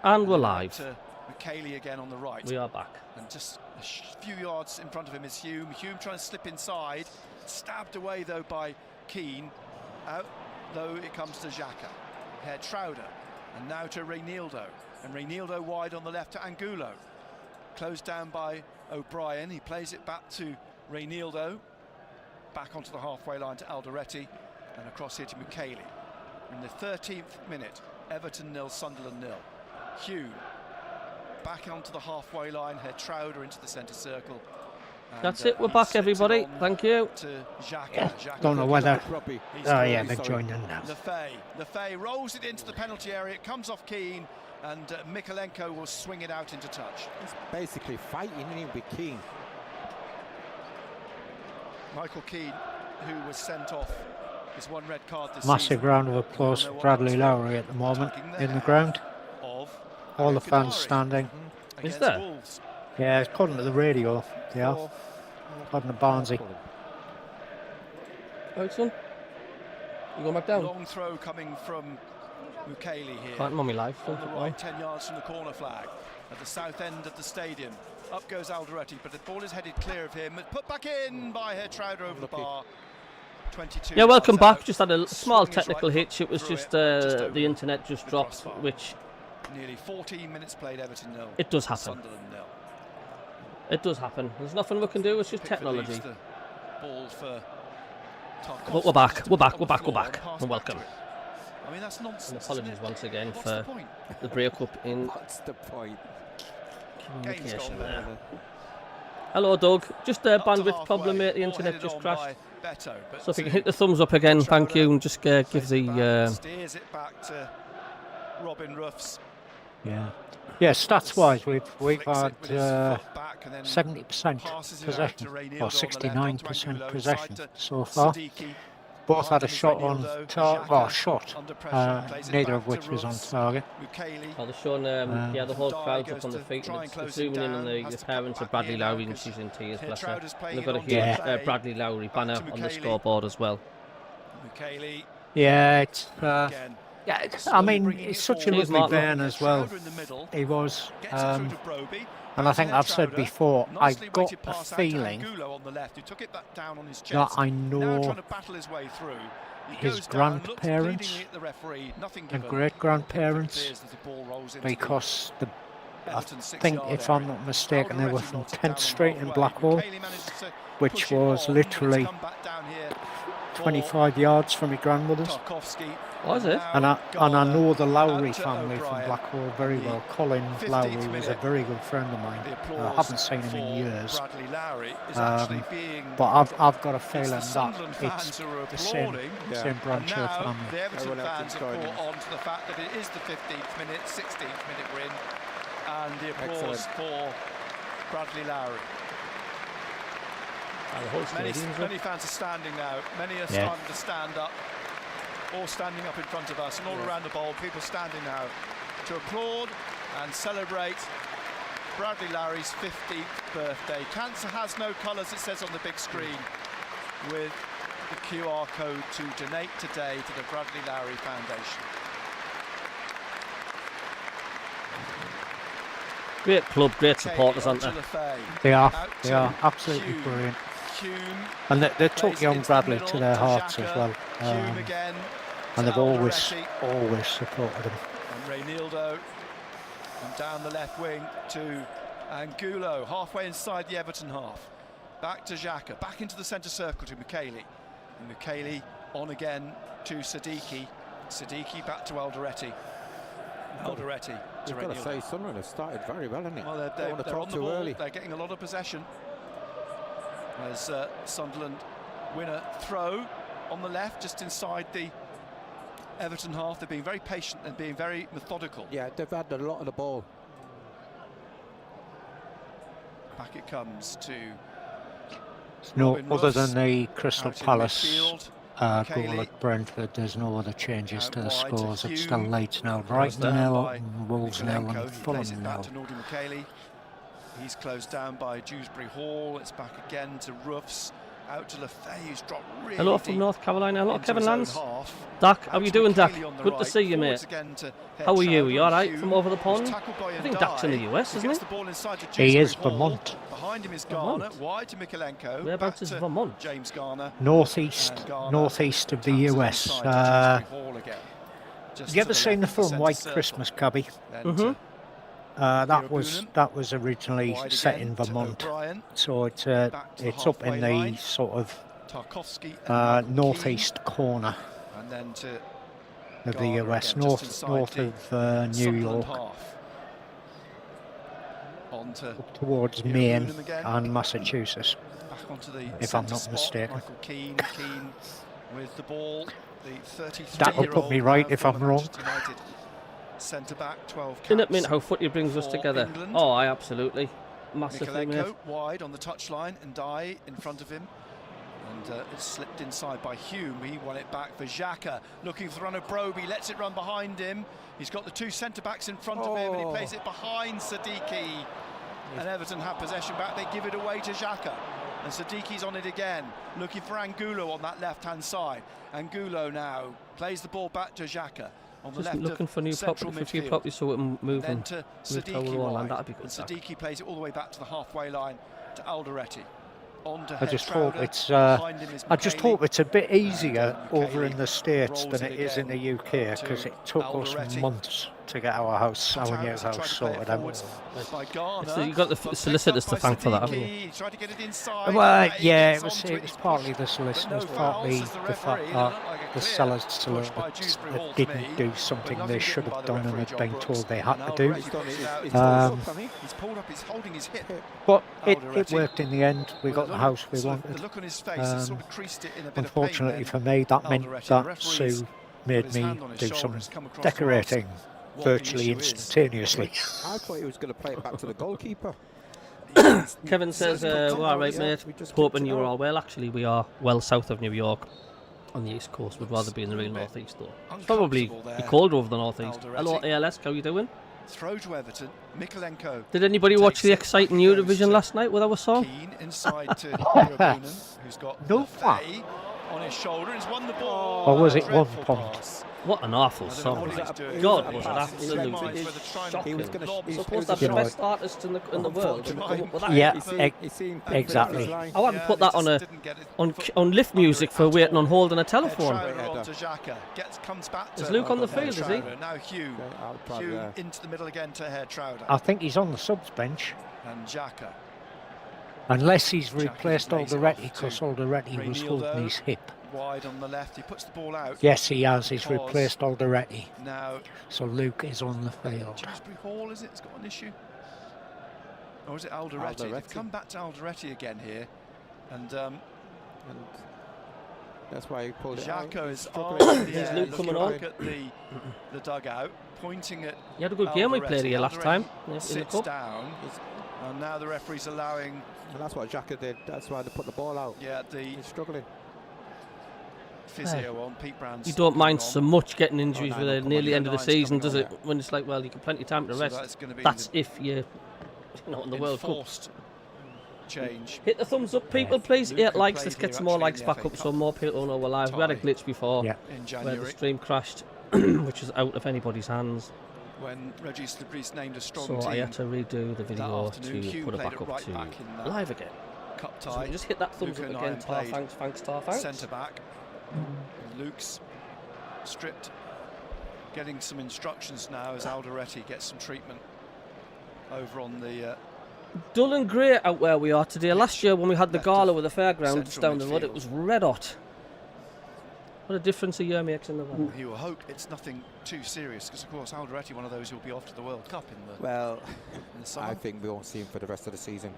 And we're live. To McKaylee again on the right. We are back. And just a few yards in front of him is Hume. Hume trying to slip inside. Stabbed away though by Keane. Out though it comes to Xhaka. Here Trowder. And now to Reinildo. And Reinildo wide on the left to Angulo. Closed down by O'Brien. He plays it back to Reinildo. Back onto the halfway line to Alderete. And across here to McKaylee. In the 13th minute, Everton 0, Sunderland 0. Hume back onto the halfway line, here Trowder into the centre circle. That's it, we're back everybody, thank you. To Xhaka. Yeah, Xhaka don't know whether... Oh yeah, they've joined in now. Lefay rolls it into the penalty area, it comes off Keane, and Mikalenko will swing it out into touch. It's basically fighting with Keane. Michael Keane, who was sent off his one red card this Massive season. round of applause for Bradley Lowry at the moment in the ground. All the fans standing. Is there? Wolves. Yeah, according to the radio, they are. According to Barnsley. Ericsson, you going back down? Long throw coming from McKaylee here. Can't mummy live. On the right, 10 yards from the corner flag. At the south end of the stadium. Up goes Alderete, but the ball is headed clear of him. Put back in by Trowder over the bar. 22. Yeah, welcome back. Just had a small technical hitch. It was just the internet just dropped, which... Nearly 14 minutes played, Everton 0. It does happen. Sunderland 0. It does happen. There's nothing we can do. It's just technology. Ball for But we're back. We're back. We're back. We're back. And welcome. I mean, that's nonsense. And apologies once again What's for the break-up in What's the point? communication there. Hello, Doug. Just a bandwidth problem, mate. The internet just crashed. So if you can hit the thumbs up again, thank you, and just give the. Steers it back to Robin Ruffs. Yeah. Yeah, stats-wise, we've had 70% possession, or 69% possession so far. Both had a shot on target, or shot, neither of which was on target. Oh, they're showing, yeah, the whole crowd's up on the feet. And it's zooming in on the parents of Bradley Lowry, and she's in tears, bless her. And they've got a huge Bradley Lowry banner on the scoreboard as well. Yeah, it's... yeah, I mean, he's such a lovely man as well. He was, and I think I've said before, I got a feeling that I know his grandparents and great-grandparents, because I think, if I'm not mistaken, they were from 10th Street in Blackwall, which was literally 25 yards from my grandmother's. Was it? And I know the Lowry family from Blackwall very well. Colin Lowry was a very good friend of mine. I haven't seen him in years. But I've got a feeling that it's the same branch of the family. The Everton fans have caught on to the fact that it is the 15th minute, 16th minute win, and the applause for Bradley Lowry. Many fans are standing now. Many are starting to stand up. All standing up in front of us, and all around the bowl, people standing now to applaud and celebrate Bradley Lowry's 15th birthday. Cancer has no colours, it says on the big screen, with the QR code to donate today to the Bradley Lowry Foundation. Great club, great supporters, aren't they? They are absolutely brilliant. And they took young Bradley to their hearts as well. And they've always supported him. And Reinildo, and down the left wing to Angulo, halfway inside the Everton half. Back to Xhaka, back into the centre circle to McKaylee. And McKaylee on again to Siddiqui. Siddiqui back to Alderete. Alderete to Reinildo. You've got to say, Sunderland has started very well, hasn't it? Well, they're on the ball, early. They're getting a lot of possession. As Sunderland win a throw on the left, just inside the Everton half. They're being very patient and being very methodical. Yeah, they've had a lot of the ball. Back it comes to... No, other than the Crystal Palace goal at Brentford, there's no other changes to the scores. It's still Leeds now, Brighton 0, and Wolves 0, and Fulham 0. He's closed down by Dewsbury Hall. It's back again to Ruffs. Out to Lefay, who's dropped really Hello from deep North Carolina. Hello, into Kevin his own Lance. half. Dak, how Out you to doing, Dak? McKeely on the Good to right. see you, Forwards mate. again to How are you? Chowder You all right and from Hume, over the who's pond? tackled by I think Dak's in the Ndai, US, who isn't gets he? the ball inside to He is Dewsbury Hall. Vermont. Behind him is Garner, Vermont. wide to Mikolenko. Whereabouts back is to Vermont? James Garner. Northeast And Garner northeast of the taps it US. inside to Dewsbury Hall again. Just You to ever the seen the left of film centre White circle. Christmas, Cabby? Then to That was originally wide set again in to Vermont, O'Brien. so Back to the it's up in halfway the line. sort of Tarkovsky and Michael northeast corner Keane. And then to of the Garner US, again, just inside north the of New Sunderland York, half. On to up towards Ian Maine Boonham again. and Massachusetts. Back onto the If I'm centre not spot. mistaken. Michael Keane with the ball. The 33-year-old. That will put me right if I'm wrong. Centre back, 12 caps. Isn't it mint how footy brings us for together? England. Oh, I absolutely. Massively, mate. Mikolenko wide on the touchline and Ndai in front of him. And it's slipped inside by Hume. He won it back for Xhaka. Looking for the run of Broby, lets it run behind him. He's got the two centre-backs in front of him and he plays it behind Siddiqui. And Everton have possession back. They give it away to Xhaka. And Siddiqui's on it again, looking for Angulo on that left-hand side. Angulo now plays the ball back to Xhaka. On the Just left looking of for new central property, for few midfield. properties so it can move Then and to move Siddiqui to wide. That'd be good. And Dak. Siddiqui plays it all the way back to the halfway line to Alderete. On to I just Hertrauder. hope it's Behind him is I just McKeely. hope it's a bit easier And, over in the States rolls than it it is in the again UK, because to it took Alderete. us months to get our house, our new house sorted out. By Garner, So you've got the but solicitors picked to up thank for by that, haven't you? Siddiqui. He tried to get it inside. Well, He yeah, gets it was onto it was He's partly pushed, the but solicitors, no partly fouls, says the fact referee. It that looked like a the clear sellers push by Dewsbury Hall to didn't me, do but something nothing they given should by have the done and referee, had John been Brooks. told they had And to do. Alderete puts it out. He's pulled up, he's holding his hip. But it Alderete. worked in the end. We got the house we The wanted. look on his face, he sort of creased it in a bit Unfortunately of for pain. me, that meant Alderete, the that referee's Sue put made his me hand on his do shoulder, some has come across to decorating ask what the virtually issue is. instantaneously. I thought he was going to play it back to the goalkeeper. Kevin says, well, all right, mate. Hoping you're all well. Actually, we are well south of New York on the east coast. We'd rather be in the real northeast, though. It's probably be colder over the northeast. Hello, ALS. How you doing? Throw to Everton. Mikolenko. Did anybody watch the Takes it, exciting back goes Eurovision to last night with our song? Keane inside to Boonham, who's got No, Lefay on his shoulder and he's won the ball. Or was it Dreadful 1 point? pass. What an awful I don't know song. what he's doing. God, was it Pass. absolutely He shocking. was gonna Supposed to have the best artist in the world. And come up with that. Yeah, exactly. I wouldn't put that on on lift music for waiting on hold on a telephone. Comes back Is to Luke on the field, is he? Hertrauder. Now Hume. Hume into the middle again to Hertrauder. I think he's on the subs bench. And Xhaka. Unless he's Xhaka replaced lays it Alderete, off because to Alderete was holding Reinildo. his hip. Wide on the left. He puts the ball out. Yes, he has. He's Because replaced Alderete. Now So Luke is on the field. Dewsbury Hall, is it? It's got an issue. Or is it Alderete? They've come back to Alderete again here. And that's why he pulled it out. Xhaka is struggling. on the Is air, Luke looking coming on? back at the dugout, pointing at You had a good game we played here last Alderete time in the sits cup. down. And now the referee's allowing And that's what Xhaka did. That's why they put the ball out. the He's struggling. physio on. Pete Brown's You don't mind on. so much getting injuries no, with no, it come near on, the yeah, end of the nine's season, coming does on, it? When it's like, well, you got plenty of time to So rest. that's going to be That's if you're not in the World Cup. enforced change. Hit the thumbs up, people, please. Luke 8 who likes. played Let's get here some more actually in likes the back FA up so Cup more people know we're live. We had a tie glitch before Yeah. In where the January, stream crashed, which was out of anybody's hands. when Reggie Slippery's named a strong So team. I had to redo the video afternoon, to Hume put it played back it up right to back in that live again. cup So tie. just hit that thumbs Luke up and again. Ian Tar played thanks, tar thanks. Centre back. Luke's stripped, getting some instructions now as Alderete gets some treatment over on the Dull and grey out where we are today. Last year when we had the Left gala of with the fairgrounds central down the road, midfield. it was red hot. What a difference a year makes in the weather. he will hope it's nothing too serious because of course Alderete, one of those who'll be off to the World Cup in the, Well, in the summer. I think we won't see him for the rest of the season.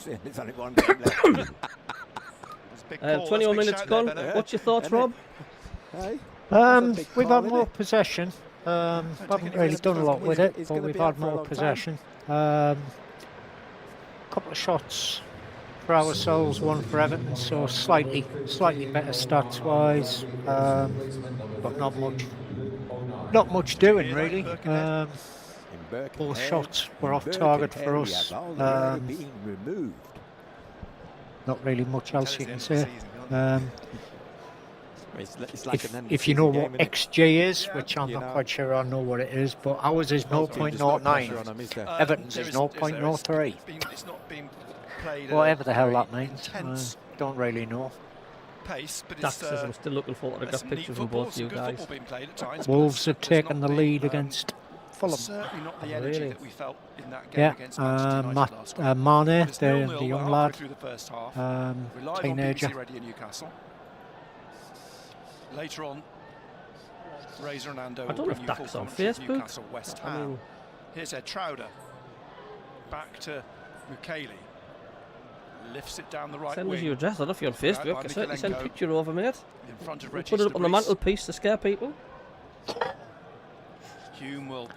There's only one game left. There's a big call, 21 that's a big minutes shout gone. there, Benno. What's your thoughts, Isn't it? Rob? Hey? big We've call, had more innit? possession. Haven't it really easy done a because lot he's with gonna- it, he's but gonna we've be had out for a more long time. possession. Couple of shots for ourselves, one for Everton, so slightly better stats wise, but not much doing really. In Birkenhead, Both shots were in off target for Birkenhead, us. we have Alderete being removed. not really much else you can say. It's like If you know what XG is, which I'm not quite sure I know what it is, but ours is 0.09. Everton's is 0.03. It's not been played. Whatever the hell that means, don't really know. Pace, but Dax says I'm still looking forward to get pictures from both you guys. Wolves have taken the lead against Fulham. Certainly not the energy that we felt in that game against Manchester United last week. Mane, the 0-0 young lad, through the first half. teenager. Radio Newcastle. Later on, Razor and Ando. I don't know if Dax on Facebook. Newcastle, West Ham. Here's Ed Trowder. Back to Mukele. Lifts it down the right Send wing. us your address. I don't know if you're on Facebook. I certainly send a picture over, mate. In front of We'll put it up on the mantelpiece to scare people. Hume will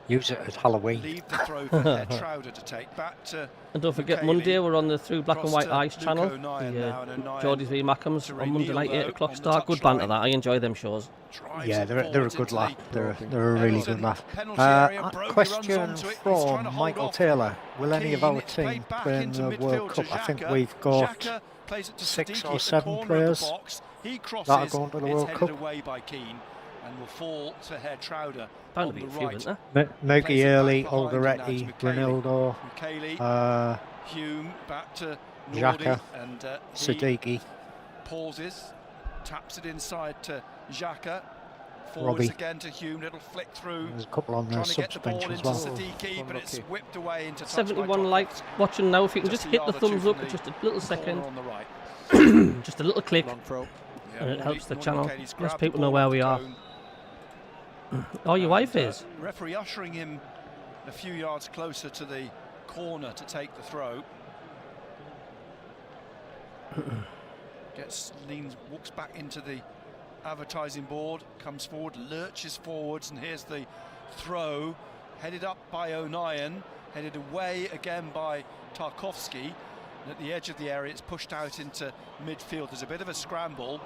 use it at Halloween. leave the throw for Ed Trowder to take back to. And don't forget, Mukele. Monday we're on the Through Black and White Eyes channel. O'Nien now, and O'Nien Geordie's v Mackems to on Monday night, Renil, 8 o'clock on the start. Good banter touchline. that. I enjoy them shows. Yeah, they're a good laugh. They're a really good laugh. Question from Michael Taylor: will any of our team play in the World Cup? I think we've got 6 or 7 players that are going to the World Cup. And will fall to Herr Trowder. Bound to be a few, isn't there? Mookie Early, Alderete, Ronaldo, Hume back to Xhaka, and Siddiqui, pauses, taps it inside to Xhaka. Forwards Robbie. again to Hume. It'll flick through. There's a couple on the Trying to get the subs ball bench as into well. Siddiqui, but it's whipped away into touch 71 by likes watching now. If you can just hit the thumbs up for for just a little second, on the right. just a little click, Long throw. and it helps the Morley channel. Kelly's Lets grabbed people the know ball where off we the are. cone. Oh, your wife And, is. Referee ushering him a few yards closer to the corner to take the throw. Walks back into the advertising board, comes forward, lurches forwards, and here's the throw, headed up by O'Nien, headed away again by Tarkowski. And at the edge of the area, it's pushed out into midfield. There's a bit of a scramble.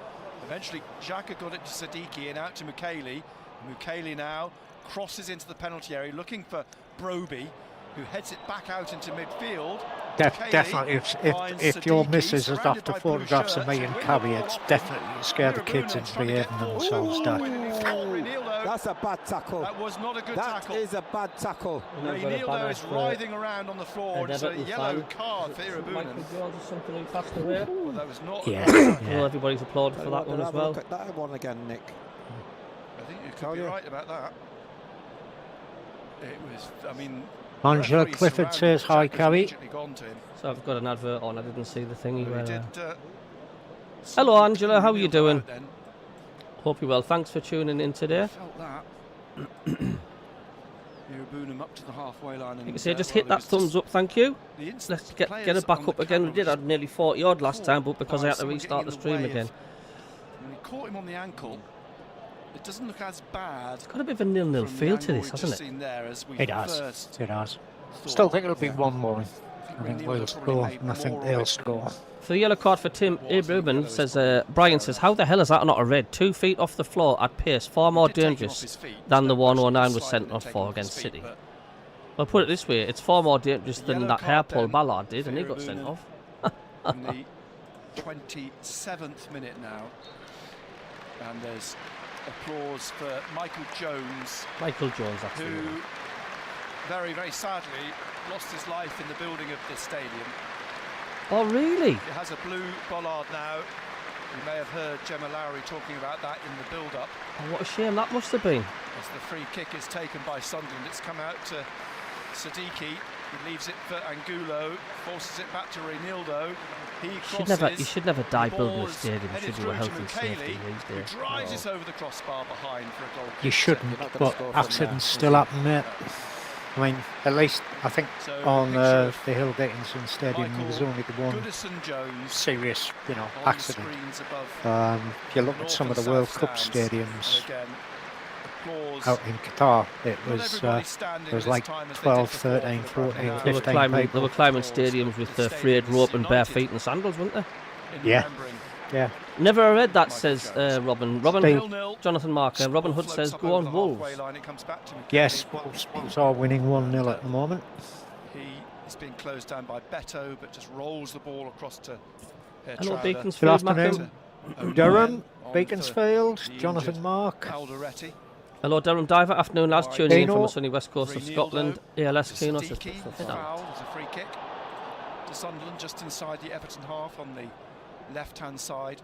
Eventually, Xhaka got it to Siddiqui and out to Mukele. Mukele now crosses into the penalty area, looking for Broby, who heads it back out into midfield. Definitely, if your missus is after photographs of me and Carrie, it's definitely to scare the kids into behaving themselves, Dad. That's a bad tackle. That was not a good That tackle. is a bad tackle. Renildo is writhing around on the floor. It's a Everton yellow fan. card for Irabunen. Michael Jones or something who passed away. Well, that was not. Yeah. Well, everybody's applauded for that one as well. Look at that one again, Nick. I think you could be right about that. It was. I mean. Angela referee Clifford surrounded says hi, Xhaka's Carrie. immediately gone to him. So I've got an advert on. I didn't see the thingy. But Where, he did, Hello, Angela. How are you Renildo doing? out then. Hope you're well. Thanks for tuning in today. Felt that. Irabunen up to the halfway line. You can say just hit that thumbs up. Thank you. Let's get it back up again. We did have nearly 40 odd last time, but because I had to restart the stream again. When he caught him on the ankle, it doesn't look as bad. It's got a bit of a 0-0 feel to this, hasn't it? It has. It has. Still think it'll be 1-1. I think we'll score, and I think they'll score. For the yellow card for Tim, Ruben says, Brian says, how the hell is that not a red? 2 feet off the floor at pace, far more dangerous than the 109 was sent off for against City. Well, put it this way, it's far more dangerous than that hair pull Ballard did, and he got sent off. In the 27th minute now, and there's applause for Michael Jones. Michael Jones, that's the who one. very, very sadly lost his life in the building of this stadium. Oh, really? It has a blue bollard now. You may have heard Gemma Lowry talking about that in the build-up. Oh, what a shame that must have been. As the free kick is taken by Sunderland, it's come out to Siddiqui. He leaves it for Angulo, forces it back to Renildo. He crosses. You should never die building a Ball's stadium, headed should you? through A to health and safety Mukele, these who days. drives this over the crossbar behind for a goal kick. You shouldn't, but accidents still happen, mate. I mean, at least I think So on the the Hill Dickinson Stadium there was only the one Goodison Jones serious, on accident. screens above If you look at some of the World Cup stadiums And again, applause. out in Qatar, it Not was everybody standing there was this like time as they 12, did before 13, for the 14, Bradley 15 They people. were climbing stadiums with frayed rope and bare feet and sandals, weren't they? in Yeah. remembering. Yeah. Never read that, says Robin. Steve. 0-0. Jonathan Marker. Robin Hood says, Floats go up on over the halfway Wolves. line, it comes back to Mukele. Yes, Wolves are winning 1-0 at the moment. He It's been closed down by Beto, but just rolls the ball across to Hello, Trauder. Beaconsfield. Good afternoon. Durham, Beaconsfield, Jonathan Mark. Alderete. Hello, Durham Diver. Afternoon, lads. Tuning in from Dino. the sunny west coast of Scotland. ALS Keno says, Siddiqui foul. There's a free kick to Sunderland just inside the Everton half on the left-hand side.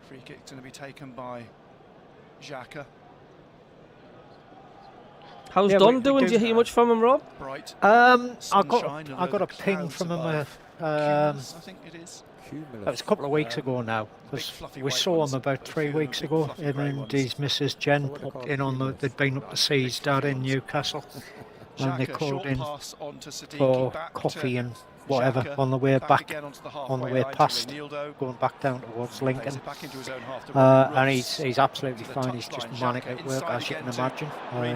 Free kick's going to be taken by Xhaka. How's Yeah, Don we doing? do Do you hear that. much from him, Rob? Bright. I Sunshine and got a over ping clouds from him. above. I think it is. That was a couple of weeks ago now. Big 'Cause fluffy we white saw ones. him about A 3 few weeks big ago. fluffy Him grey and ones. his Mrs. Jen popped in on they'd been up to see his dad in Newcastle, and they Xhaka, called short in pass on to Siddiqui, for back coffee to and whatever Xhaka, on the way back, again onto the on the halfway way line to past, Reinildo. going back down towards Plays Lincoln. it back into his own half to Robin And Ross. he's absolutely to the fine. He's just touchline. manic Xhaka at work, inside as you can again to imagine.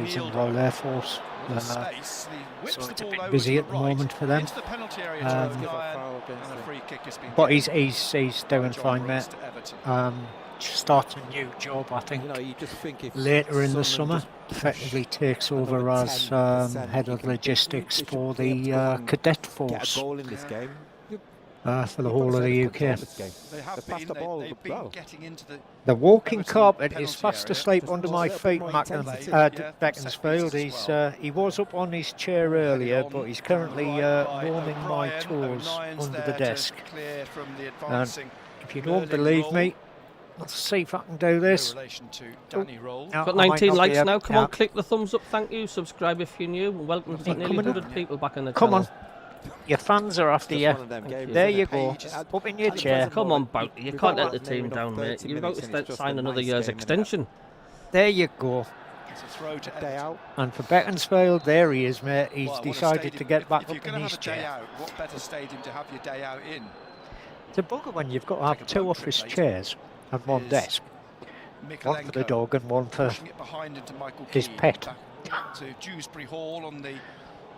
He's in the Reinildo. Royal Air Force. With the space, he whips so the it's a ball bit over busy to at the right, moment for them. into the penalty area Um, to O'Brien, and a free kick has been But given he's doing by John fine, Brooks mate. to Everton. Starts a new job, I think, You know, you just think if later in the Sunderland summer. just Effectively takes over another as 10%, head you of can- logistics they should for be able to the go and cadet get a force goal in this game. for the whole of the UK. They have They passed been, the ball they've been well. getting into the The walking Everton carpet is penalty fast area. asleep Just under more- my a bit feet, more Mac intensity, and yeah, Beaconsfield. set pieces as He was up on his chair earlier, but he's currently warming my toes under the desk. Clear from the And advancing if you don't Merlin believe roll. me, let's see if I can do this. No relation to Danny Roll. Now, Got I might 19 not be likes able- now. Come yeah. on, click the thumbs up. Thank you. Subscribe if you're new. Welcome to Hey, nearly come on. 100 people back in the Come channel. on. Your fans are after Just you. one of them Thank games, you. There isn't you it? go. Just Up in your at the chair. present Come on, moment, Bouty. You we've can't got let the near team enough down, mate. 30 You're about minutes to and it's just sign a another nice year's game, innit? extension. There you go. It's a throw to Day Everton. out. And for Beaconsfield, there he is, mate. He's Well, what a decided to stadium. get back If you're up in going to his have a day chair. out, what better stadium to have your day out in? It's a bugger when you've got to Take have a two boat office trip later. chairs and one Is desk. One for the Mikalenko dog and one for pushing it behind into Michael his Keane. pet. Back to Dewsbury Hall on the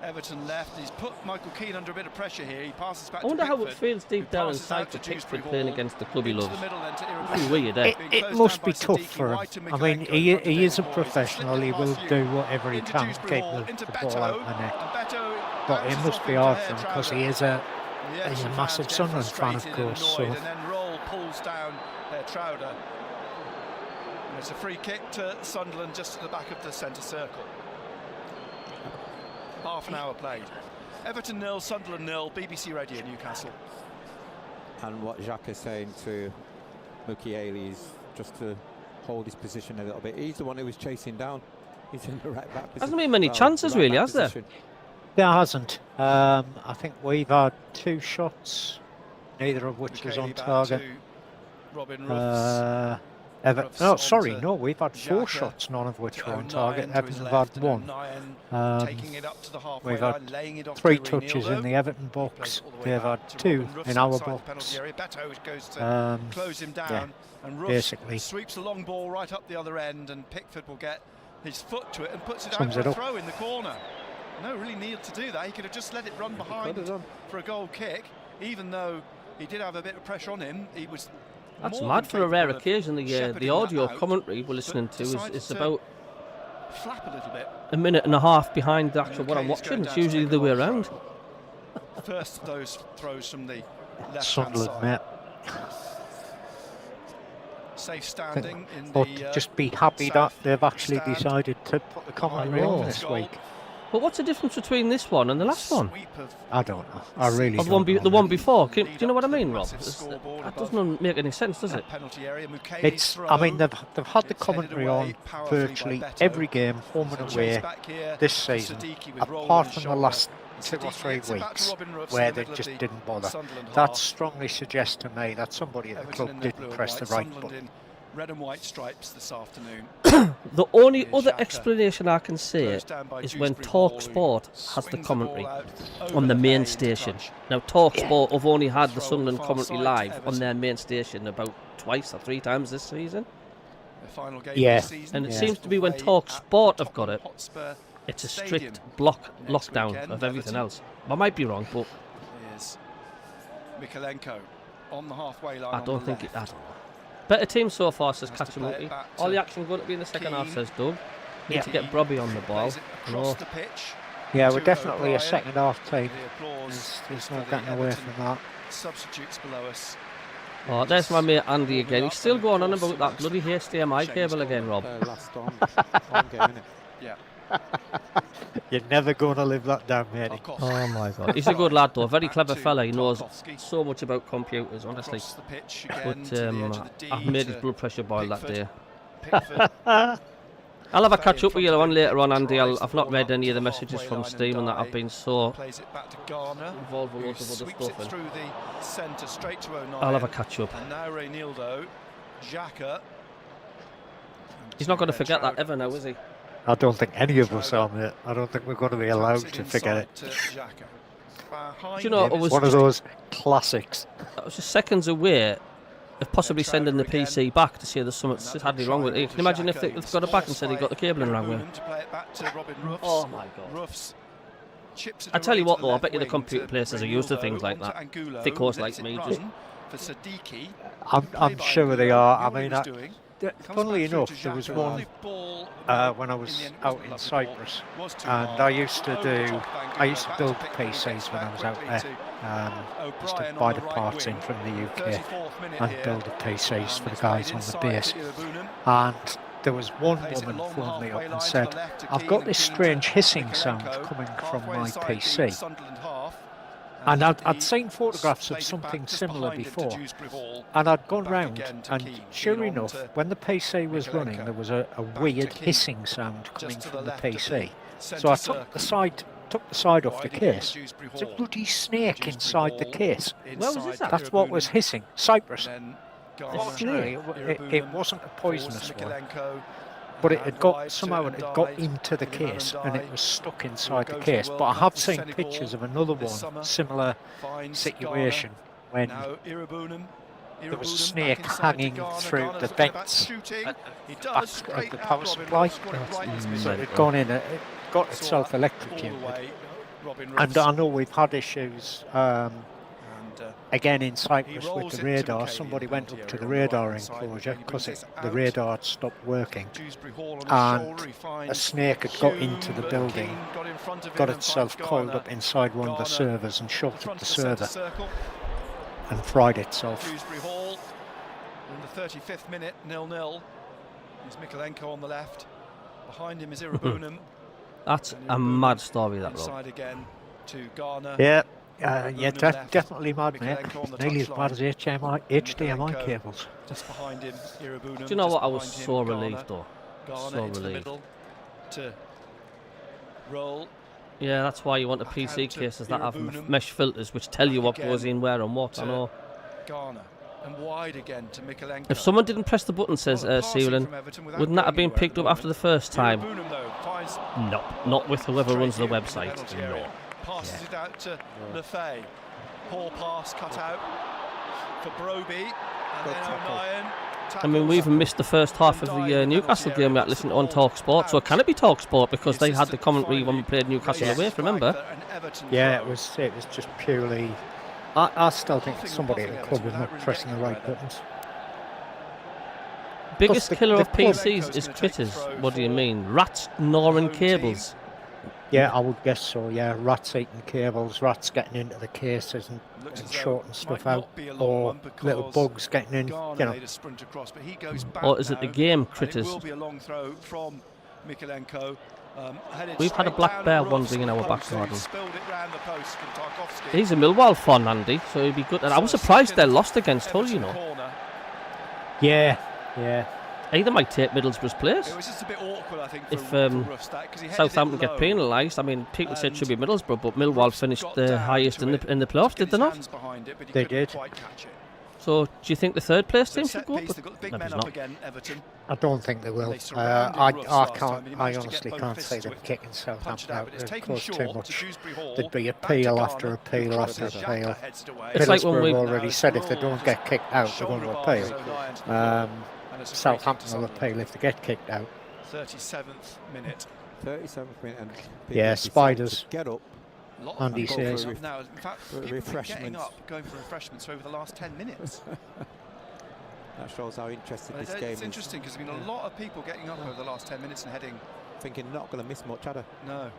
Everton left. He's put Michael Keane under a bit of pressure here. He passes back I wonder to how it Pickford, feels deep who down passes inside out for to Pickford Dewsbury playing Hall, against the club he into loves. the middle then to Pretty Iraguchi. weird, eh? It, Being it closed must down be by tough Siddiqui, for him. right to I mean, Mikalenko in he front of is a David Moyes. professional. He Slipped will past do you. whatever he Into can to Dewsbury keep Hall, the into ball Beto, out of the net. and Beto But it bounces must off be into hard Herr for him because Trauder. he is The he's a Everton massive fans get Sunderland fan, of frustrated and course. annoyed, So and then Roll pulls down Trauder. And it's a free kick to Sunderland just at the back of the centre circle. Half an hour played. Everton 0, Sunderland 0, BBC Radio Newcastle. And what Jacques is saying to Mukiele is just to hold his position a little bit. He's the one who was chasing down. He's in the right back position. Hasn't been many Well, chances, the right really, back has there? position. there hasn't. I think we've had 2 shots, neither of which was on Mukiele back target. to Robin Ruffs. Everton. Ruffs Sorry, onto no, we've had 4 Xhaka shots, none of which to were on O'Nien target. to his Everton have left, had and 1. O'Nien taking it up to the halfway we've line, had laying it off 3 to touches in Reinildo. the Everton He plays box. all the way They've back had to 2 Robin Ruffs in our outside the penalty box. area. Beto goes to close him down, and Ruffs basically. sweeps a long ball right up the other end, and Pickford will get his foot to it and puts it out Sums for it a up. throw in the corner. No really need to do that. He could have just let it run behind for a goal kick, even though he did have a bit of pressure on him. He was That's more mad than for a rare capable of occasion. The shepherding audio that out, commentary we're listening but to is decided about flap a little bit. a minute and a half behind the And actual what I'm Mukiele's going watching. It's down to usually take the a way long around. throw. First of those throws from the left-hand Sunderland, side. mate. Safe standing in But the just be happy that south they've actually stand. decided to put the commentary know. on this Goal. week. But what's the difference between this one and the last one? Sweep of I don't know. I really Of don't know. the one mate. before? Do lead you know up what I to the mean, Rob? massive scoreboard That above doesn't make any sense, does it? that penalty area. Mukiele's It's. throw. I mean, they've had the It's headed commentary away on powerfully by virtually Beto. every game, home and Chase away, back here this to season, Siddiqui with Roll on apart his from the shoulder. last 2 or Siddiqui 3 hits it back to weeks, Robin Ruffs where in the they middle of just the didn't bother. Sunderland That half. strongly suggests to me that somebody at the Everton club in their blue didn't and press the white, right Sunderland button. in red and white stripes this afternoon. The only Here's other Xhaka. explanation I can say Closed down by is when Dewsbury Hall, Talk who Sport has the swings commentary ball out over on the pay main into station. touch. Now, Talk Sport have only had the Throw on the Sunderland far commentary side to live on Everton. their main station about twice or 3 times this season. The final game Yeah. of the season. And it Yeah. seems to be when Away Talk at Sport have got Tottenham it. Hotspur It's a Stadium strict next lockdown weekend, of everything Everton. else. I might be wrong, but Is Mikalenko on the halfway line. I on don't the think it. left. I don't know. Better team so far, says Has to play it Kachimuki. back All to the action going to be in the second half, Keane. says Doug. Need to get Brobby on the ball. Across the pitch. Yeah, we're definitely a second half team. The applause There's is no for getting the away Everton from that. substitutes below us. Oh, there's my mate Andy again. He's still going on about that bloody HDMI cable again, Rob. Last on game, innit? Yeah. You're never going to live that down, mate. Oh my God, he's a good lad though, a very clever fella. He knows so much about computers, honestly. But I've made his blood pressure boil that day. I'll have a catch up with you on later on, Andy. I've not read any of the messages from Steam and that. I've been so involved with lots of other stuff. Through the centre, straight to O'Neill. I'll have a catch up. And now Reynildo, Xhaka. He's not going to forget that ever now, is he? I don't think any of us are, mate. I don't think we're going to be allowed to forget it. Do you know, it was one of those classics. I was just seconds away of possibly sending the PC back to see there's something sadly wrong with it. Can you imagine if they've got it back and said he got the cabling wrong way? Oh my God. I tell you what though, I bet you the computer places are used to things like that. Thickos like me just... I'm sure they are. I mean, funnily enough, there was one when I was out in Cyprus, and I used to build PCs when I was out there. Used to buy the parts in from the UK and build the PCs for the guys on the base. And there was one woman phoned me up and said, "I've got this strange hissing sound coming from my PC." And I'd seen photographs of something similar before, and I'd gone round, and sure enough, when the PC was running, there was a weird hissing sound coming from the PC. So I took the side off the case. It's a bloody snake inside the case. Where was this at? That's what was hissing. Cyprus. Fortunately, it wasn't a poisonous one, but it had got into the case and it was stuck inside the case. But I have seen pictures of another one, similar situation, when there was a snake hanging through the vents at the back of the power supply. So it had gone in, it got itself electrocuted. And I know we've had issues again in Cyprus with the radar. Somebody went up to the radar enclosure because the radar had stopped working, and a snake had got into the building, got itself coiled up inside one of the servers and shot at the server and fried itself. Dewsbury Hall in the 35th minute, 0-0. There's Mikalenko on the left. Behind him is Irabunum. That's a mad story, that, Rob. Inside again to Garner. Yeah. Definitely mad, mate. Nearly as bad as HDMI cables. Just behind him, Irabunum. Do you know what? I was so relieved, though. So relieved. To roll. Yeah, that's why you want a PC cases that have mesh filters which tell you what goes in where and what. I know. Garner. And wide again to Mikalenko. If someone didn't press the button, says Sealand, wouldn't that have been picked up after the first time? No, not with whoever runs the website. No. Passes it out to Lefay. Poor pass cut out for Broby. And then O'Neill. I mean, we even missed the first half of the Newcastle game we had listened on Talk Sport. So can it be Talk Sport because they had the commentary when we played Newcastle away? Remember? Yeah, it was just purely. I still think somebody at the club is not pressing the right buttons. Biggest killer of PCs is critters. What do you mean? Rats gnawing cables. Yeah, I would guess so, yeah. Rats eating cables, rats getting into the cases and shorting stuff out, or little bugs getting in, you know. Or is it the game critters? We've had a black bear wandering in our back garden. He's a Millwall fan, Andy, so he'd be good. And I was surprised they lost against Hull, you know. Yeah. Either might take Middlesbrough's place. It was just a bit awkward, I think, if Southampton get penalised, I mean, people said it should be Middlesbrough, but Millwall finished the highest in the playoffs, did they not? They did. So, do you think the third place team should go up? Maybe not. I don't think they will. I honestly can't see them kicking Southampton out. They've caused too much. There'd be appeal after appeal after appeal. It's like when we've already said if they don't get kicked out, they're going to appeal. Southampton will appeal if they get kicked out. 37th minute. 37th minute. And yeah, Spiders. Get up. Andy says. Now, in fact, people getting up, going for refreshments over the last 10 minutes. That shows how interested this game is. It's interesting because there's been a lot of people getting up over the last 10 minutes and heading. Thinking not going to miss much, had No.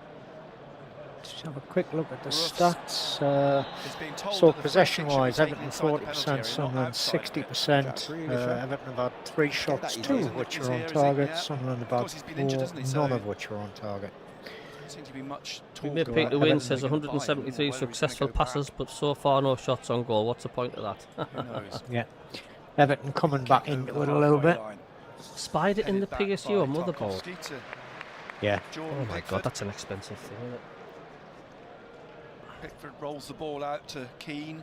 Just have a quick look at the stats. So possession-wise, Everton 40%, Sunderland 60%. Everton have had 3 shots, 2 of which are on target. Sunderland have had 4, none of which are on target. Seem to be much Peter Wynn says 173 successful passes, but so far no shots on goal. What's the point of that? Who knows? Yeah, Everton coming back into it a little bit. Spied it in the PSU on motherboard. Yeah. Oh my God, that's an expensive thing, isn't it? Pickford rolls the ball out to Keane.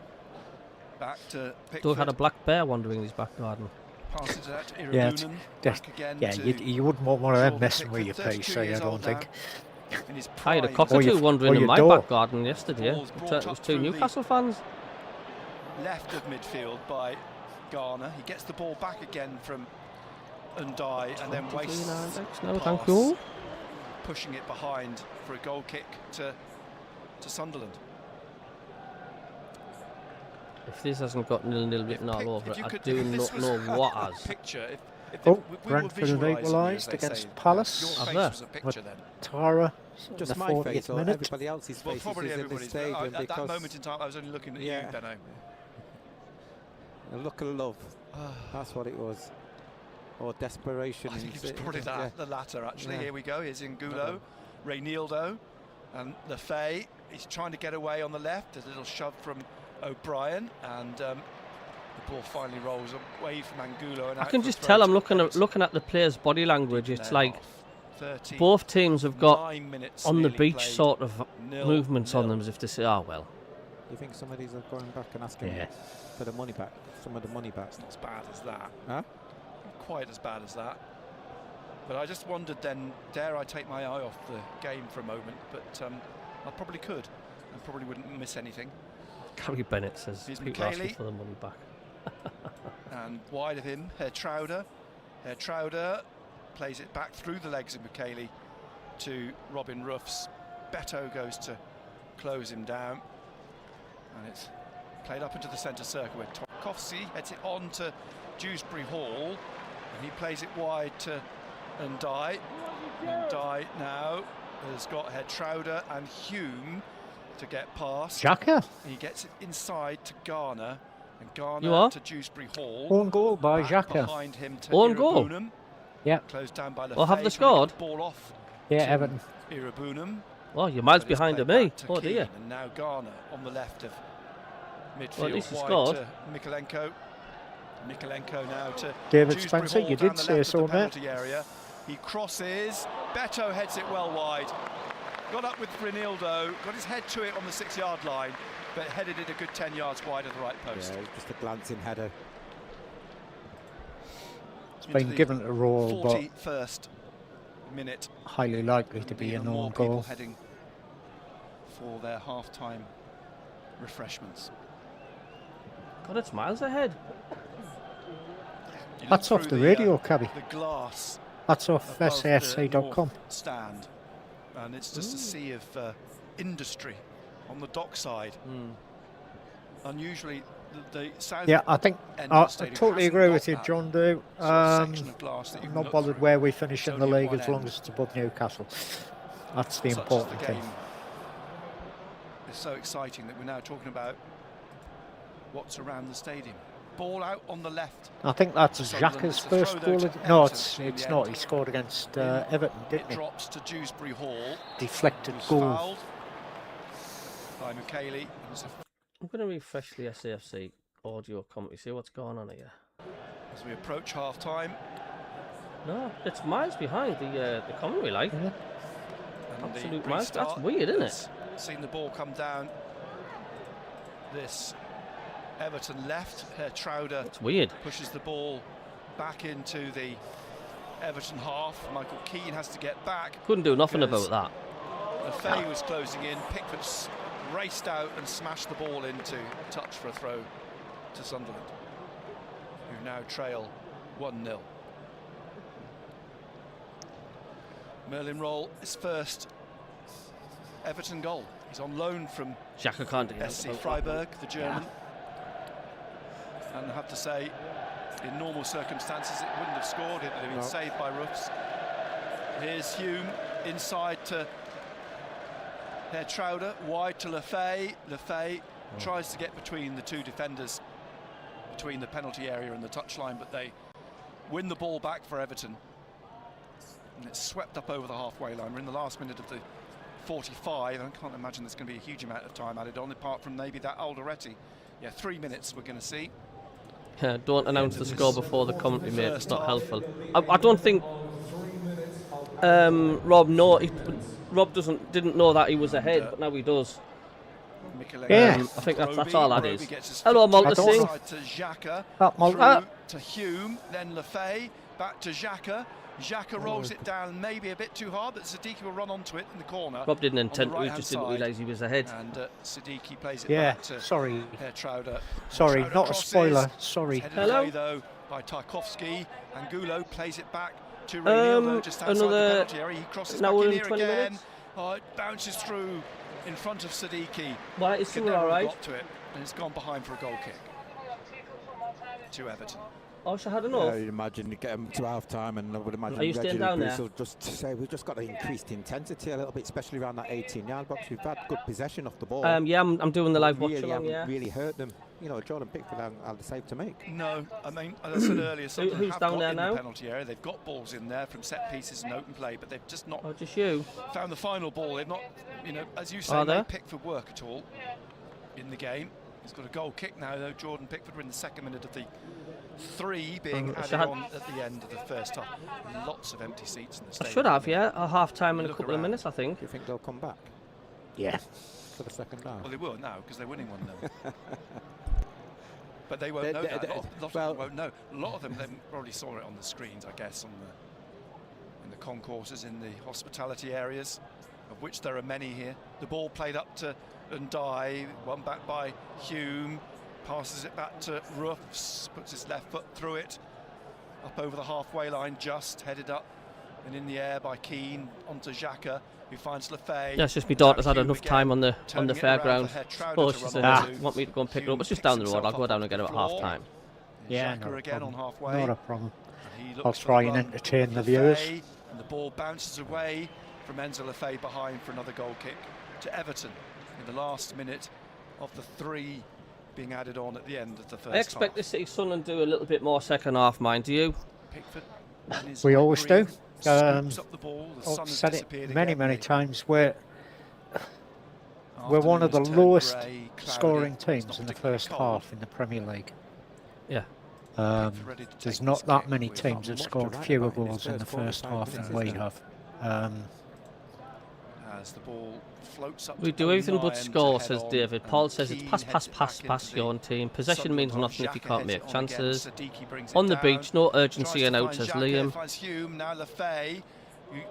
Back to Pickford. Doug had a black bear wandering in his back garden. Passes it out to Yeah, Irabunen. Back again you wouldn't want one of them messing with your PC, I don't think. I had a cockatoo wandering in my back garden yesterday. It was 2 Newcastle fans. Left of midfield by Garner. He gets the ball back again from Undai and then wastes no, thank you. Pushing it behind for a goal kick to Sunderland. If this hasn't got 0-0 written all over it, I do not know what has. Picture, Brentford have equalised against Palace. With Tara just in the my 40th face or minute. everybody else's face probably is in the stadium at because that moment in time I was only looking at you, Benno. A look of love. That's what it was. Or desperation. I think it was probably the latter, actually. Here we go. Here's Angulo, Reynaldo, and Lefay. He's trying to get away on the left. There's a little shove from O'Brien, and the ball finally rolls away from Angulo. And I can just tell I'm looking at the players' body language. It's like both teams have got on the beach sort of movements on them, as if to say, "Oh well." You think some of these are going back and asking for the money back? Some of the money back. It's not as bad as that. Huh? Not quite as bad as that. But I just wondered then, dare I take my eye off the game for a moment? But I probably could. I probably wouldn't miss anything. Gary Bennett says people asking for the money back. And wide of him, Hertrauder. Hertrauder plays it back through the legs of Michele to Robin Ruffs. Beto goes to close him down. And it's played up into the centre circle where Tarkovsky heads it on to Dewsbury Hall. And he plays it wide to Undai. Undai now has got Hertrauder and Hume to get past. Xhaka. He gets it inside to Garner. And Garner to Dewsbury Hall. Own goal by Xhaka. Behind him to Own goal. Yeah. Closed down by Lefay. Well, have they scored? Ball off. Yeah, Everton. Irabunen. Well, you're miles behind me. Oh dear. And now Garner on the left of midfield. Well, at least he wide scored. to Mikolenko. Mikolenko now to David Dewsbury Spencer, Hall you down did the say left so, of the mate. penalty area. He crosses. Beto heads it well wide. Got up with Reynaldo, got his head to it on the 6-yard line, but headed it a good 10 yards wide of the right post. Yeah, just a glancing header. It's been given a role, but 41st minute. highly likely to be a known goal. Heading for their half-time refreshments. God, it's miles ahead. That's off the radio, Cabby. The glass. That's off safc.com. Stand, and it's just a sea of industry on the dockside. Unusually, the south. Yeah, I think I totally agree with you, John. Do I'm not bothered where we finish in the league as long as it's above Newcastle. That's the important thing. It's so exciting that we're now talking about what's around the stadium. Ball out on the left. I think that's Xhaka's first goal. No, it's not. He scored against Everton, didn't he? Drops to Dewsbury Hall. Deflected goal. By Michele. I'm going to refresh the SAFC audio commentary, see what's going on here. As we approach half-time. No, it's miles behind the commentary, like. Yeah. Absolute miles. That's weird, isn't it? Seen the ball come down. This Everton left. Hertrauder. It's weird. Pushes the ball back into the Everton half. Michael Keane has to get back. Couldn't do nothing about that. Lefay was closing in. Pickford raced out and smashed the ball into touch for a throw to Sunderland, who now trail 1-0. Merlin Roll, his first Everton goal. He's on loan from Xhaka can't do SC Freiburg, the German. And I have to say, In normal circumstances, it wouldn't have scored. It would have been saved by Roofs. Here's Hume inside to Trowder, wide to Lefay. Lefay tries to get between the two defenders, between the penalty area and the touchline, but they win the ball back for Everton. And it's swept up over the halfway line. We're in the last minute of the 45. I can't imagine there's going to be a huge amount of time added on, apart from maybe that Alderete. Yeah, 3 minutes we're going to see. Don't announce the score before the commentary, mate. It's not helpful. I don't think Rob didn't know that he was ahead, but now he does. Yeah. I think that's all that is. Hello, Malta Singh. To Hume, then Lefay, back to Xhaka. Xhaka rolls it down maybe a bit too hard, but Siddiqui will run onto it in the corner. Rob didn't intend to, he just didn't realise he was ahead. And Siddiqui plays it back to Trowder. Sorry, Trowder not crosses. a spoiler. Sorry. Hello. Away, though, by Tarkovsky. Angulo plays it back to Raniero just outside the penalty area. He crosses back in here 20 again. minutes. Oh, it bounces through in front of Siddiqui. Well, it's Could still never have alright. got to it, and it's gone behind for a goal kick to Everton. Oh, so I had enough. You'd imagine you get them to half time, and I would imagine Are you staying down there? will just say we've just got to increase the intensity a little bit, especially around that 18-yard box. We've had good possession off the ball. Yeah, I'm doing the live really Watchalong, yeah. really hurt them. You know, Jordan Pickford had the save to make. No, I mean, as I said earlier, Sunderland who's have down got there in now? the penalty area. They've got balls in there from set pieces and open play, but they've just not Oh, just you. found the final ball. They've not, you know, as you say, Are there? made Pickford work at all in the game. He's got a goal kick now, though. Jordan Pickford, we're in the second minute of the 3 being added on at the end of the first half. Lots of empty seats in the I stadium. should have, yeah. A half time in a Look couple of around. minutes, I think. Do you think they'll come back Yeah. for the second half? Well, they will now because they're winning 1-0. But they won't know that. A lot of them won't know. A lot of them probably saw it on the screens, I guess, in the concourses, in the hospitality areas, of which there are many here. The ball played up to Ndai, one back by Hume, passes it back to Roofs, puts his left foot through it, up over the halfway line, just headed up and in the air by Keane onto Xhaka, who finds Lefay. Yeah, it's just my daughter's had Hume enough again, time on the turning it fairground. around for Trowder Oh, to she run said, onto. want me to go and pick it up. Hume It's just down the picks road. I'll himself go up down off and get the it at floor. half time. Yeah, Xhaka not a again on problem. halfway. Not a problem. And he I'll looks for try the and run. entertain the viewers. Lefay, and the ball bounces away from Enzo Lefay behind for another goal kick to Everton in the last minute of the 3 being added on at the end of the first I expect half. to see Sunderland do a little bit more second half, mind. Do you? Pickford in his We always green, do. scoops up the ball. The sun I've has said it disappeared many, again. many The times. We're one of the afternoon has turned lowest grey, cloudy. scoring It's not teams in the particularly first cold. half in the Premier League. Yeah. Pickford ready to There's take not this that kick many with teams have much to scored write fewer about in his goals in the first first 45 half minutes, than we is there? have. as the ball floats up We to do everything but 09 to score, head says on, David. and Paul says it's Keane pass, heads pass, it pass, back pass into your the own team. Possession Sunderland means half. nothing if you Xhaka can't heads make it on again. chances. Siddiqui brings On it the down. beach, no Tries urgency to and out, find says Xhaka, Liam. finds Hume, now Lefay.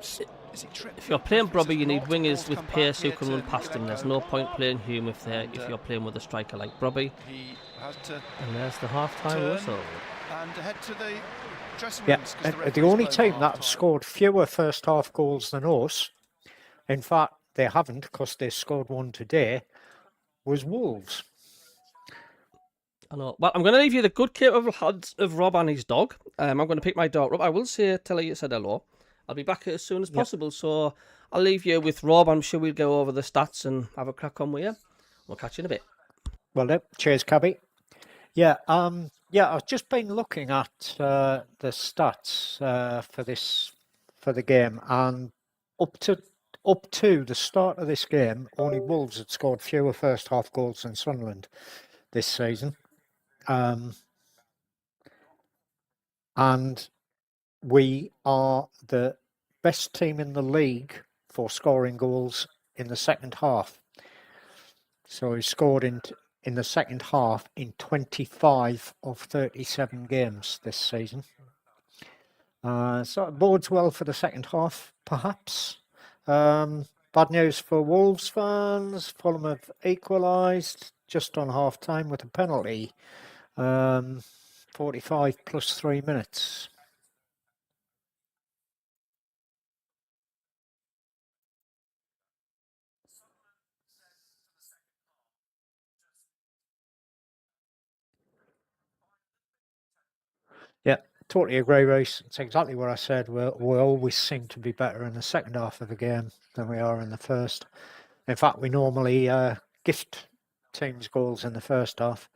Is he tripped? If you're playing Referee says Brobby, you need not. wingers Ball's with come back pace who here can to run past them. There's Milenko. no point playing Hume if And, you're playing with a striker like Brobby. He has to And there's the half-time turn whistle. and head to the dressing Yeah, rooms. 'Cause and the referee's only blown team that half have time. scored fewer first half goals than us, in fact, they haven't because they scored one today, was Wolves. I know. Well, I'm going to leave you the good care of Rob and his dog. I'm going to pick my dog up. I will tell her you said hello. I'll be back as soon as possible. So I'll leave you with Rob. I'm sure we'll go over the stats and have a crack on with you. We'll catch you in a bit. Well, then, cheers, Cabby. Yeah, I've just been looking at the stats for the game, and up to the start of this game, only Wolves had scored fewer first half goals than Sunderland this season, and we are the best team in the league for scoring goals in the second half. So he scored in the second half in 25 of 37 games this season. So it bodes well for the second half, perhaps. Bad news for Wolves fans. Fulham have equalised just on half time with a penalty. 45 plus 3 minutes. Yeah, totally agree, Reece. It's exactly what I said. We always seem to be better in the second half of the game than we are in the first. In fact, we normally gift teams goals in the first half.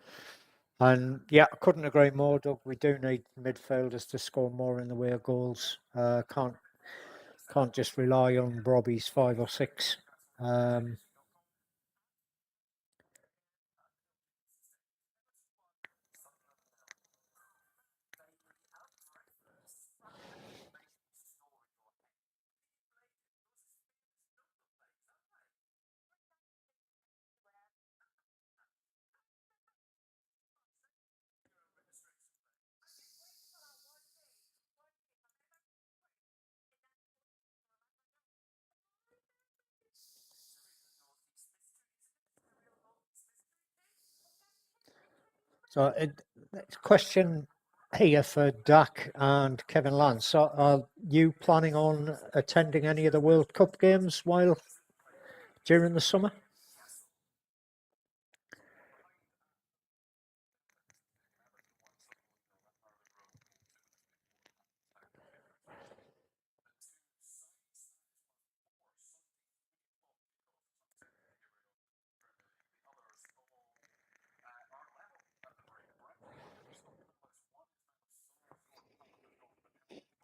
And yeah, I couldn't agree more, Doug. We do need midfielders to score more in the way of goals. Can't just rely on Robbie's 5 or 6. So it's a question here for Dak and Kevin Lance. So are you planning on attending any of the World Cup games during the summer?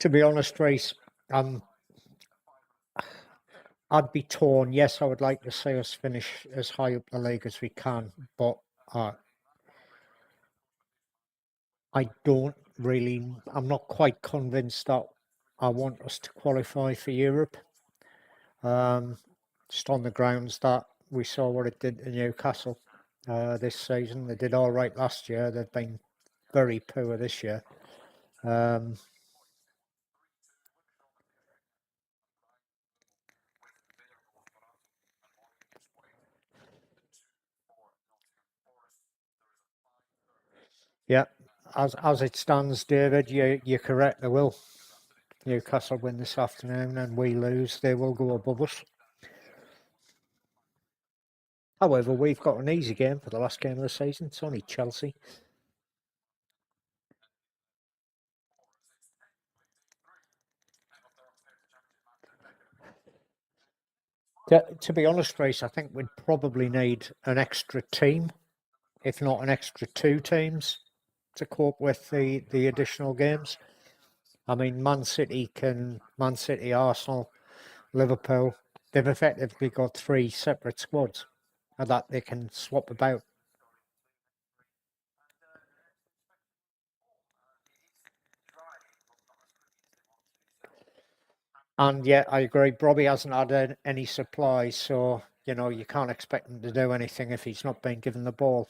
To be honest, Reece, I'd be torn. Yes, I would like to see us finish as high up the league as we can, but I don't really. I'm not quite convinced that I want us to qualify for Europe. Just on the grounds that we saw what it did to Newcastle this season. They did all right last year. They've been very poor this year. Yeah, as it stands, David, you're correct. They will. Newcastle win this afternoon and we lose, they will go above us. However, we've got an easy game for the last game of the season. It's only Chelsea. To be honest, Grace, I think we'd probably need an extra team, if not an extra 2 teams, to cope with the additional games. I mean, Man City, Arsenal, Liverpool, they've effectively got 3 separate squads that they can swap about. And yeah, I agree. Robbie hasn't had any supplies, so you can't expect him to do anything if he's not been given the ball.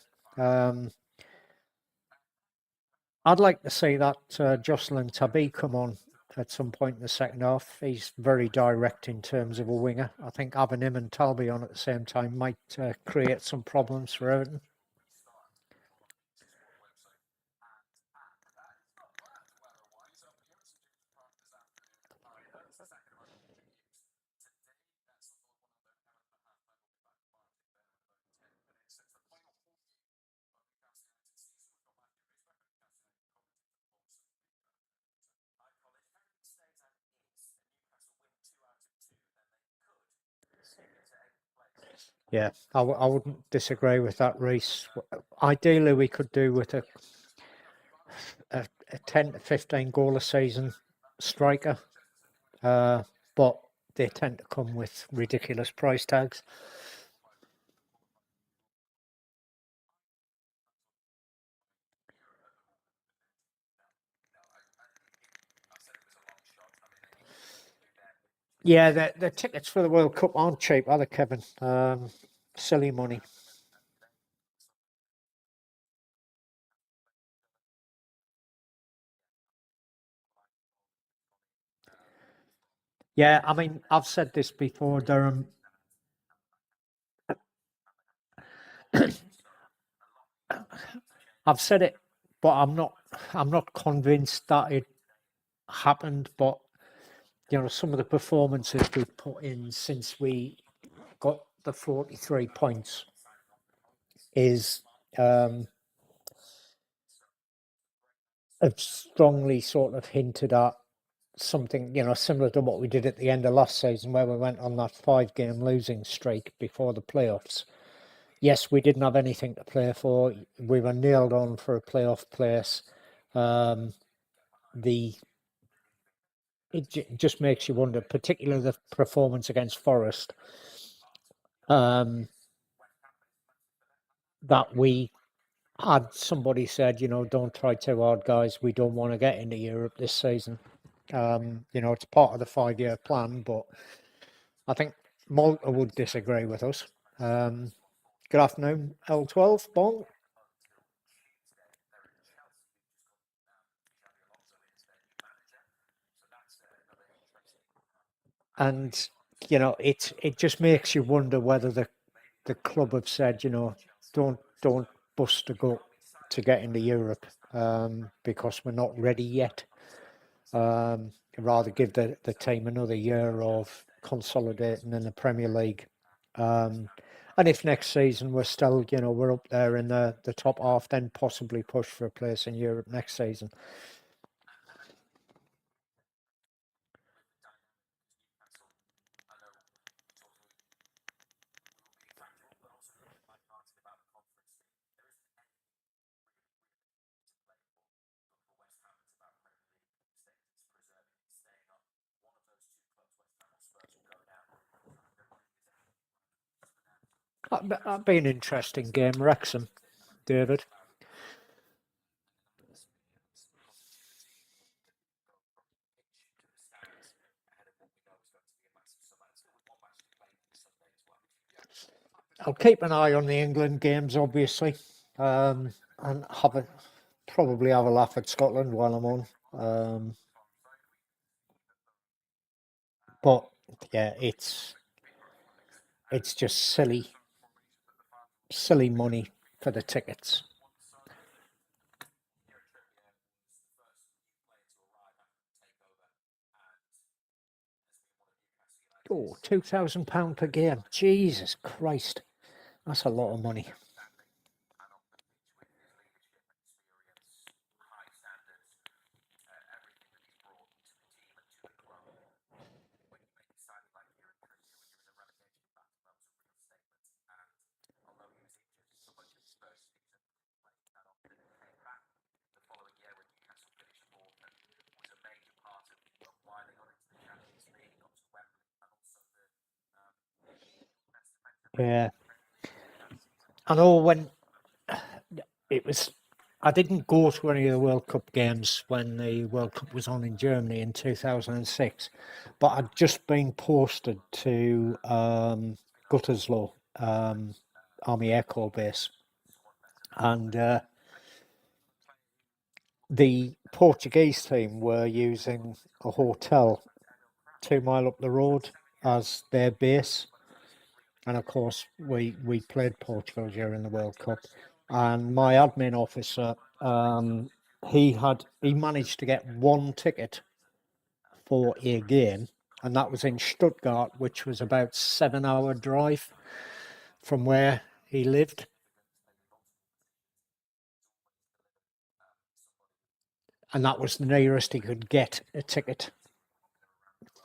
I'd like to see that Jocelyn Tabby come on at some point in the second half. He's very direct in terms of a winger. I think having him and Talby on at the same time might create some problems for Everton. Yeah, I wouldn't disagree with that, Reece. Ideally, we could do with a 10 to 15 goal a season striker, but they tend to come with ridiculous price tags. Yeah, the tickets for the World Cup aren't cheap, are they, Kevin? Silly money. Yeah, I mean, I've said this before, Durham. I've said it, but I'm not convinced that it happened. But some of the performances we've put in since we got the 43 points is have strongly sort of hinted at something, similar to what we did at the end of last season, where we went on that 5-game losing streak before the playoffs. Yes, we didn't have anything to play for. We were nailed on for a playoff place. It just makes you wonder, particularly the performance against Forest, that we had somebody said, don't try too hard, guys. We don't want to get into Europe this season. It's part of the 5-year plan, but I think Malta would disagree with us. Good afternoon, L12, Bong. And, it just makes you wonder whether the club have said, don't bust a gut to get into Europe because we're not ready yet. Rather give the team another year of consolidating in the Premier League. And if next season we're still, we're up there in the top half, then possibly push for a place in Europe next season. That'd be an interesting game, Wrexham, David. I'll keep an eye on the England games, obviously, and probably have a laugh at Scotland while I'm on. But yeah, it's just silly money for the tickets. Oh, £2,000 per game. Jesus Christ. That's a lot of money. Yeah. I know when it was, I didn't go to any of the World Cup games when the World Cup was on in Germany in 2006, but I'd just been posted to Gütersloh, Army Air Corps base, and the Portuguese team were using a hotel 2 mile up the road as their base. And of course, we played Portugal during the World Cup, and my admin officer, he managed to get one ticket for a game, and that was in Stuttgart, which was about 7-hour drive from where he lived. And that was the nearest he could get a ticket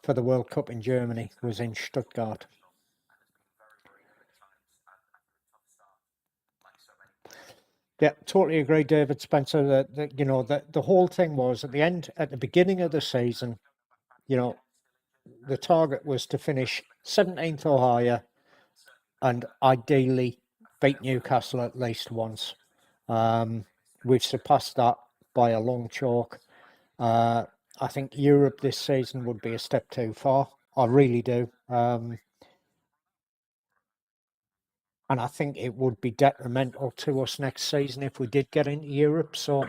for the World Cup in Germany, was in Stuttgart. Yeah, totally agree, David Spencer. That the whole thing was at the beginning of the season, the target was to finish 17th or higher, and ideally beat Newcastle at least once. We've surpassed that by a long chalk. I think Europe this season would be a step too far. I really do. And I think it would be detrimental to us next season if we did get into Europe. So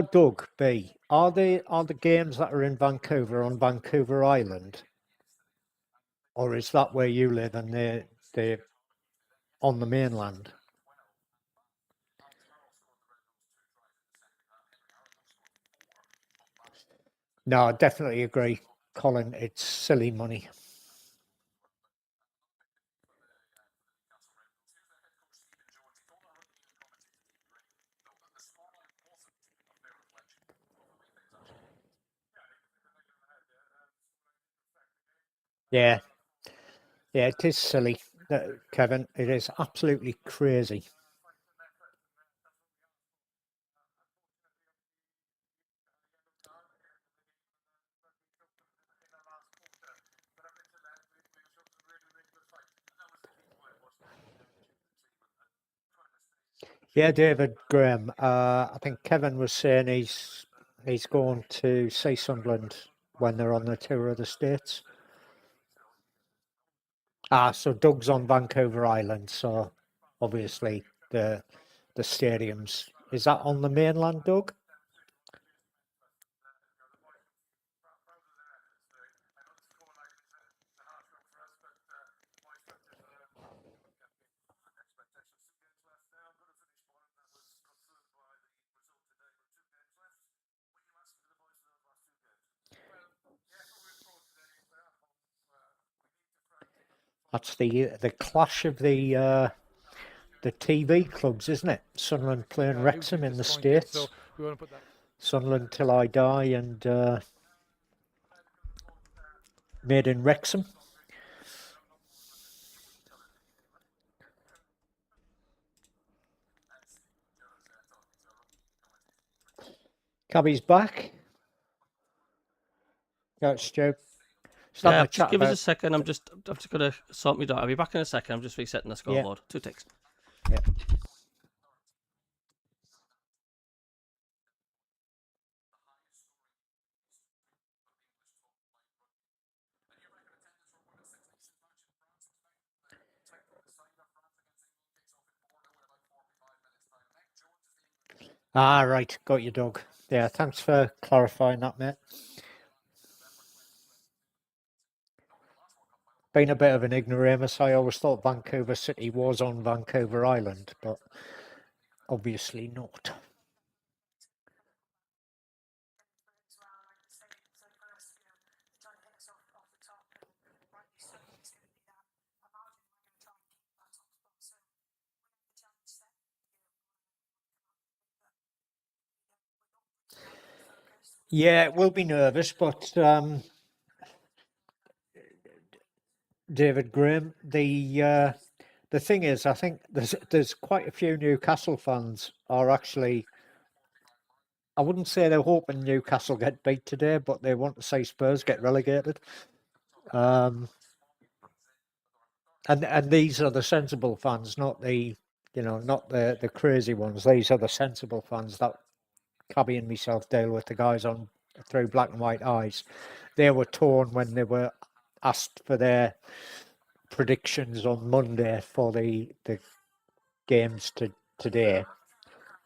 Doug B, are the games that are in Vancouver on Vancouver Island, or is that where you live and they're on the mainland? No, I definitely agree, Colin. It's silly money. Yeah, yeah, it is silly, Kevin. It is absolutely crazy. Yeah, David Graham. I think Kevin was saying he's going to see Sunderland when they're on the tour of the States. So Doug's on Vancouver Island, so obviously the stadiums. Is that on the mainland, Doug? That's the clash of the TV clubs, isn't it? Sunderland playing Wrexham in the States. So we want to put that. Sunderland till I die and made in Wrexham. Cabby's back. Yeah, Stu. Yeah, just give us a second. I'm just going to sort me out. I'll be back in a second. I'm just resetting the scoreboard. Yeah. 2 ticks. Yeah. Right. Got you, Doug. Yeah, thanks for clarifying that, mate. Been a bit of an ignoramus. I always thought Vancouver City was on Vancouver Island, but obviously not. Yeah, we'll be nervous, but David Graham, the thing is, I think there's quite a few Newcastle fans are actually. I wouldn't say they're hoping Newcastle get beat today, but they want to see Spurs get relegated. And these are the sensible fans, not the not the crazy ones. These are the sensible fans that Cabby and myself deal with, the guys on Through Black and White Eyes. They were torn when they were asked for their predictions on Monday for the games today.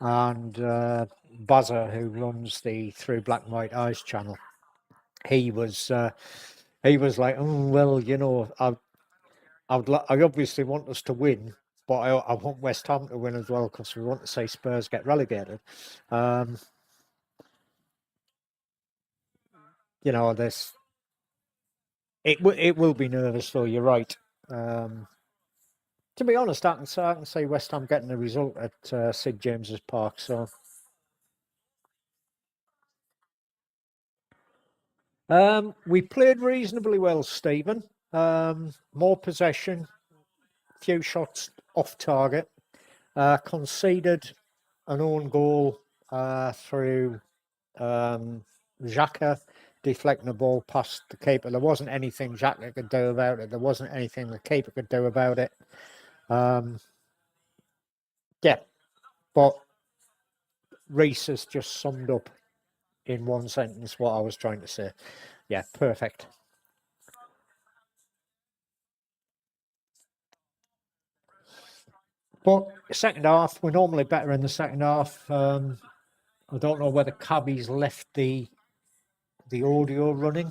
And Bazza, who runs the Through Black and White Eyes channel, he was like, oh, well, I obviously want us to win, but I want West Ham to win as well because we want to see Spurs get relegated. This it will be nervous though. You're right. To be honest, I can see West Ham getting a result at St James's Park. So we played reasonably well, Stephen. More possession, few shots off target. Conceded an own goal through Xhaka deflecting the ball past the keeper. There wasn't anything Xhaka could do about it. There wasn't anything the keeper could do about it. Yeah, but Reece has just summed up in one sentence what I was trying to say. Yeah, perfect. But second half, we're normally better in the second half. I don't know whether Cabby's left the audio running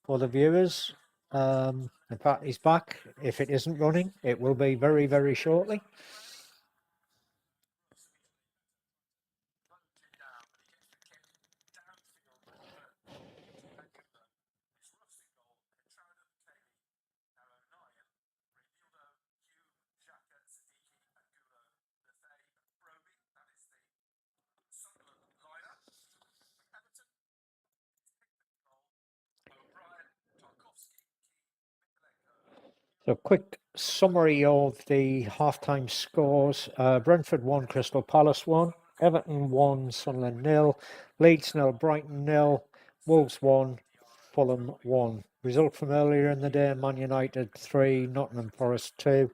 for the viewers. In fact, he's back. If it isn't running, it will be very, very shortly. So, quick summary of the half-time scores. Brentford 1, Crystal Palace 1. Everton 1, Sunderland 0. Leeds 0, Brighton 0. Wolves 1, Fulham 1. Result from earlier in the day, Man United 3, Nottingham Forest 2.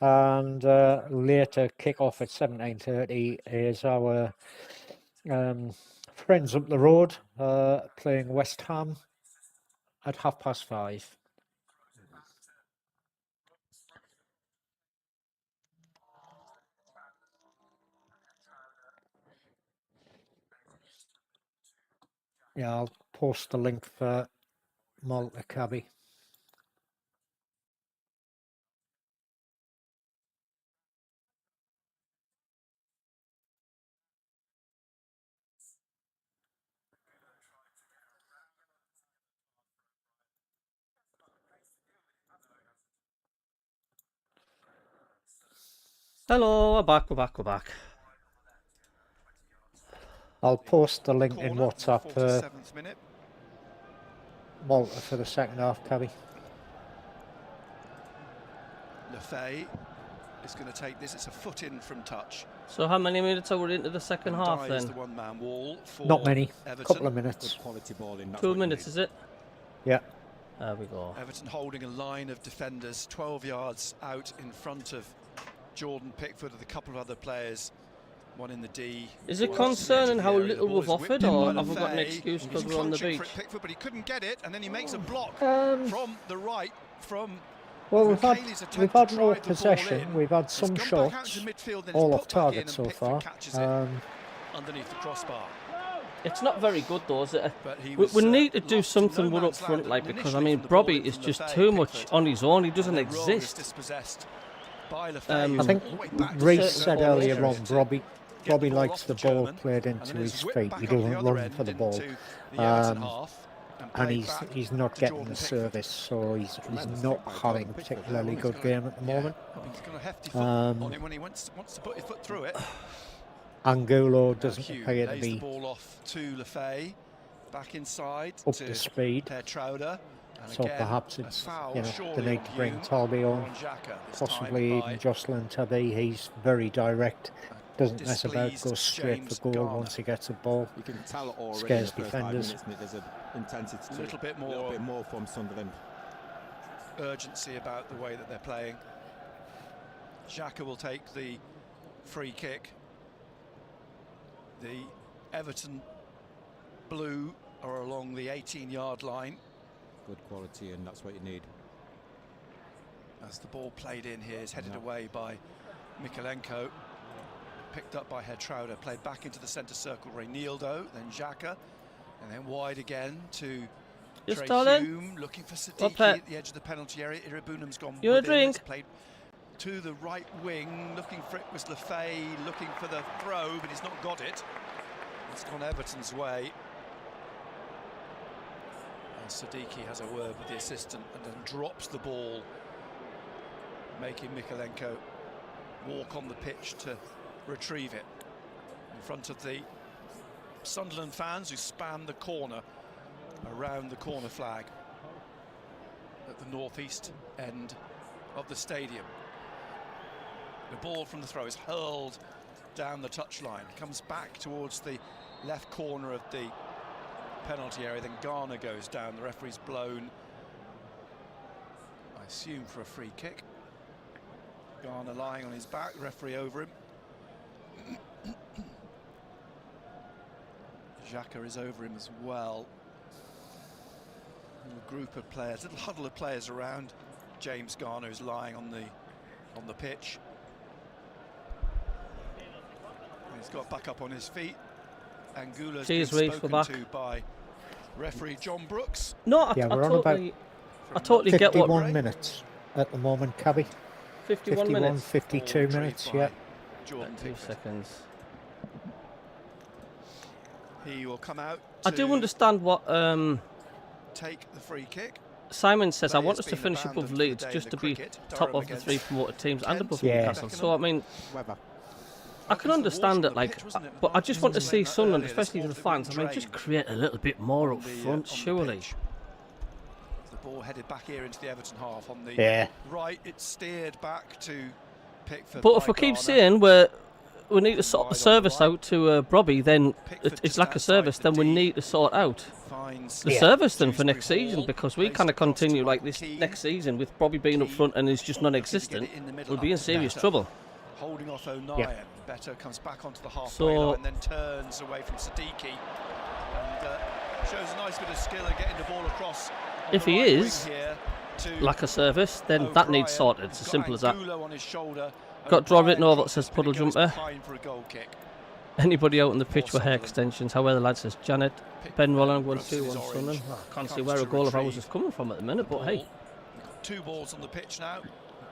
And later, kick-off at 17:30 is our friends up the road playing West Ham at 5:30. Yeah, I'll post the link for Malta Cabby. Hello, we're back, we're back, we're back. I'll post the link in WhatsApp for Malta for the second half, Cabby. Lefay is going to take this. It's a foot in from touch. So how many minutes are we into the second half then? The one-man wall for Not many. Everton. Couple of minutes. Good quality ball in. 2 minutes, is it? Yeah. There we go. Everton holding a line of defenders 12 yards out in front of Jordan Pickford with a couple of other players. One in the D. Is it concerning how little we've offered, or have we got an excuse because we're on the beach? Pickford, but he couldn't get it, and then he makes a block from the right. Well, we've had more possession. We've had some shots, all off target so far. Underneath the crossbar. It's not very good though, is it? We need to do something with up front, like, because I mean, Brobby is just too much on his own. He doesn't exist. I think Reece said earlier on, Brobby likes the ball played into his feet. He doesn't run for the ball, and he's not getting the service, so he's not having a particularly good game at the moment. He's got a hefty foot on him when he wants to put his foot through it. Angulo doesn't appear to be the ball off to Lefay, back inside up to speed. Trouder. So perhaps it's, you know, the need to bring Talby on, possibly even Jocelyn Tabby. He's very direct, doesn't mess about, goes straight for goal once he gets a ball. You can tell already scares defenders. There's an intensity to a little bit more from Sunderland. Urgency about the way that they're playing. Xhaka will take the free kick. The Everton blue are along the 18-yard line. Good quality, and that's what you need. As the ball played in here is headed away by Mikalenko, picked up by Trouder, played back into the centre circle, Reinildo, then Xhaka, and then wide again to Trey Hume, looking for Siddiqui at the edge of the penalty area. Irabunam's gone you a drink? Played to the right wing, looking for it was Lefay, looking for the throw, but he's not got it. It's gone Everton's way. Siddiqui has a word with the assistant and then drops the ball, making Mikalenko walk on the pitch to retrieve it in front of the Sunderland fans who span the corner around the corner flag at the northeast end of the stadium. The ball from the throw is hurled down the touchline, comes back towards the left corner of the penalty area, then Garner goes down. The referee's blown, I assume, for a free kick. Garner lying on his back, the referee over him. Xhaka is over him as well. A group of players, a little huddle of players around James Garner, who's lying on the pitch. He's got back up on his feet. Angula's been spoken to by referee John Brooks. No, yeah, we're on about I totally get what. 51 minutes at the moment, Cabby. 51 minutes. 52 minutes, yeah. Jordan 2 seconds. He will come out. I do understand what take the free kick. Simon says. I want us to finish above Leeds just to be top of the 3 promoted teams and above Newcastle. So I mean, I can understand it, like, but I just want to see Sunderland, especially the fans. I mean, just create a little bit more up front, surely. The Ball headed back here into the Everton half on the right. It's steered back to Pickford. But if we keep saying we need to sort the service out to Brobby, then it's like a service. Then we need to sort out the service then for next season, because we kind of continue like this next season with Brobby being up front and is just non-existent. We'll be in serious trouble. Holding off O'Nien. Beto comes back onto the halfway line and then turns away from Siddiqui and shows a nice bit of skill at getting the ball across. If he is like a service, then that needs sorted. It's as simple as that. Got a draw written over that says puddle jumper. Anybody out on the pitch with hair extensions? However, the lad says Janet. Ben Rolland 1-2 on Sunderland. I can't see where a goal of ours is coming from at the minute, but hey. 2 balls on the pitch now.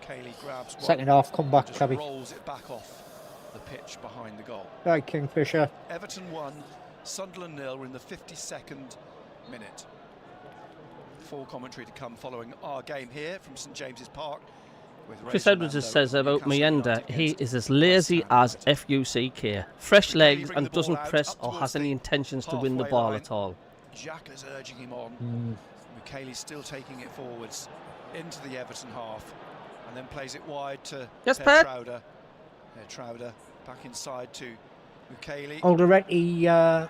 Cayley grabs one. Second half, come back, Cabby. Rolls it back off the pitch behind the goal. Right, Kingfisher. Everton 1, Sunderland 0. We're in the 52nd minute. Full commentary to come following our game here from St James's Park. Chris Edwards says about Mienda, he is as lazy as FUCK. Fresh legs and doesn't press or has any intentions to win the ball at all. Xhaka's urging him on. Cayley's still taking it forwards into the Everton half and then plays it wide to Trowder. Trowder back inside to Cayley. Alderete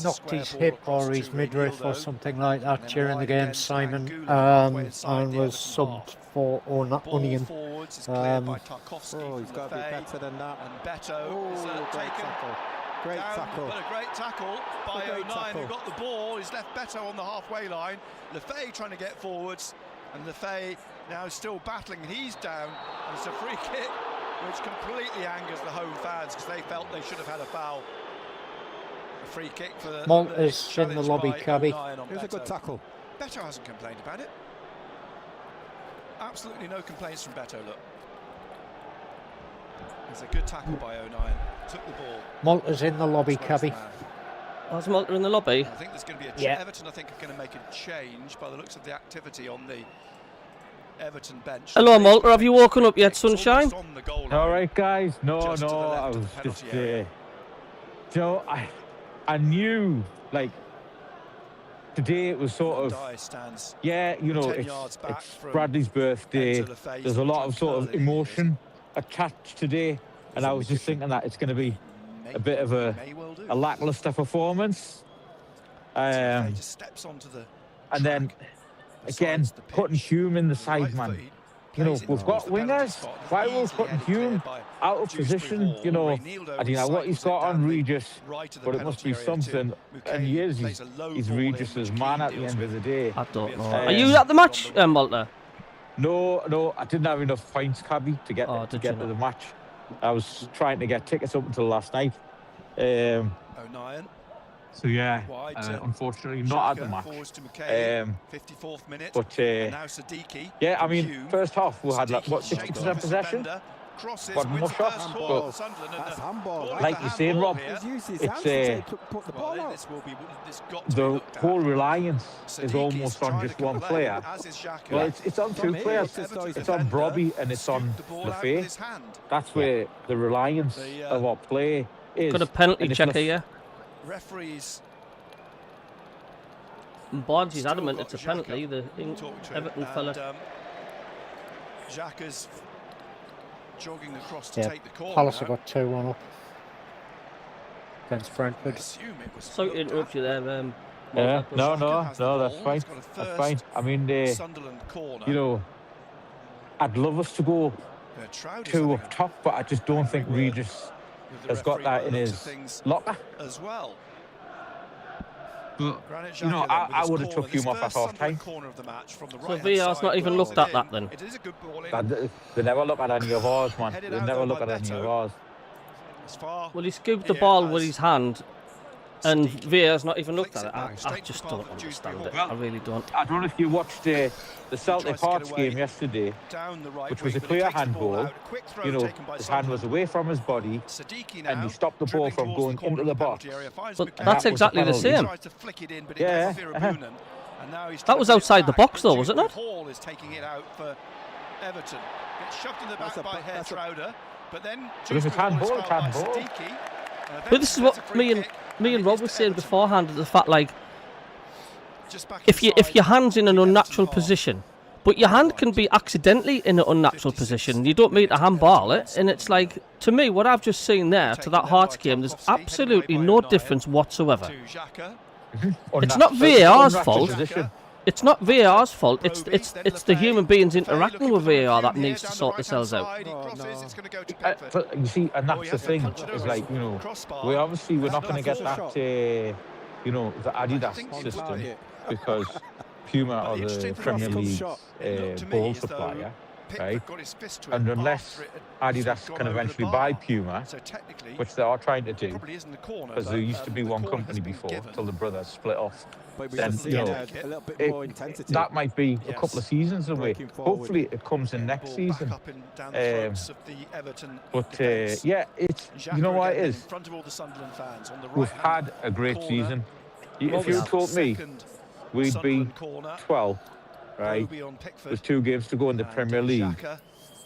knocked his hip or his midriff or something like that during the game, Simon, and was subbed for Onion. Forwards is cleared by Tarkowski. He's got to be better than that. And Beto is taken Great down, tackle. but a great tackle by O'Nien, who got the ball. He's left Beto on the halfway line. Lefay trying to get forwards, and Lefay now still battling, and he's down. And it's a free kick, which completely angers the home fans because they felt they should have had a foul. A free kick for the Malta's in the lobby, Cabby. It was a good tackle. Beto hasn't complained about it. Absolutely no complaints from Beto, look. It's a good tackle by O'Nien. Took the ball. Malta's in the lobby, Cabby. Oh, is Malta in the lobby? I think there's going to be a Everton, I think, are going to make a change by the looks of the activity on the Everton bench. Hello, Malta. Have you woken up yet, sunshine? All right, guys. No, I was just Joe, I knew, like, today it was sort of, it's Bradley's birthday. There's a lot of sort of emotion attached today, and I was just thinking that it's going to be a bit of a lackluster performance. And then, again, putting Hume in the side, man. You know, we've got wingers. Why are we putting Hume out of position? You know, I don't know what he's got on Regis, but it must be something. And he is. He's Regis's man at the end of the day. I don't know. Are you at the match, Malta? No, I didn't have enough points, Cabby, to get to the match. I was trying to get tickets up until last night. O'Nien. So yeah, unfortunately not at the match. 54th minute. But now Siddiqui. Yeah, I mean, first half we had like what 60% possession. Got more shots, but handball. Like you're saying, Rob, it's the whole reliance is almost on just one player. Well, it's on 2 players. It's on Brobby and it's on Lefay. That's where the reliance of our play is. Got a penalty checker, yeah. Referees. Barnes is adamant it's a penalty. The Everton fella. Xhaka's jogging across to take the corner. Palace have got 2-1 up against Brentford. Sorry to interrupt you there. No, that's fine. That's fine. I mean, you know, I'd love us to go 2 up top, but I just don't think Regis has got that in his locker as well. But, you know, I would have took Hume off at half time. So VR's not even looked at that then? They never look at any of ours, man. They never look at any of ours. Well, he scooped the ball with his hand, and VR's not even looked at it. I just don't understand it. I really don't. I don't know if you watched the Celtic Hearts game yesterday, which was a clear handball. You know, his hand was away from his body, and he stopped the ball from going into the box. But that's exactly the same. Yeah. That was outside the box, though, was it not? Hall is taking it out for Everton. It's shoved in the back by Trowder, but then if it's handball, it's handball. But this is what me and Rob were saying beforehand, the fact, like, if your hand's in an unnatural position, but your hand can be accidentally in an unnatural position. You don't mean to handball it, and it's like, to me, what I've just seen there to that Hearts game, there's absolutely no difference whatsoever. It's not VAR's fault. It's not VAR's fault. It's the human beings interacting with VAR that needs to sort themselves out. But you see, and that's the thing. Is like, you know, we're not going to get that, you know, the Adidas system because Puma are the Premier League's ball supplier, right? And unless Adidas can eventually buy Puma, which they are trying to do, because there used to be one company before until the brothers split off, then, you know, that might be a couple of seasons away. Hopefully it comes in next season. But yeah, it's, you know what it is? We've had a great season. If you told me we'd be 12, right, with 2 games to go in the Premier League,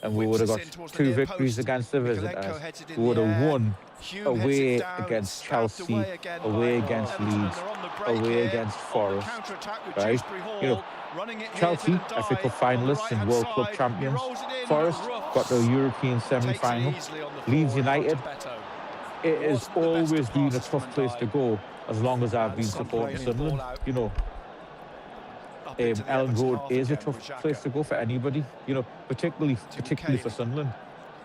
and we would have got 2 victories against the visitors, we would have won away against Chelsea, away against Leeds, away against Forest, right? You know, Chelsea, FA Cup finalists and World Club champions. Forest got the European semi-final. Leeds United, it has always been a tough place to go as long as I've been supporting Sunderland, you know. Ellen Road is a tough place to go for anybody, you know, particularly for Sunderland.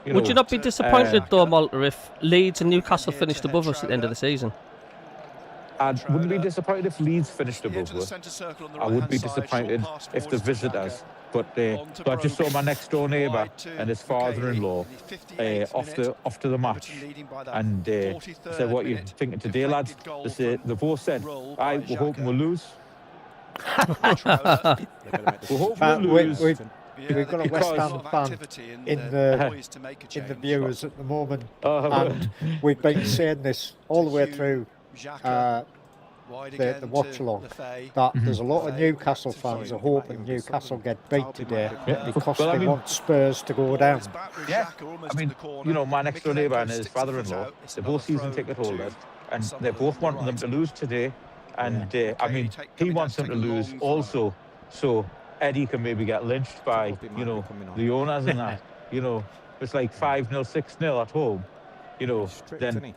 Would you not be disappointed though, Malta, if Leeds and Newcastle finished above us at the end of the season? I wouldn't be disappointed if Leeds finished above us. I would be disappointed if the visitors. But so I just saw my next door neighbour and his father-in-law off to the match, and said, "What are you thinking today, lads?" They both said, "We're hoping we'll lose." We're hoping we'll lose. We've got a West Ham fan in the viewers at the moment, and we've been saying this all the way through the watch-along, that there's a lot of Newcastle fans are hoping Newcastle get beat today because they want Spurs to go down. Yeah, I mean, you know, my next door neighbour and his father-in-law, they're both season ticket holders, and they're both wanting them to lose today. And I mean, he wants them to lose also, so Eddie can maybe get lynched by, you know, the owners and that. You know, it's like 5-0, 6-0 at home. You know, then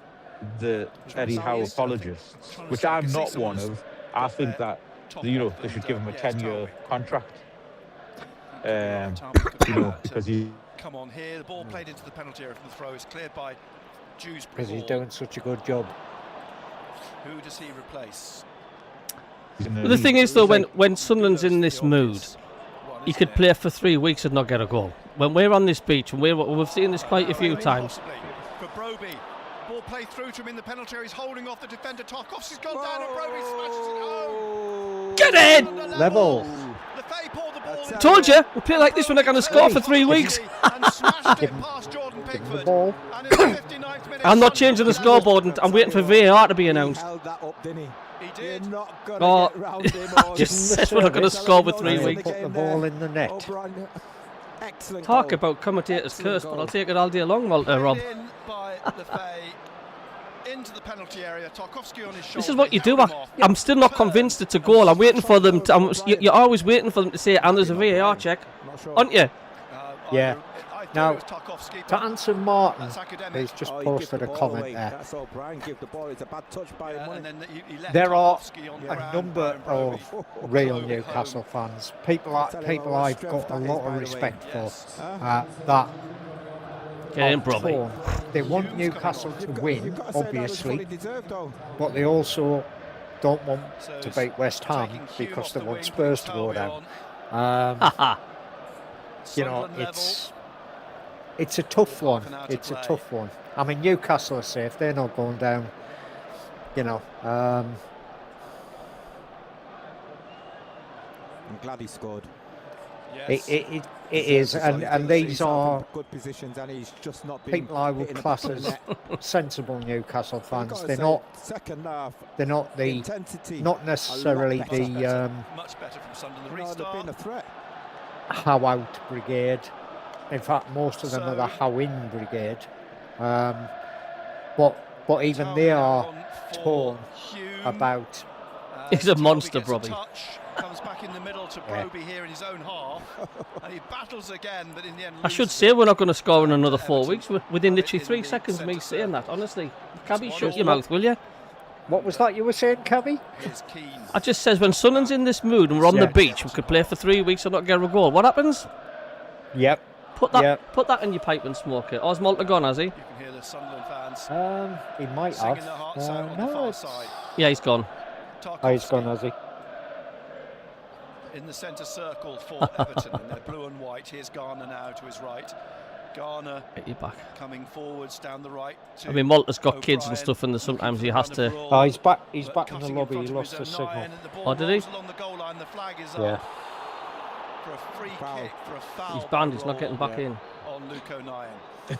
the Eddie Howe apologists, which I'm not one of. I think that, you know, they should give him a 10-year contract. You know, because he. Come on here, the ball played into the penalty area from the throw is cleared by Dewsbury. Because he's doing such a good job. Who does he replace? The thing is, though, when Sunderland's in this mood, he could play for 3 weeks and not get a goal. When we're on this beach, and we've seen this quite a few times. For Broby, ball played through to him in the penalty area. He's holding off the defender. Tarkovsky's gone down, and Broby smashes it home. Get in! Level. Told you, we'll play like this when they're going to score for 3 weeks. Give him the ball. I'm not changing the scoreboard, and I'm waiting for VAR to be announced. He did. Just said we're not going to score with 3 weeks. Put the ball in the net. Talk about commentators' curse, but I'll take it all day long, Rob. Into the penalty area. Tarkovsky on his shoulder. This is what you do. I'm still not convinced it's a goal. I'm waiting for them. You're always waiting for them to say, and there's a VAR check, aren't you? Yeah. Now, to answer Martin, who's just posted a comment there. There are a number of real Newcastle fans, people I've got a lot of respect for, that torn. They want Newcastle to win, obviously, but they also don't want to beat West Ham because they want Spurs to go down. You know, it's a tough one. It's a tough one. I mean, Newcastle are safe. They're not going down. You know. I'm glad he scored. Yes. It is, and these are good positions, and he's just not people I would class as sensible Newcastle fans. They're not. Second half. They're not the intensity. Not necessarily the much better from Sunderland. The restart. Been a threat. How out brigade. In fact, most of them are the how in brigade. But even they are torn about He's a monster, Robbie. Comes back in the middle to Broby here in his own half, and he battles again, but in the end. I should say we're not going to score in another 4 weeks. Within literally 3 seconds of me saying that, honestly. Cabby, shut your mouth, will you? What was that you were saying, Cabby? I just says when Sunderland's in this mood and we're on the beach, we could play for 3 weeks and not get a goal. What happens? Yep. Put that in your pipe and smoke it. Has Malta gone, has he? You can hear the Sunderland fans. He might have. No, yeah, he's gone. Oh, he's gone, has he? In the centre circle for Everton, and they're blue and white. Here's Garner now to his right. Garner get you back. Coming forwards down the right. I mean, Malta's got kids and stuff, and sometimes he has to. Oh, he's back. He's back in the lobby. He lost the signal. Oh, did he? Along the goal line. The flag is yeah. Up for a free kick, for a foul. He's banned. He's not getting back in. On Luke O'Nien.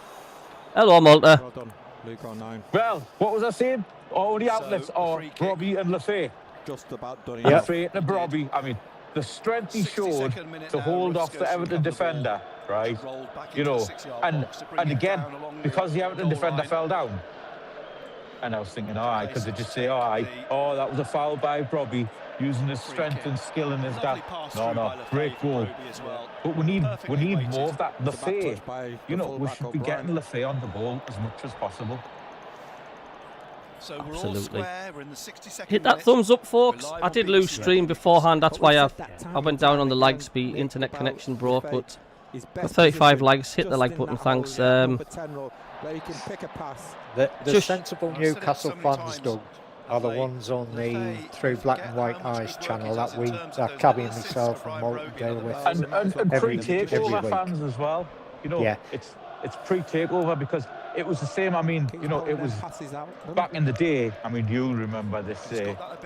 Hello, Malta. Well done, Luke O'Nien. Well, what was I saying? All the outlets are Broby and Lafay. Just about done. Yeah. Lafay and Broby. I mean, the strength he showed to hold off the Everton defender, right? You know, and again, because the Everton defender fell down, and I was thinking, all right, because they just say, all right, oh, that was a foul by Broby, using his strength and skill in his gap. No, great goal. But we need more of that. Lafay, you know, we should be getting Lafay on the ball as much as possible. So we're all square. We're in the 62nd Hit that thumbs up, folks. I did lose stream beforehand. That's why I went down on the lag speed. Internet connection broke, but for 35 likes, hit the like button. Thanks. The sensible Newcastle fans, Doug, are the ones on the Through Black and White Eyes channel that Cabby and myself and Malton deal with. And pre-takeover fans as well. You know, it's pre-takeover because it was the same. I mean, you know, it was back in the day. I mean, you'll remember this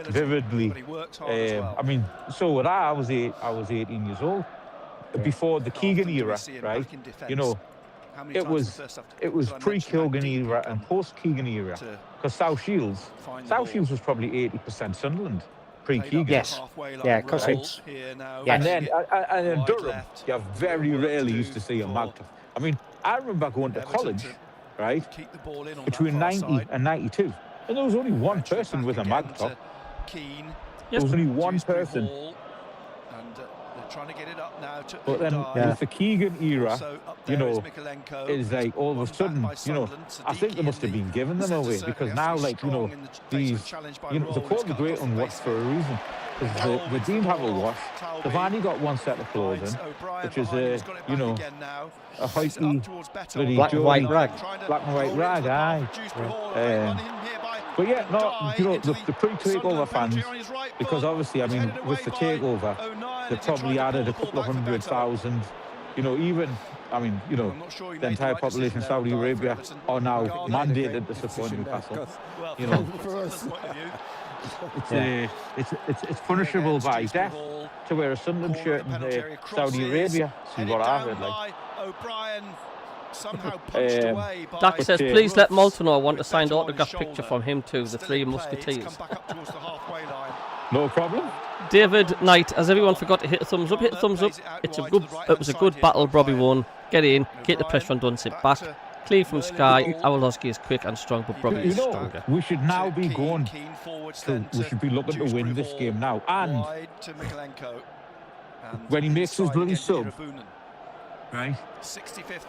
vividly. I mean, so would I. I was 18 years old before the Keegan era, right? You know, it was pre-Keegan era and post-Keegan era because South Shields was probably 80% Sunderland pre-Keegan. Yes, yeah, because it's and then in Durham, you very rarely used to see a Magpie. I mean, I remember going to college, right, between 90 and 92, and there was only one person with a mag top. There was only one person. Trying to get it up now to but then with the Keegan era, you know, it's like all of a sudden, you know, I think they must have been giving them away because now, like, you know, these, you know, they call the great unwashed for a reason. Because they didn't have a wash. They've only got one set of clothing, which is you know, a heighty bloody black and white rag. Black and white rag, aye. But yeah, no, you know, the pre-takeover fans, because obviously, I mean, with the takeover, they probably added a couple of 100,000. You know, even, I mean, you know, the entire population of Saudi Arabia are now mandated to support Newcastle. You know, it's punishable by death to wear a Sunderland shirt in Saudi Arabia. See what I heard, like. Dak says, please let Malta know I want a signed autograph picture from him too, the Three Musketeers. No problem. David Knight, has everyone forgot to hit a thumbs up? Hit a thumbs up. It was a good battle. Broby won. Get in, get the pressure and don't sit back. Clear from Sky. Awolowski is quick and strong, but Broby is stronger. We should now be going. We should be looking to win this game now. And when he makes his bloody sub, right?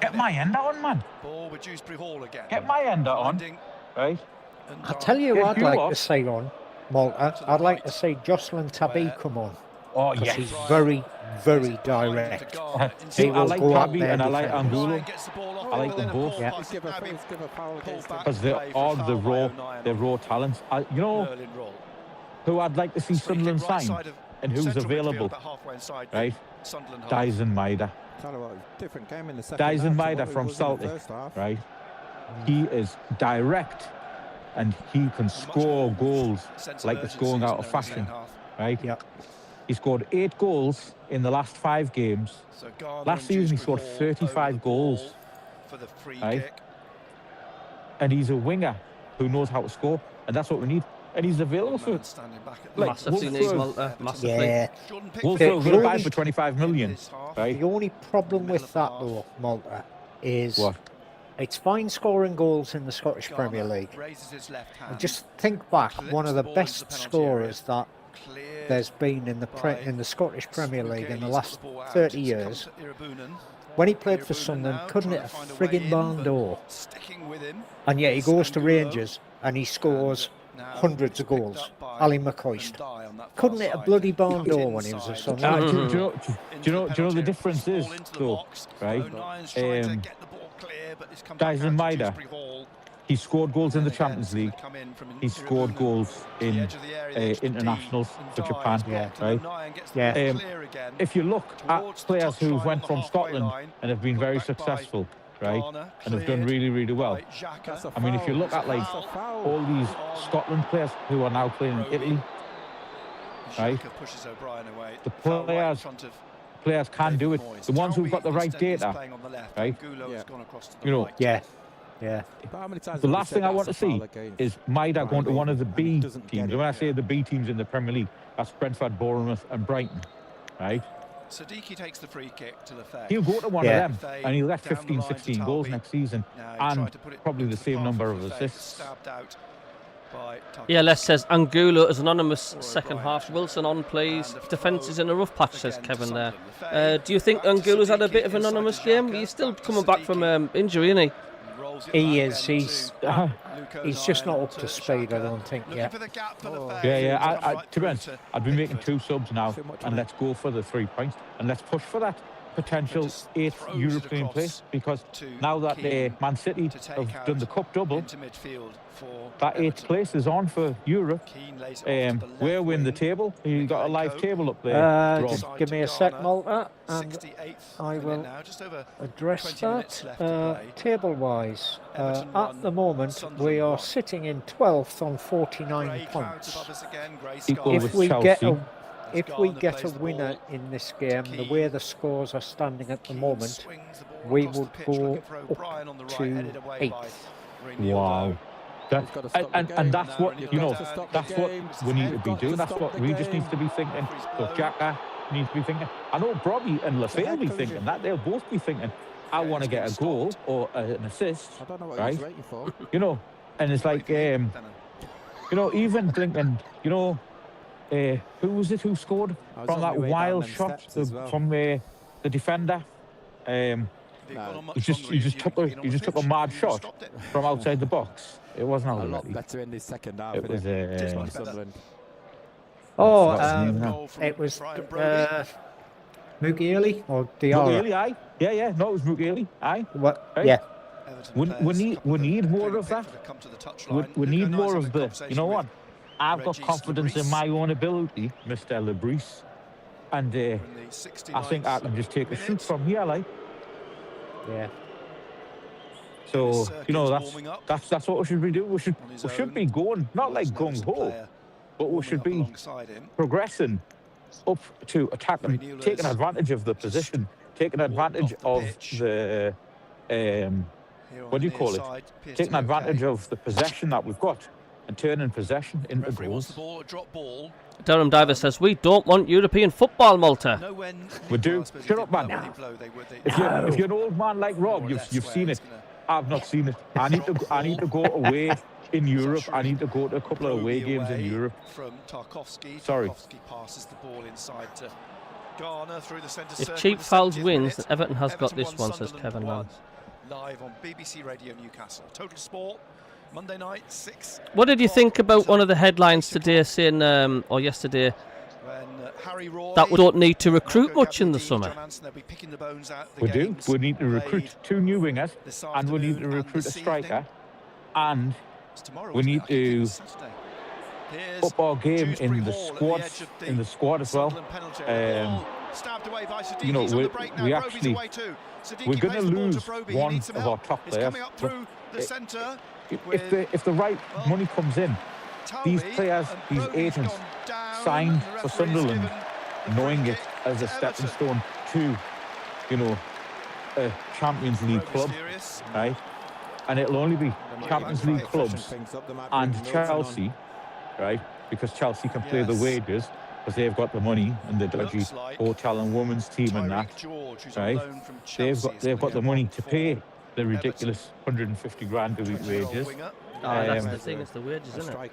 Get my ender on, man. Get my ender on, right? I'll tell you what I'd like to say on Malta. I'd like to see Jocelyn Tabby come on. Oh, yes. He's very, very direct. See, I like Tabby and I like Angulo. I like them both. Yeah. Because they are the raw talents. You know who I'd like to see Sunderland sign and who's available, right? Dyson Maida. Dyson Maida from Celtic, right? He is direct and he can score goals like it's going out of fashion, right? Yeah. He scored 8 goals in the last 5 games. Last season he scored 35 goals, right? And he's a winger who knows how to score, and that's what we need. And he's available for it. Like, massively needs Malta. Massively. Yeah. Wolves will buy for 25 million, right? The only problem with that, though, Malta, is what? It's fine scoring goals in the Scottish Premier League. And just think back, one of the best scorers that there's been in the Scottish Premier League in the last 30 years. When he played for Sunderland, couldn't hit a frigging barn door. And yet he goes to Rangers and he scores hundreds of goals. Ali McCoist couldn't hit a bloody barn door when he was a Sunderland. Do you know the difference is, though, right? Guys in Maida, he scored goals in the Champions League. He scored goals in internationals for Japan, right? Yeah. If you look at players who went from Scotland and have been very successful, right, and have done really, really well. I mean, if you look at like all these Scotland players who are now playing in Italy, right, the players can do it. The ones who've got the right data, right, you know. Yeah. The last thing I want to see is Maida going to one of the B teams. And when I say the B teams in the Premier League, that's Brentford, Bournemouth and Brighton, right? Sadiki takes the free kick to Lefebvre. He'll go to one of them and he'll get 15, 16 goals next season and probably the same number of assists. Yeah, Les says Angulo is anonymous second half. Wilson on plays. Defence is in a rough patch, says Kevin there. Do you think Angulo's had a bit of an anonymous game? He's still coming back from injury, isn't he? He is. He's just not up to speed, I don't think, yet. To be honest, I'd be making 2 subs now and let's go for the 3 points and let's push for that potential 8th European place, because now that Man City have done the cup double, that 8th place is on for Europe. We're in the table. You got a live table up there. Just give me a sec, Malta, and I will address that. Table-wise, at the moment we are sitting in 12th on 49 points. Equal with Chelsea. If we get a winner in this game, the way the scores are standing at the moment, we would go up to 8th. Wow. And that's what, you know, that's what we need to be doing. That's what Regis needs to be thinking. So Xhaka needs to be thinking. I know Brobby and Lefebvre will be thinking that. They'll both be thinking, I want to get a goal or an assist, right? You know, and it's like, you know, even thinking, you know, who was it who scored from that wild shot from the defender? He just took a mad shot from outside the box. It wasn't a lot better in the second half. It was Sunderland. It was Mugieli or Diarra. Mugieli, aye. Yeah. No, it was Mugieli, aye. What? Right? Yeah. We need more of that. We need more of the. You know what? I've got confidence in my own ability, Mr. Lebris, and I think I can just take a shoot from here, like. Yeah. So you know that's what we should be doing. We should be going not like gung ho, but we should be progressing up to attacking, taking advantage of the position, taking advantage of the what do you call it? Taking advantage of the possession that we've got. And turning possession into goals. Durham Diver says, we don't want European football, Malta. We do. Shut up, man. If you're an old man like Rob, you've seen it. I've not seen it. I need to go away in Europe. I need to go to a couple of away games in Europe. Sorry. If Cheap Fouls wins, then Everton has got this one, says Kevin Lance. Live on BBC Radio Newcastle. Total Sport. Monday night, 6. What did you think about one of the headlines today saying, or yesterday, that we don't need to recruit much in the summer? We do. We need to recruit 2 new wingers, and we need to recruit a striker, and we need to up our game in the squad as well. You know, we're going to lose one of our top players. If the right money comes in, these players, these agents, signed for Sunderland, knowing it as a stepping stone to, you know, a Champions League club, right? And it'll only be Champions League clubs and Chelsea, right? Because Chelsea can play the wages because they've got the money and the dodgy Watchalong women's team and that, right? They've got the money to pay the ridiculous 150 grand a week wages. That's the thing, it's the wages, isn't it?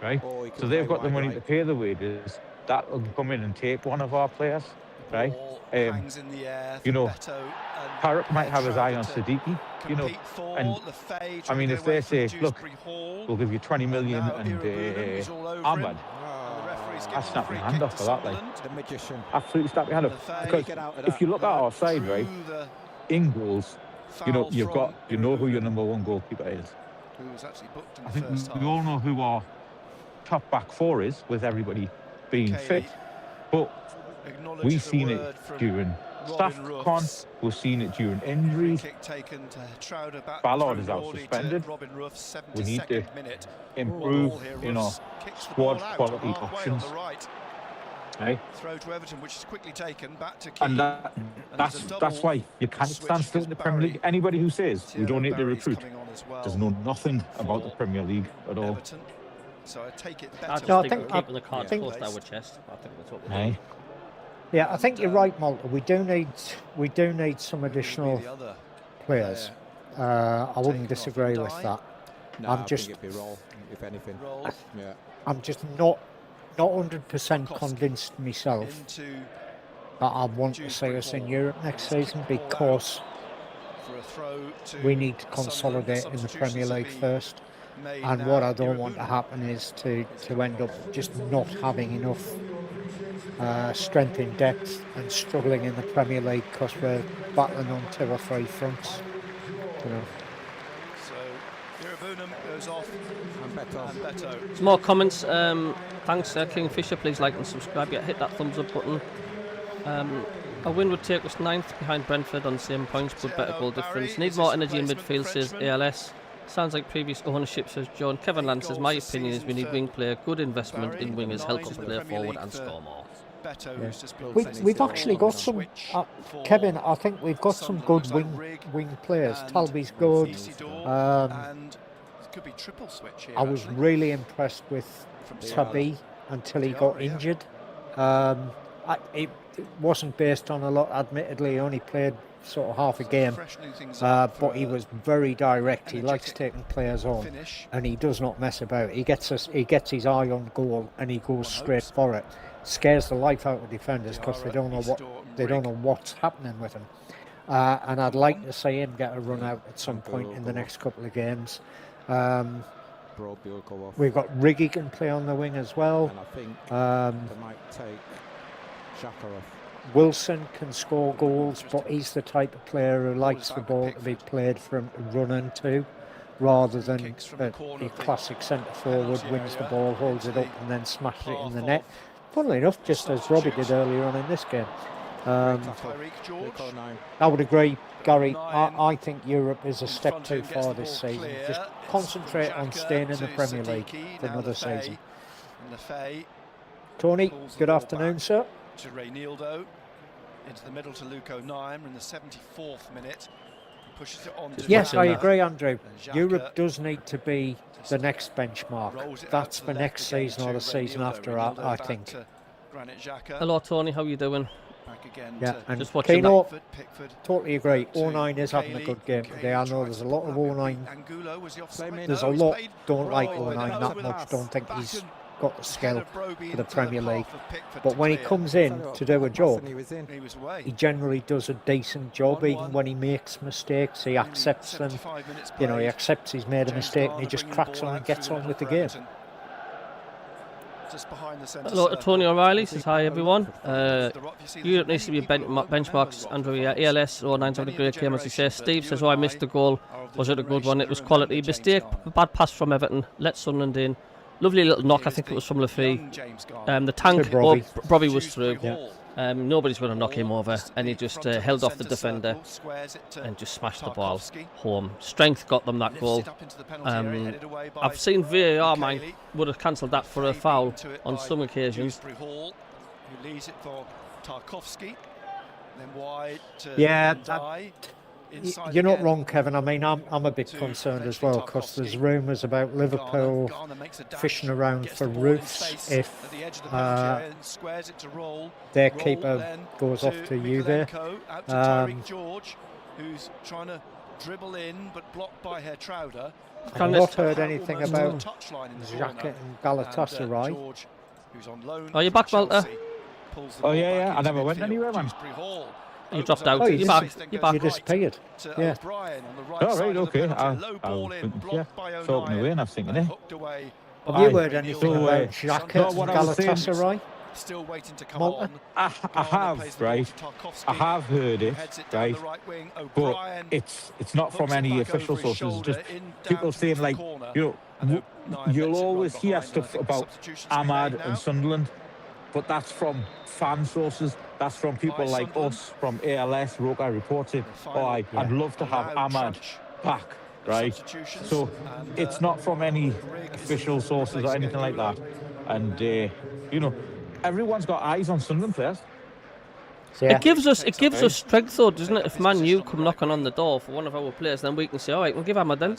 right? Or he could So they've play got the wide money right. to pay the wages. That will come in and take one of our players, right? Hangs in the air You know, Beto and Parrott might have his eye on Trouder to Siddiqui, you know, compete for and Lefay, I trying mean, to if go away they from say, look, Dewsbury Hall. we'll give you 20 million now and Irabunum is all over Ahmad, him. And the referee's I given snap the my free hand kick off to for that, like. Sunderland. The magician. Absolutely snap your hand off. Lefay Because Get out of if that. you look at our side, through right, the in goals, you know, foul you've got, from you know who your Irabunum, number one goalkeeper is. who was actually booked in I the think first half. we all know who our top back four is, with everybody being fit. But we've seen it during SAFCON, we've seen it during injuries. Ballard is out suspended. We need to improve, you know, squad quality options. Right? Throw to Everton, which is quickly taken back to Keane. And that's why you can't stand still in the Premier League. Anybody who says we don't need to recruit does know nothing about the Premier League at all. So I take it I just better. think keeping the cards close to our chest. I think that's what we're doing. Yeah, I think you're right, Malta. We do need some additional players. I wouldn't disagree with that. No, I'm I just, think it'd be Roll, if anything. Yeah. I'm just not 100% convinced myself that I want to see us in Europe next season, because we need to consolidate in the Premier League first. And what I don't want to happen is to end up just not having enough strength in depth and struggling in the Premier League because we're battling on 2 or 3 fronts. You know. So Irabunum goes off and Beto. Some more comments. Thanks, Kingfisher. Please like and subscribe. Yeah, hit that thumbs up button. A win would take us 9th behind Brentford on the same points, but better goal difference. Need more energy in midfield, says ALS. Sounds like previous ownership, says John. Kevin Land says, my opinion is we need wing player, good investment in wingers, help us play forward and score more. Yeah. We've actually got some, Kevin, I think we've got some good wing players. Talby's good. I was really impressed with Tabi until he got injured. It wasn't based on a lot, admittedly. He only played sort of half a game, but he was very direct. He likes taking players on, and he does not mess about. He gets his eye on goal and he goes straight for it. Scares the life out of defenders because they don't know what's happening with him. And I'd like to see him get a run out at some point in the next couple of games. We've got Riggy can play on the wing as well. And I think they might take Xhaka off. Wilson can score goals, but he's the type of player who likes the ball to be played for him to run into, rather than a classic centre forward wins the ball, holds it up and then smashes it in the net. Funnily enough, just as Robbie did earlier on in this game. I would agree, Gary. I think Europe is a step too far this season. Just concentrate on staying in the Premier League for another season. Tony, good afternoon, sir. To Reynildo, into the middle to Luke O'Neill in the 74th minute. Pushes it on to yes, I agree, Andrew. Europe does need to be the next benchmark. That's for next season or the season after, I think. Hello, Tony. How are you doing? Yeah, and just watching Keno, totally agree. 09 is having a good game today. I know there's a lot of 09. There's a lot don't like 09 that much. Don't think he's got the skill for the Premier League, but when he comes in to do a job, he generally does a decent job. Even when he makes mistakes, he accepts them. You know, he accepts he's made a mistake and he just cracks on and gets on with the game. Hello to Tony O'Reilly, says hi everyone. Europe needs to be benchmarks. Andrew, ELS 09's having a great game, as he says. Steve says, I missed the goal. Was it a good one? It was quality. Mistake, bad pass from Everton. Let Sunderland in. Lovely little knock, I think it was from Lefay. The tank, Brobbey was through. Yeah. Nobody's going to knock him over, and he just held off the defender and just smashed the ball home. Strength got them that goal. I've seen VAR, would have cancelled that for a foul on some occasions. Yeah, you're not wrong, Kevin. I mean, I'm a bit concerned as well, because there's rumours about Liverpool fishing around for roofs if their keeper goes off to Juve. Dribble in, but blocked by Trauder. I've not heard anything about Xhaka and Galatasaray. George, who's on loan. Oh, you're back, Walter. Oh, yeah. I never went anywhere, man. You dropped out. Oh, You're back. You're back. You disappeared. Yeah. Oh, right, okay. Yeah, talking away and I'm thinking, eh? Have you heard anything about Xhaka and Galatasaray? Still waiting to come Malta? on. I have, right? I have heard it, right? But it's not from any official sources. It's just people saying, like, you know, you'll always hear stuff about Ahmad and Sunderland, but that's from fan sources. That's from people like us, from ALS, Roca reporting. Oh, I'd love to have Ahmad back, right? So it's not from any official sources or anything like that. And, you know, everyone's got eyes on Sunderland players. Yeah. It gives us strength, though, doesn't it? If Man U come knocking on the door for one of our players, then we can say, all right, we'll give Ahmad then.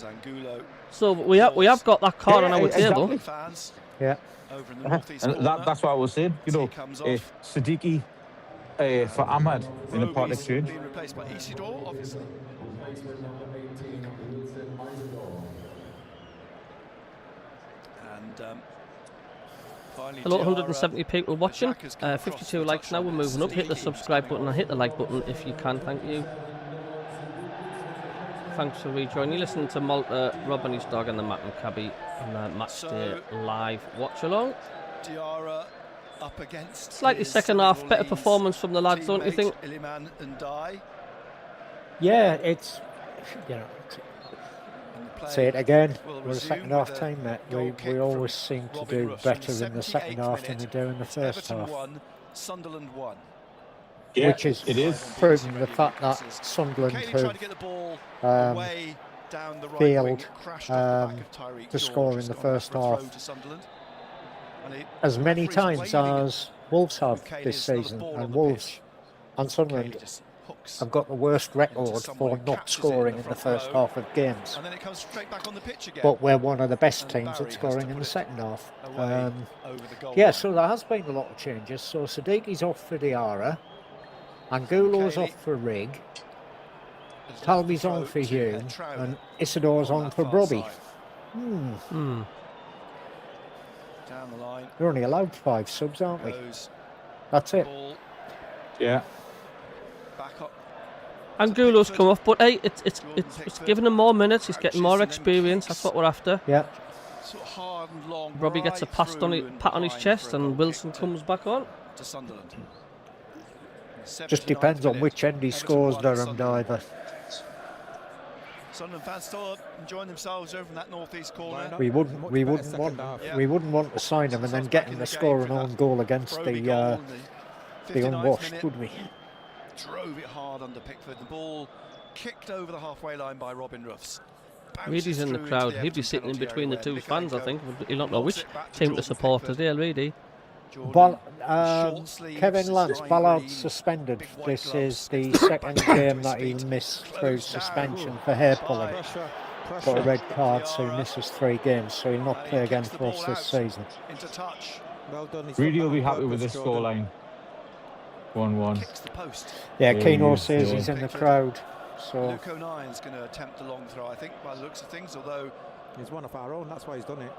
So we have got that card on our table. Yeah. And that's what I was saying. You know, Siddiqui for Ahmad in a part exchange. Replaced by Isidore, obviously. And hello, 170 people watching. 52 likes now. We're moving up. Hit the subscribe button and hit the like button if you can. Thank you. Thanks for rejoining. You're listening to Malta, Rob and his dog, and the Matt and Cabby on the Match Day Live Watchalong. Diarra up against slightly second half, better performance from the lads, don't you think? Yeah, it's, you know, say it again, we're a second half team, mate. We always seem to do better in the second half than we do in the first half. Sunderland won. Yeah, which is proving the fact that Sunderland have failed to score in the first half as many times as Wolves have this season, and Wolves and Sunderland have got the worst record for not scoring in the first half of games, but we're one of the best teams at scoring in the second half. Yeah, so there has been a lot of changes. So Siddiqui's off for Diarra, Angulo's off for Rigg, Talby's on for Hume, and Isidore's on for Brobby. Down the line. We're only allowed 5 subs, aren't we? That's it. Yeah. Back up. Angulo's come off, but hey, it's giving him more minutes. He's getting more experience. That's what we're after. Yeah. Sort of hard and long. Robbie gets a pat on his chest, and Wilson comes back on. To Sunderland. Just depends on which end he scores, Durham Diver. Sunderland fans still enjoying themselves over in that northeast corner. We wouldn't want to sign him and then get him to score an own goal against the unwashed, would we? Drove it hard under Pickford. The ball kicked over the halfway line by Robin Ruffs. Reedy's in the crowd. He'd be sitting in between the two fans, I think. He'll not know which team to support today, Reedy. Kevin Lance, Ballard's suspended. This is the second game that he missed through suspension for hair pulling. Got a red card, so he misses 3 games, so he'll not play again for us this season. Reedy will be happy with this scoreline. 1-1. Yeah, Keno says he's in the crowd. So Luke O'Nine's going to attempt the long throw, I think, by the looks of things, although he's one of our own, that's why he's done it.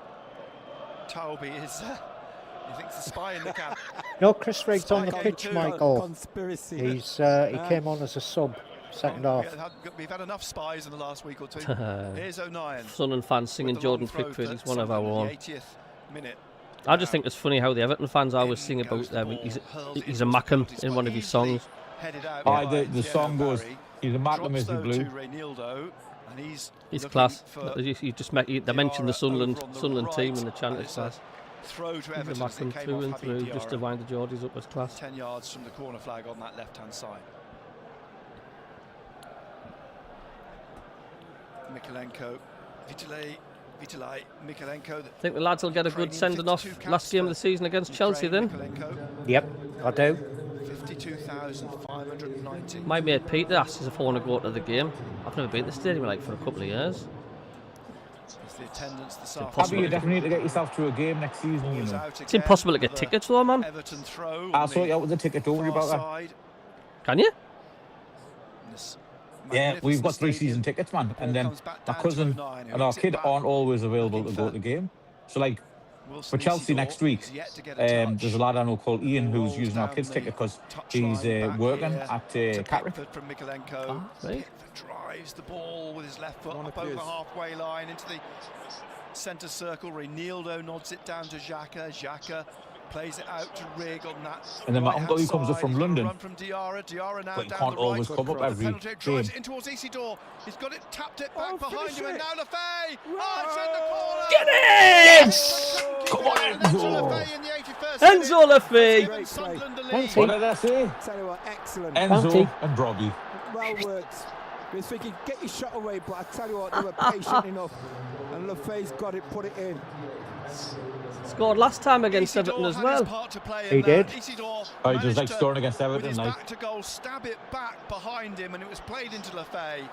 Talby is... he thinks the spy in the camp. No, Chris Rigg's on the pitch, Michael. Conspiracy. He's he came on as a sub, second half. We've had enough spies in the last week or two. Here's O'Nien. Sunderland fans singing Jordan Pickford. He's one of our own. 80th minute. I just think it's funny how the Everton fans always sing about he's a Mackham in one of his songs. The song goes, he's a Mackham is the blue. He's class. They mentioned the Sunderland team in the chant. It's class. Throw to Everton. Mackham through and through, just to wind the Geordies up as class. 10 yards from the corner flag on that left-hand side. Mikalenko, Vitalai, Mikalenko. I think the lads will get a good sending off last game of the season against Chelsea then. Yep, I do. 52,590. My mate Peter asks us if I want to go to the game. I've never been to the stadium like for a couple of years. The attendance this Probably you definitely need to get yourself to a game next season, you know. It's impossible to get tickets though, man. I'll sort you out with the ticket, don't worry about that. Can you? Yeah, we've got 3 season tickets, man. And then my cousin and our kid aren't always available to go to the game. So, like, for Chelsea next week, there's a lad I know called Ian who's using our kids' ticket because he's working at Catterick. From Mikolenko. Pickford drives the ball with his left foot up over halfway line into the centre circle. Reinildo nods it down to Xhaka. Xhaka plays it out to Rig on that. And then my uncle who comes up from London, run from Diarra. Diarra now but he down can't the always right. come up every Penalty, drives game. in towards Isidore. He's got it, tapped it back behind finish him, and it. now Lefay. Oh, it's in the corner. Get it! Come on, Enzo Enzo! Lefay in the 81st Enzo minute. Lefay! Given Sunderland the lead. Thanks. What did I say? Tell you what, excellent. Enzo Bounty. and Robbie. Well worked. He was thinking, get your shot away, but I tell you what, they were patient enough. And Lefay's got it, put it in. Scored last time against Everton as well. He did. Oh, he does like scoring against With Everton, his like. back to goal, stab it back behind him, and it was played into Lefay.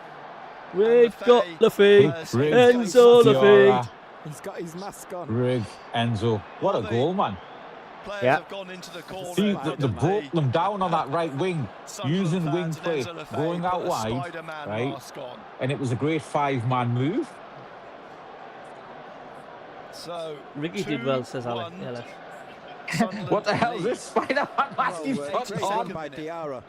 We've got Lefay. Rig, Enzo Lefay. Diarra, He's got his mask on. Rig, Enzo. What a goal, man. Players Yeah. have gone into the corner. See, back they to broke play. them down on that right wing, Sunderland using fans wing and play, Enzo Lefay going out put a wide, Spider-Man right? mask on. And it was a great 5-man move. So Ricky did well, says Alex. 2-1. Yeah, let's- Sunderland What the hell is lead. this Spider-Man mask he's Well got worked. on? By Diarra.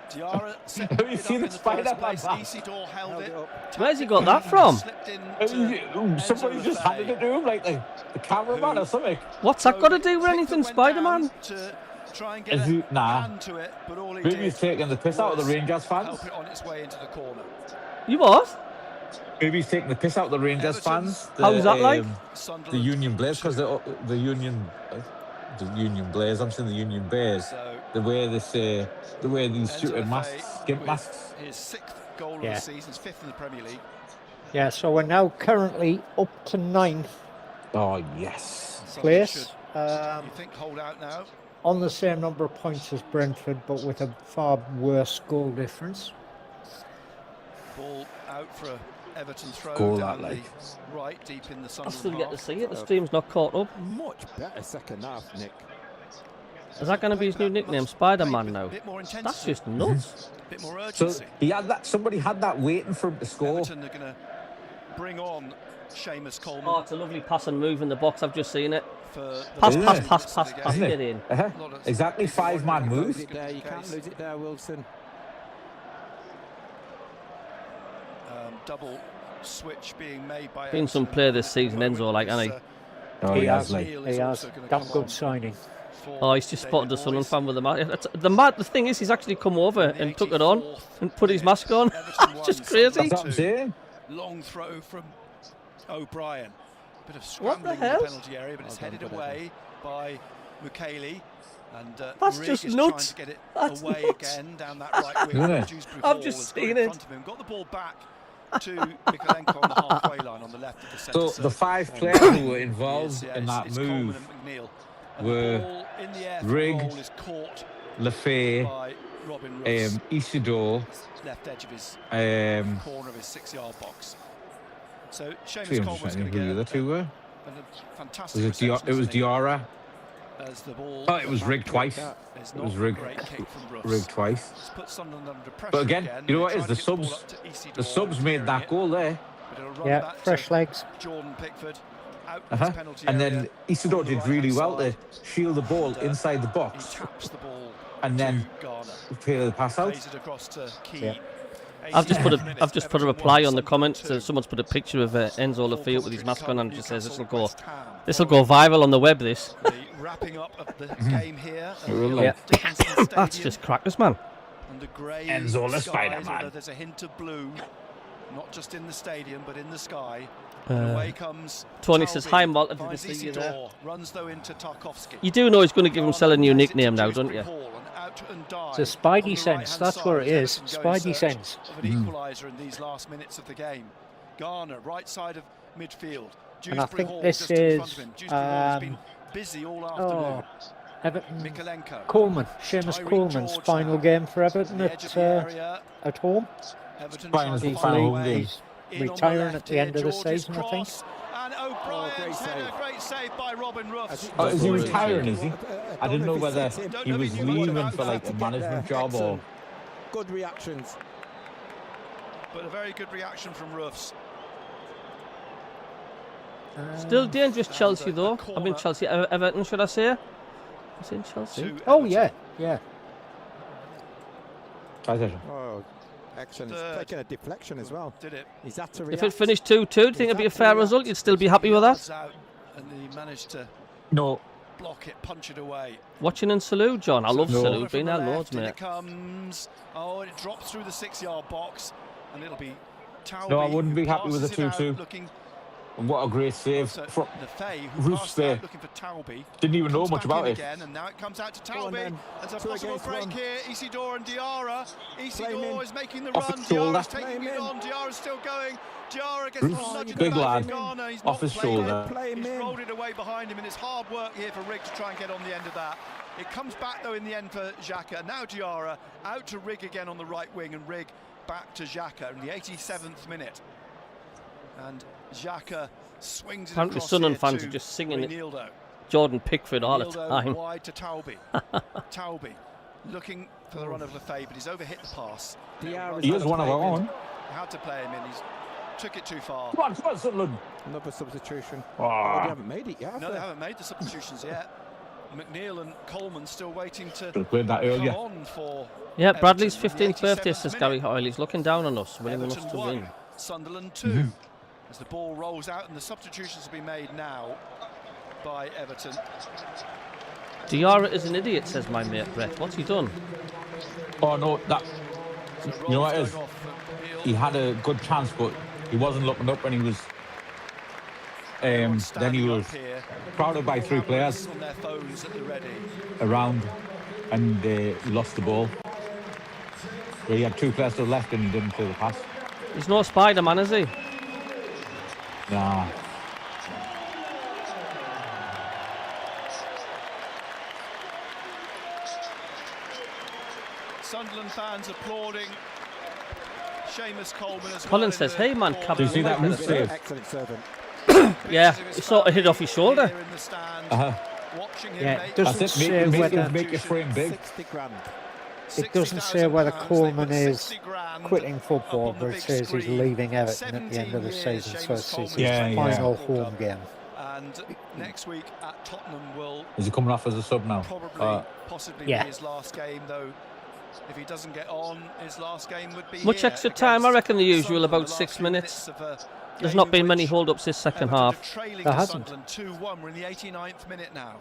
Diarra set Have you it seen up the in the Spider-Man first place. mask? Isidore held Held it. it up. Where's he got that from? Slipped in Somebody just handed it to him, like the cameraman or something. What's that got to do with anything, Spider-Man? Try and get Is a he- nah. hand to it, but all he Maybe did he's taking the piss out of the was Rangers fans. help it on its way into the corner. You what? Maybe he's taking the piss out of the Rangers Everton. fans. How's that like? The Sunderland Union Blaze, because the Union Blaze. I'm saying the Union Bears. So The way they say, the way these Enzo shooting Lefay masks, skimp with masks. his 6th goal Yeah. of the season, his 5th in the Premier League. Yeah, so we're now currently up to 9th Oh yes. Sunderland place. should, you think, hold out now? On the same number of points as Brentford, but with a far worse goal difference. Ball out for a Everton throw Goal down that, the like. right, deep in the I Sunderland still get to half. see it. The stream's not caught up. Much better second half, Nick. Is that going to be his new nickname, Spider-Man now? Bit more intensity, That's just nuts. bit more So urgency. he had that. Somebody had that waiting for him to score. Everton are going to bring on Seamus Coleman Oh, it's a lovely pass and move in the box. I've just seen it. for the Pass, Isn't pass, it? pass, pass, pass. Isn't it? Get in. Uh-huh. Not a- Exactly, 5-man Lose move. it there. You can't lose it there, Wilson. double switch being made by Been some Everton player this at the season, moment Enzo, like, because, hasn't Oh, he has, like. Neil He is has. also gonna Damn come good on signing. for Oh, he's just spotted the David Sunderland Moyes. fan with the mask. The thing is, he's actually come over and took it on 84th and put his mask on. Everton It's just won, crazy. Sunderland That's what I'm two. saying. Long throw from O'Brien. Bit of What the scrambling in hell? the penalty area, but it's headed away by Mukiele. And That's Rig just is nuts. trying to get it That's away nuts. again down that right wing. Isn't it? Dewsbury I've Hall just has got seen in it. front of him. Got the ball back to Mikolenko on the halfway line on the left of the centre So circle. the 5 players who were involved Yes, yeah, in that it's Coleman move and McNeil. And were the ball in the air for Rig, goal is caught Lefay, by Robin Ross. Isidore, Left edge of his um, corner of his 6-yard box. So I'm Seamus just Coleman's trying to going think who the other to two were. get a fantastic Was it reception, it was isn't he? Diarra. As the ball Oh, it was Rig twice. It's It was not a Rig. great kick from Russ. Rig twice. It's put Sunderland under pressure But again, you know what They're is the trying to get subs? ball up to Isidore, The subs made that clearing goal there. it, but it'll run Yeah, back fresh to legs. Jordan Pickford out of Uh-huh. his penalty And area then Isidore on the did really right-hand well to side. shield the ball And, inside the He box taps the ball and then to Garner. play the pass out. Plays it across to Keane. Yeah. I've just put 80th a minute, I've just put a Everton reply won, on the Sunderland comments. two. Someone's put a picture of Enzo Lefay with his mask on and just says Newcastle, this'll go West Ham. viral on the web. This The wrapping up of the game here. at It will, the like. old Dickinson that's Stadium just crackers, man. under grey Enzo the skies, Spider-Man. although there's a hint of blue, not just in the stadium but in the sky. And away comes Tony says, Talby, "Hi, Malta, good to finds see you there." Isidore, runs though into Tarkovsky. You do know he's going to give himself a new Garner plays it nickname to now, don't Dewsbury you? Hall and out and dive It's a on Spidey the sense. right-hand That's what side it as is. Everton go in Spidey search sense. of an equaliser in these last minutes of the game. Garner, right side of midfield. And I Dewsbury think Hall this just in front is, of him. Dewsbury Hall has been busy all afternoon. Oh, Everton. Mikolenko. Coleman. Seamus Tyreek Coleman's George final now. game for Everton The edge of the area. at home. Everton Final- trying to final find a game. way He's in on the retiring left at the here. end of the George's season, I think. cross, and O'Brien's header, great save by Robin Ruffs. Oh, is he Good retiring, is he? I didn't know whether Don't he know was if he knew what leaving about for like a that. management job or... Good reactions. but a very good reaction from Roofs. Still dangerous Chelsea though. I mean Chelsea, Everton should I say? It's in Chelsea. Oh yeah, yeah. Oh, excellent. It's taking a deflection as well. Did it? He's had to If it finished 2-2, do you think it'd be a fair result? You'd still be happy with that? And he managed to No. block it, punch it away. Watching and salute, John. I love No. salute. Been there loads, In mate. it comes. Oh, and it drops through the 6-yard box, and it'll be Towby. No, I wouldn't be who happy with a passes it out 2-2. looking And what a great save so from Lefay, who Roofs passed it there. out looking for Towby. Didn't even know Comes much back about in it. again, and now it comes out to Go on Towby. then. There's a 2 possible against break 1. here. Isidore and Diarra. Isidore is making the Off run. his shoulder. Diarra's taking Play it him on. Diarra's still going. Diarra gets Roofs, the nudge big back lad, from Ghana. He's off not his played shoulder. it. Play him He's in. rolled it away behind him, and it's hard work here for Rigg to try and get on the end of that. It comes back though in the end for Xhaka. Now Diarra out to Rigg again on the right wing, and Rigg back to Xhaka in the 87th minute. And Xhaka swings it Apparently across Sunderland here fans to are just singing it. Reinildo. Jordan Pickford all the Reinildo time. wide to Towby. Towby looking for the run of Lefay, but he's overhit the pass. He is one of our own. He had to play him in. He's took it too far. Come on, Sunderland. Another substitution. Oh. Oh, they haven't made it yet, have No, they? they haven't made the substitutions yet. McNeil and Coleman still waiting to Should have played that come earlier. on for Yeah, Bradley's Everton in the 15th birthday, 87th says minute. Gary Hoyle. He's looking down on us, willing us Everton to 1, win. Sunderland 2. As the ball rolls out, and the substitutions have been made now by Everton. Diarra is an idiot, says my mate Brett. What's he done? Oh no, that So you know what it Rolls is? going off for Beale. He had a good chance, but he wasn't looking up when he was. Everyone's Then he standing was up here. crowded by 3 players On their phones at the ready. around, and he lost the ball. So he had 2 players still left, and he didn't play the pass. He's no Spider-Man, is he? Nah. Sunderland fans applauding Seamus Coleman as Colin well. says, "Hey man, Do you see that move save? Excellent servant. Yeah, he sort of hit off his shoulder. Yeah, it That's doesn't it. say whether Make your frame big. 60 grand. it doesn't say whether Coleman is quitting football, but it says he's leaving Everton at the end of the season, so it's his final home game. And next week at Tottenham will Is he coming off as a sub now? probably possibly yeah. be his last game, though. If he doesn't get on, his last game would be Much here extra time, I against reckon the usual, Sunderland. about The 6 last few minutes. of a There's game not in been many which hold-ups this second Everton are half. trailing There to hasn't. Sunderland 2-1. We're in the 89th minute now.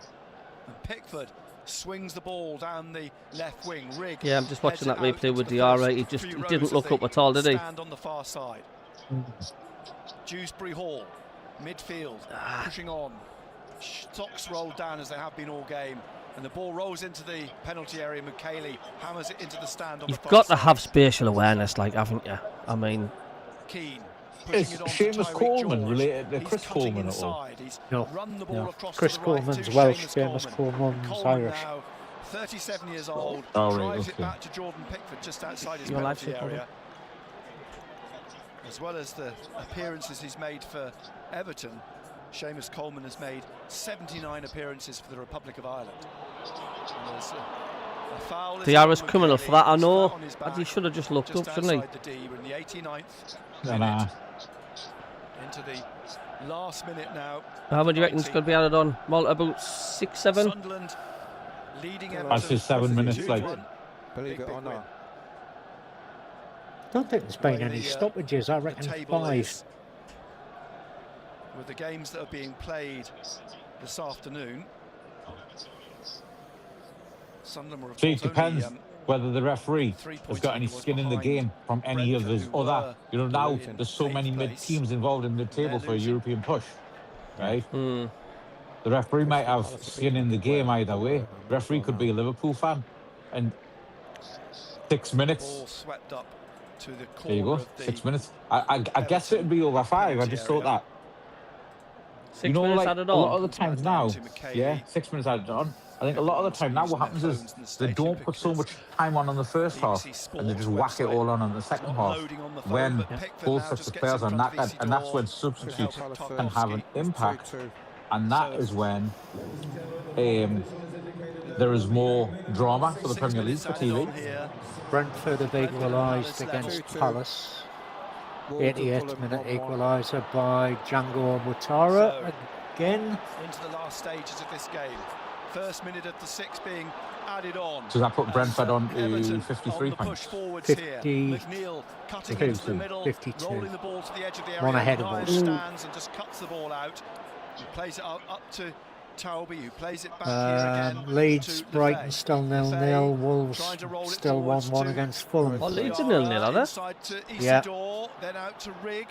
And Pickford swings the ball down the left wing. Rigg Yeah, I'm just watching that heads it out replay with into the Diarra. first He just few rows didn't of look the up at all, did he? stand on the far side. Dewsbury Hall, midfield, pushing on. Stocks rolled down as they have been all game. And the ball rolls into the penalty area. McKaylee hammers it into the stand on You've the far got to side. have spatial awareness, like, haven't you? I mean, Keane. Is pushing it on to Seamus Tyreek Coleman George. related to He's Chris cutting Coleman at all? inside. He's No, run the ball no. across Chris to the right Coleman's to Welsh, Seamus Seamus Coleman's Irish. Now, 37 years old, Oh, right, drives it okay. back to Jordan Pickford just outside his Your penalty life area. As well as the appearances he's made for Everton, Seamus Coleman has made 79 appearances for the Republic of Ireland. And there's a foul. Diarra's criminal for that, I know. On his But back, he should have just looked just up, shouldn't he? outside the D. We're in the 89th Nah. minute. Into the last minute now. How many do you reckon it's going to be added on? Well, about 6, 7? Sunderland leading That's Everton. That's just 7 minutes, like. 2-1. Believe it Big or win. not. I don't think there's been Well, any the, stoppages. I The reckon table 5. is, with the games that are being played this afternoon. Sunderland were of See, it course depends only, whether the referee 3 points has got any was skin in the behind game from any of Brentford, his who other. were You know, now in there's so many 8th mid place. teams involved in mid-table They're for a losing. European push, right? Hmm. The referee might have skin in the game either way. The referee could be a Liverpool fan, and 6 minutes. Ball swept up to the corner There you go, of the 6 minutes. I guess it'd be over 5. I just thought that. 6 You know, minutes like added a lot on. of the times now, To McKaylee. yeah, 6 minutes added on. I think a lot of the time now what happens is they don't put so much time on the first half, and they just whack it all on the second half. When both sets of players are knackered, and that's when substitutes can have an impact, and that is when there is more drama for the Premier League for TV. Brentford have equalised against Palace. 88th minute equaliser by Django Mutara again. Into the last stages of this game. First minute of the 6 being added on. So that put Brentford on to Everton 53 on the push points. forwards 50, here. McNeil cutting 52, into the middle, 52. rolling the ball to the edge of the area. One ahead of Hines us. stands and just cuts the ball out. He plays it up to Tauby, who plays it back here again. Leeds, to Brighton Lefay. still 0-0. Lefay Wolves trying to roll it still forwards 1-1 to against Fulham. Oh, Leeds are 0-0, are they? Inside to Yeah. Isidore, then out to Rig.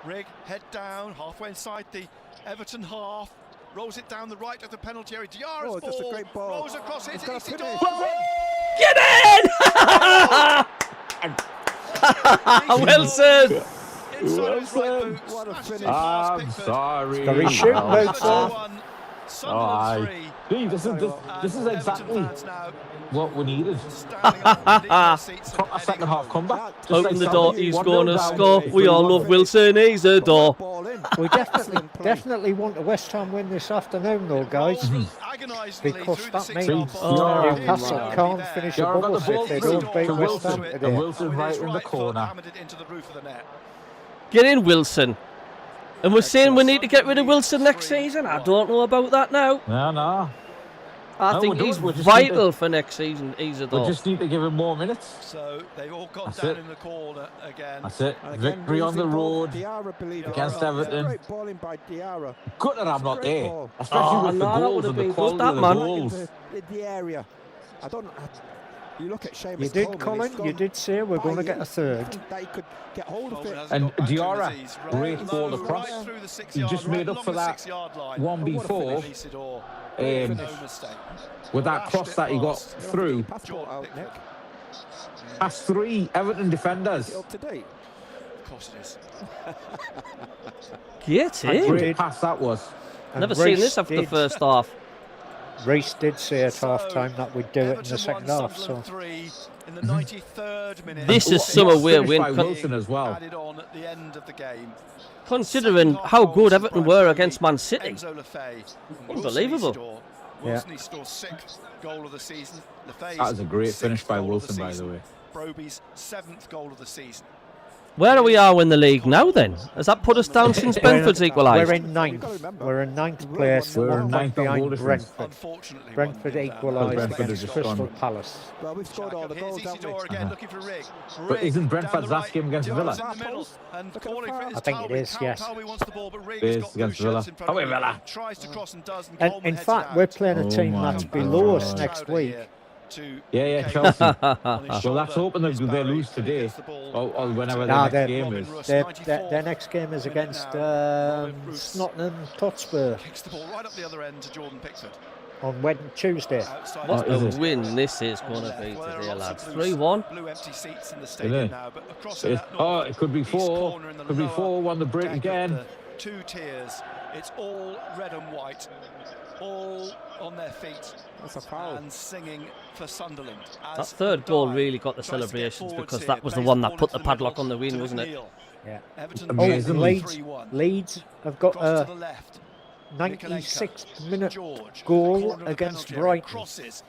Rig, head down, halfway inside the Everton half. Rolls it down the right of the penalty area. Diarra's just a ball great ball. rolls across it. He's got a Isidore. Get in! Wilson! Inside his right boot. What a smashes finish. it past I'm Pickford. sorry. Got his shoot, Oh, Wilson. Sunderland aye. 3. See, this is Everton exactly fans now what we needed. standing up in their seats and Proper heading second half home. comeback. Just Open like the Saturday, door, he's 1-0 going to down, score. We all 3-1 love Wilson, he's a door. Ball in. We definitely want a West Ham win this afternoon, though, guys. Agonisingly Because through the that 6 means half Oh, hours. Newcastle Here's can't there. finish Jarrah got above the us ball if they through don't beat to West Wilson. Ham And today. Wilson With right his in the right foot corner. hammered it into the roof of the net. Get in, Wilson. And we're saying we need to get rid of Wilson next season. I don't know about that now. No. I No, think we he's don't. We just need vital for next season. He's a We door. just need to give him more minutes. So they've all gone That's down it. in the corner again. That's it. And again, Victory on the losing ball. road Diarra, believe it or against not. Everton. Great ball in by Diarra. Good that I'm not Great there. ball. Especially Oh, with the no, that goals would have and the been good, quality that of the man. goals. In the area. I don't. You look at Seamus You did, Coleman, Colin. he's You gone did say we're by going to get him. a third. That he could get hold of Coleman it. hasn't And got back to Diarra, his knees. great Right ball low, across. right through the 6 He yard, just right made up along for the that 6-yard line. one what a before finish. Isidore, um, no mistake. with that Lashed cross it that he got past. through Passport out, Nick. past 3 Everton defenders. Up to date. Of course it is. Get A in. great did. pass that was. And Never seen Reece this after the did- first half. Reece did say at half time that we'd do it in Everton the second won, half. So Sunderland 3 in the 93rd minute. This is What- summer what's we're finished win. by Wilson as well. Added on at the end of the game. Considering how good Everton were against Man City. Enzo Lefay. Unbelievable. Wilson, he scores 6th goal of the season. Lefay's That was a great 6th finish by goal of Wilson, by the season. way. Broby's 7th goal of the season. Where are we in the league now then? Has that put us down since Brentford's equalised? we're in ninth. We're in ninth place. We're One in point ninth on goal behind difference. Brentford. Unfortunately, Brentford one down. equalised Brentford have against just Crystal gone. Palace. Well, we've scored all the Here's goals, haven't we? Isidore again looking for Rig. But isn't Rig Brentford's down the last game against Diarra's Villa? in the middle and Look at calling the for it far- is I think it Tauby. is, yes. Tauby wants the ball, but Rig It has is got blue against shirts Villa. in front of Oh, him. Villa. Tries to cross and does, and And Coleman in heads fact, it we're out. playing a Oh team my that's God. below us Trouder next week. here to Yeah, Kane. Chelsea. On his Well, let's shoulder hope is they Barry, lose who today, gets the ball or whenever Nah, the next they're- game Robin is. Russ, Their 94th next game is minute against now. Robin Russ Nottingham Hotspur kicks the ball right up the other end to Jordan Pickford. on Tuesday. Outside What is a it? win this is going to left. be Well, there are today, lots lads. of 3-1. blue empty seats in the Isn't stadium it? now, but across It- that oh, north it could be east 4. corner in the Could be lower 4. Won the break deck of again. the 2 tiers. It's all red and white, all on their feet That's a foul. and singing for Sunderland. That as third goal Dye really got the tries to get celebrations forwards because here, that was the plays one ball that put into the padlock middle on the win, to wasn't it? McNeil. Yeah. Everton Amazing. lead Leeds, 3-1. Leeds have got Cross to a the left. 96th minute George, goal corner of the against penalty area, Brighton. crosses.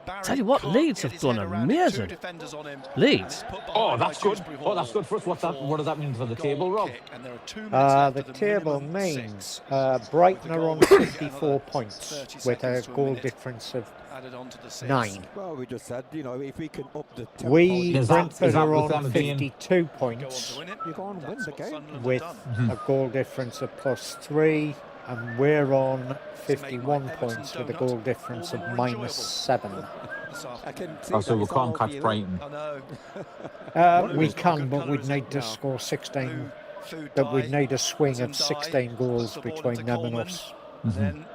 Barry Tell you what, can't Leeds get have his done head around it. amazing. 2 defenders on him, Leeds? and it's put Oh, behind by that's good. Dewsbury Oh, that's Hall good for us. What does that mean for the goal table, Rob? kick, and there are 2 minutes left The of the table minimum means 6 Brighton are on The goal will 54 another points 30 with a seconds to a goal minute. difference of added on to the 6. 9. Well, we just said, you know, if we can up the tempo, We, Is that- Brentford, is that are with on them being- 52 Go on points to win it. you go on and win That's the what game. Sunderland have with done. a goal difference of +3, and we're on 51 Everton points with a donut goal difference of all the more enjoyable. -7. This I afternoon. can see Oh, so that we it's all can't over catch you. Brighton. I know. We Blue's got can, good but colour, we'd isn't need it? to Now, score 16. Blue food But we'd dye, need a swing Everton of dye, 16 goals puts the ball between into them and Coleman, us. Then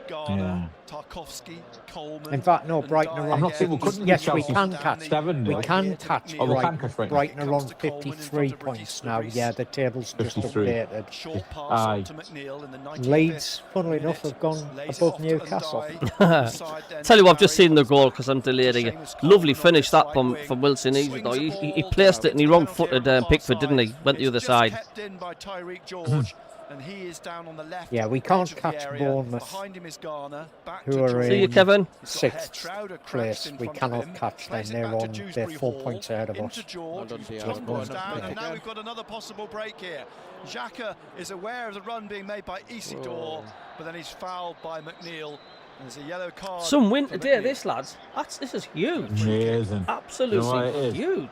Garner, Yeah. Tarkovsky, Coleman. In fact, no, and Brighton Dye are I'm not again. saying we couldn't Yes, beat we Chelsea can Down catch. the 7 We nil. can right catch here Oh, we to can Brighton. catch Brighton. Brighton are Comes on to Coleman in 53 front of Reece. points now. Reece. Yeah, the table's just 53. updated. Short pass Aye. on to McNeil in the 95th Leeds, funnily enough, minute. have gone Lays it above off to Newcastle. Onside then Tell you what, I've to just seen the Barry. goal because I'm delayed again. Seamus Lovely Coleman on finish this that right from wing. Wilson. Swings He the he ball placed it and he down wrong the footed penalty area on the Pickford, far didn't he? side. Went the It's other just side. kept in by Tyreek George. and he is down on the left. Yeah, we can't edge of the catch area. Bournemouth, Behind him is Garner. Back who to are Jordan. See you, in Kevin. He's got 6th Trouder crashed place. in We front of cannot him. catch them. Plays it They're back to on. They're Dewsbury 4 Hall, points ahead of into us. George, Well done, who's Diallo. just Well pushed done. down, and now Yeah. we've got another possible break here. Xhaka is aware of the run being made by Isidore, but then he's fouled by McNeil. And there's a yellow card. Some win for today, McNeil. this, lads. This is huge. Amazing. Absolutely You know what it is? huge.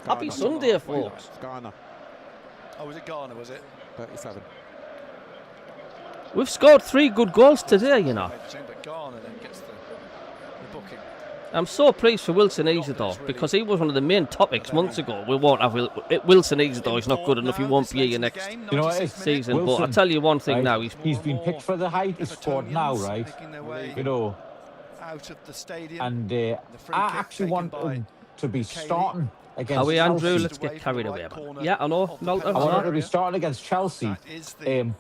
Happy Garner. Sunday, folks. Garner, Oh, was it Garner, was it? 37. We've scored 3 good goals today, you know. But Garner then gets the booking. I'm so pleased for Wilson Isidore because he was one of the main topics months ago. We won't have Wilson Isidore. He's not good enough. He won't be here next You know what it is? season. But Wilson, I'll tell you one thing right, now. He's been picked for the height he's scored now, right? You know, Out of the stadium. and The I free kick actually taken want by him to be Cayley. starting against Are we, Andrew? Chelsea. Let's get carried away, man. Yeah, I know. No, I want him to area. be starting against Chelsea That is the on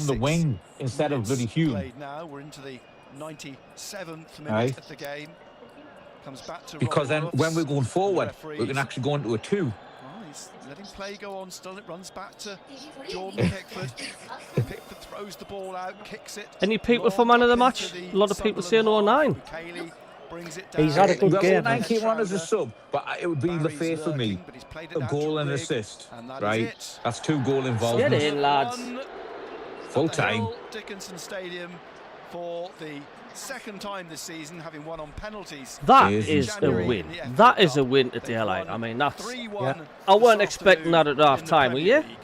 the 96th wing instead of minutes bloody Hume. played now. We're into the 97th minute Right. of the game. Comes back to Because then Robert when we're Ruffs, going the forward, referees. we can actually go into a 2. Well, he's letting play go on still. It runs back to Jordan Pickford. Pickford throws the ball out, kicks it. Any people long for man of the up match? into A lot of people saying Sunderland 09. half. Cayley brings it down. He's had a good Well, game. 9 came on as a sub, but it would be the Barry's faith for me. lurking, but he's played it A out goal to and Rigg, assist, and that is right? it. That's 2 goal Get involvements. in, lads. Full At the time. Hill Dickinson Stadium for the second time this season, having won on penalties. That Is is a January win. in the FA That is a Cup. win They've today, like. won I mean, that's. 3-1 Yeah. I weren't this expecting that at afternoon half in the time, were Premier you? League.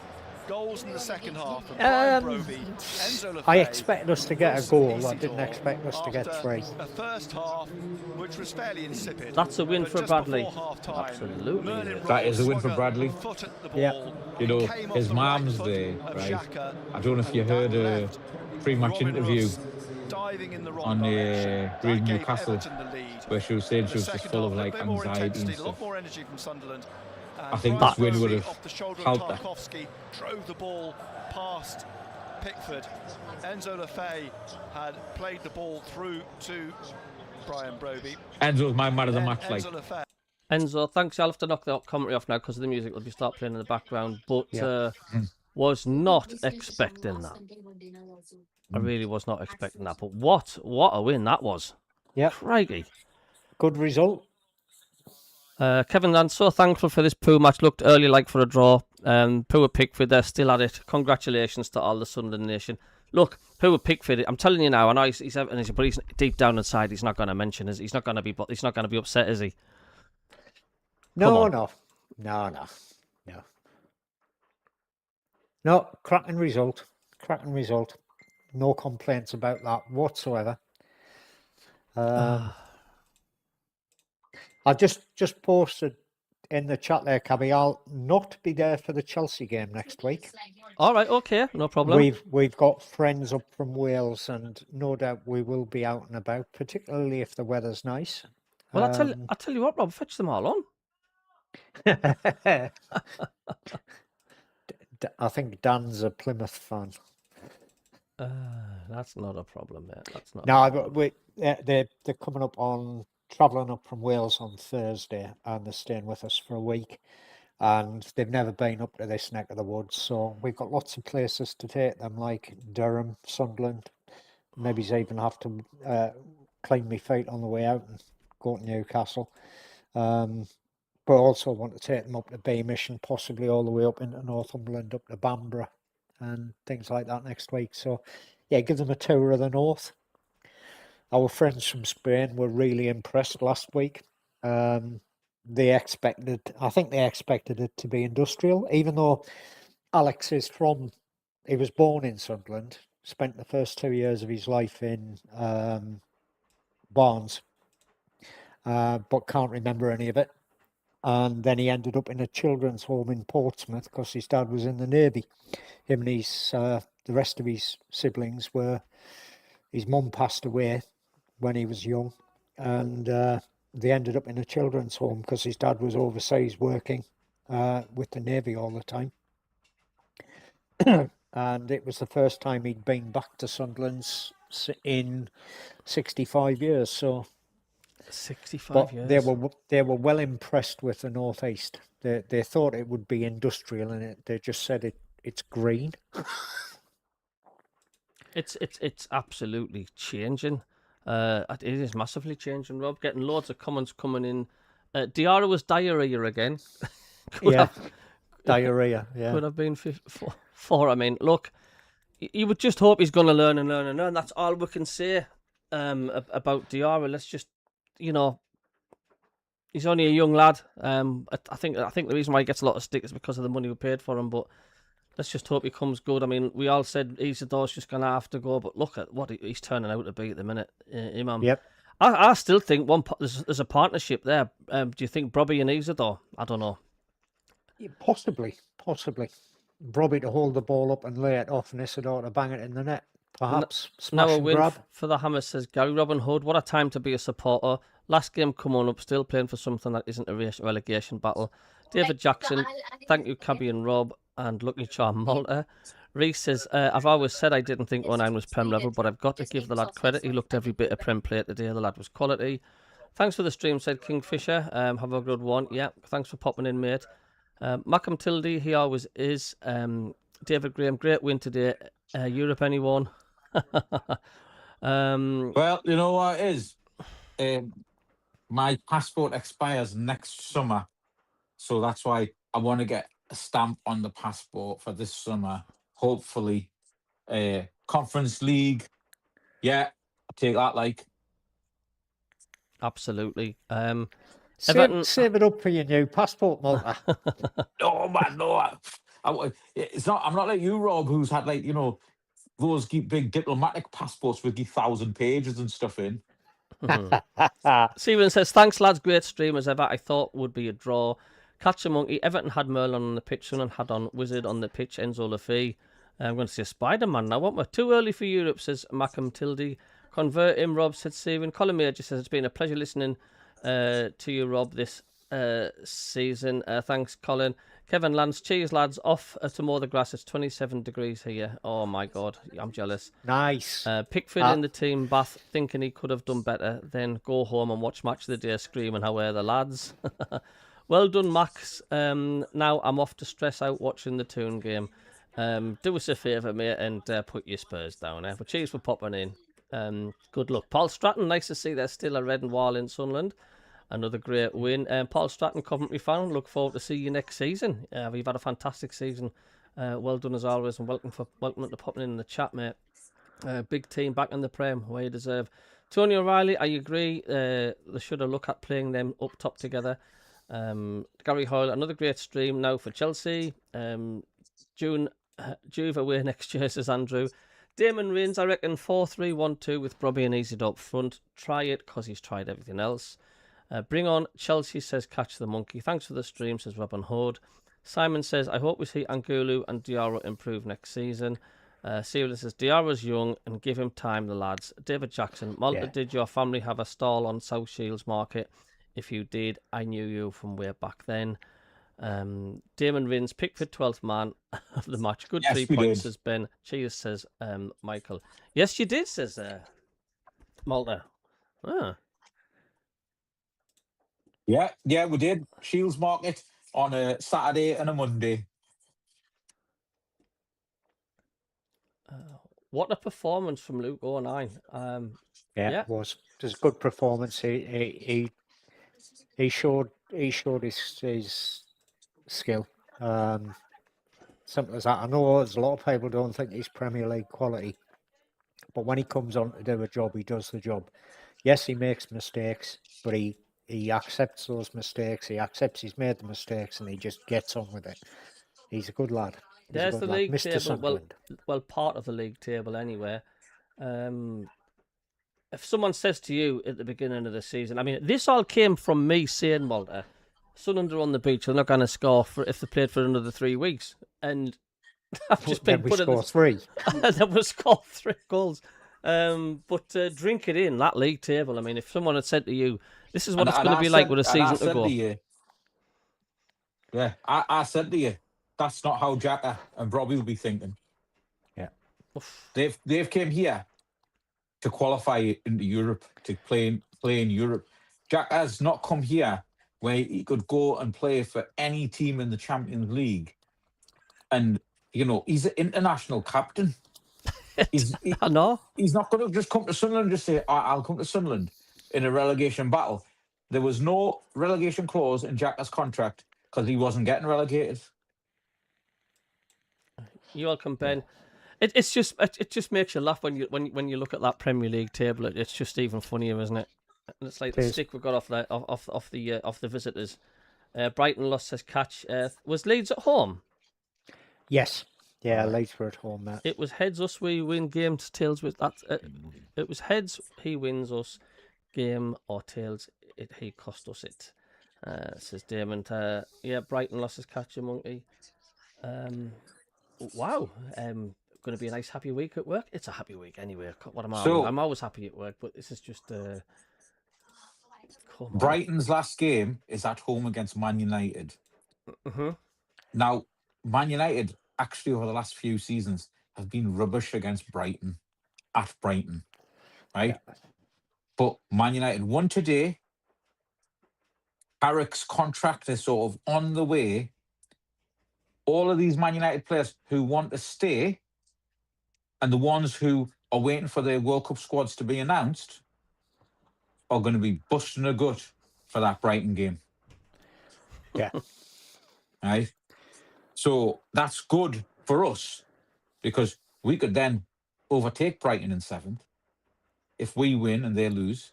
Goals in the second half from Brian Broby, Enzo Lefebvre, I expected us to get a Russ goal. I Isidore didn't expect us to get after 3. A first half which was fairly insipid. That's a win but for just Bradley. before half-time, Absolutely. Merlin That is a win swung for Bradley. foot at the Yeah. ball You know, and came off his the right mum's foot there, of right? Xhaka, I don't know if you and heard down a left, pre-match Robin interview Russ diving in the wrong on direction. That Real gave Newcastle Everton the lead. where she was saying The she was just second full of half, a like bit more anxiety and intensity, a lot stuff. more energy from Sunderland. I think Brian this win would Broby have off the shoulder of helped her. Tarkowski drove the ball past Pickford. Enzo Lefebvre had played the ball through to Brian Broby. Enzo's my man of the Then match, like. Enzo Lefebvre. Enzo, thanks. I'll have to knock the commentary off now because the music will be start playing in the background. But Yeah. was not expecting that. I really was not expecting that. But what a win that was. Yeah, Crikey. good result. Kevin, I'm so thankful for this Pooh match. Looked early like for a draw. Pooh at Pickford, they're still at it. Congratulations to all the Sunderland nation. Look, Pooh at Pickford, I'm telling you now, I know but he's deep down inside, he's not going to mention it. He's not going to be upset, is he? No, on. no. No, cracking result. No complaints about that whatsoever. I just posted in the chat there, Cabby, I'll not be there for the Chelsea game next week. All right, okay, no problem. We've got friends up from Wales, and no doubt we will be out and about, particularly if the weather's nice. Well, I tell you what, Rob, fetch them all on. I think Dan's a Plymouth fan. That's not a problem, mate. That's not. No, but they're coming up travelling up from Wales on Thursday, and they're staying with us for a week. And they've never been up to this neck of the woods, so we've got lots of places to take them, like Durham, Sunderland. Maybe even have to clean my feet on the way out and go to Newcastle. But also want to take them up to Beamish and possibly all the way up into Northumberland, up to Bamborough and things like that next week. So, yeah, give them a tour of the north. Our friends from Spain were really impressed last week. I think they expected it to be industrial, even though Alex he was born in Sunderland, spent the first 2 years of his life in Barnes, but can't remember any of it. And then he ended up in a children's home in Portsmouth because his dad was in the Navy. Him and the rest of his siblings his mum passed away when he was young, and they ended up in a children's home because his dad was overseas working with the Navy all the time. And it was the first time he'd been back to Sunderland in 65 years. So 65 years. They were well impressed with the northeast. They thought it would be industrial, and they just said it's green. It's absolutely changing. It is massively changing, Rob. Getting loads of comments coming in. Diarra was diarrhea again. Diarrhea. Yeah. Could have been four. I mean, look, you would just hope he's going to learn and learn and learn. That's all we can say about Diarra. Let's just, he's only a young lad. I think the reason why he gets a lot of stick is because of the money we paid for him. But let's just hope he comes good. I mean, we all said Isidore's just going to have to go, but look at what he's turning out to be at the minute, Imam. Yep. I still think there's a partnership there. Do you think Brobby and Isidore? I don't know. Yeah, possibly. Brobby to hold the ball up and lay it off, and Isidore to bang it in the net. Perhaps smash and grab. For the Hammers, says Gary Robin Hood. What a time to be a supporter. Last game come on up, still playing for something that isn't a relegation battle. David Jackson, thank you, Cabby and Rob, and Lucky Charm Malta. Reese says, I've always said I didn't think 09 was Prem level, but I've got to give the lad credit. He looked every bit of Prem play today. The lad was quality. Thanks for the stream, said Kingfisher. Have a good one. Yeah, thanks for popping in, mate. Malcolm Tildy, he always is. David Graham, great win today. Europe, anyone? Well, you know what it is? My passport expires next summer, so that's why I want to get a stamp on the passport for this summer. Hopefully, Conference League. Yeah, I'll take that. Like, absolutely. Save it up for your new passport, Malta. Oh man, no. It's not. I'm not like you, Rob, who's had those big diplomatic passports with 1,000 pages and stuff in. Steven says, thanks lads, great stream as ever. I thought would be a draw. Catch a monkey. Everton had Merlin on the pitch. Sunderland had on Wizard on the pitch. Enzo Lafay. I'm going to say Spider-Man now, won't we? Too early for Europe, says Malcolm Tildy. Convert him, Rob, said Steven. Colin Major says, it's been a pleasure listening to you, Rob, this season. Thanks, Colin. Kevin Lance, cheers, lads. Off to mow the grass. It's 27 degrees here. Oh, my God. I'm jealous. Nice. Pickford in the team bath, thinking he could have done better. Then go home and watch Match of the Day screaming, how are the lads? Well done, Max. Now I'm off to stress out watching the Toon game. Do us a favour, mate, and put your Spurs down. But cheers for popping in. Good luck. Paul Stratton, nice to see there's still a red and wall in Sunderland. Another great win. Paul Stratton, Coventry fan. Look forward to see you next season. We've had a fantastic season. Well done as always, and welcome to popping in the chat, mate. Big team back in the Prem, where you deserve. Tony O'Reilly, I agree. They should have looked at playing them up top together. Gary Hoyle, another great stream now for Chelsea. Juve away next year, says Andrew. Damon Rains, I reckon 4-3-1-2 with Robbie and Isidore up front. Try it, because he's tried everything else. Bring on Chelsea, says Catch the Monkey. Thanks for the stream, says Robin Hood. Simon says, I hope we see Angulu and Diarra improve next season. Sierra says, Diarra's young and give him time, the lads. David Jackson, Malta, did your family have a stall on South Shields Market? If you did, I knew you from way back then. Damon Rins, Pickford 12th man of the match. Good, yes, 3 points, says Ben. Cheers, says Michael. Yes, you did, says Malta. Ah. Yeah, we did. Shields Market on a Saturday and a Monday. What a performance from Luke 09. It was. It was a good performance. He showed his skill. Simple as that. I know there's a lot of people don't think he's Premier League quality, but when he comes on to do a job, he does the job. Yes, he makes mistakes, but he accepts those mistakes. He accepts he's made the mistakes, and he just gets on with it. He's a good lad. There's the league Mr. table. Well, part of the league table anyway. If someone says to you at the beginning of the season, I mean, this all came from me saying, Malta, Sunderland are on the beach. They're not going to score if they played for another 3 weeks, and I've just been put in three. They will score 3 goals. But drink it in, that league table. I mean, if someone had said to you, this is what it's going to be like with a season to go. I said to you, that's not how Jacka and Robbie will be thinking. Yeah. They've came here to qualify into Europe, to play in Europe. Jack has not come here where he could go and play for any team in the Champions League. And, he's an international captain. I know. He's not going to just come to Sunderland and just say, I'll come to Sunderland in a relegation battle. There was no relegation clause in Xhaka's contract because he wasn't getting relegated. You all comparing. It just makes you laugh when you look at that Premier League table. It's just even funnier, isn't it? And it's like the stick we got off the visitors. Brighton lost, says Catch. Was Leeds at home? Yes. Yeah, Leeds were at home, Matt. It was heads us, we win games, tails with that. It was heads, he wins us, game or tails, he cost us it. Says Damon. Brighton lost, says Catch a Monkey. Wow. Going to be a nice happy week at work. It's a happy week anyway. What am I? I'm always happy at work, but this is just. Brighton's last game is at home against Man United. Mm-hmm. Now, Man United actually over the last few seasons have been rubbish against Brighton, at Brighton, right? Yeah. But Man United won today. Carrick's contract is sort of on the way. All of these Man United players who want to stay and the ones who are waiting for their World Cup squads to be announced are going to be busting a gut for that Brighton game. Yeah. Right? So that's good for us because we could then overtake Brighton in 7th if we win and they lose.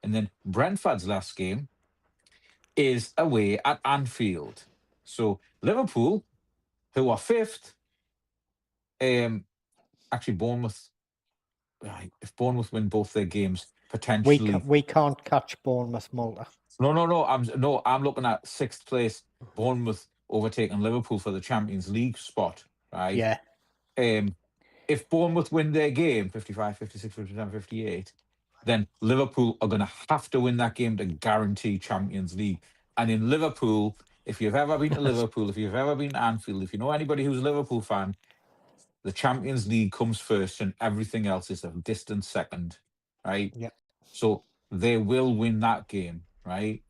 And then Brentford's last game is away at Anfield. So Liverpool, who are 5th, actually Bournemouth, if Bournemouth win both their games, potentially... We can't catch Bournemouth, Malta. No, I'm looking at 6th place, Bournemouth overtaking Liverpool for the Champions League spot, right? Yeah. If Bournemouth win their game, 55, 56, 57, 58, then Liverpool are going to have to win that game to guarantee Champions League. And in Liverpool, if you've ever been to Liverpool, if you've ever been to Anfield, if you know anybody who's a Liverpool fan, the Champions League comes first and everything else is a distant second, right? Yeah. So they will win that game, right?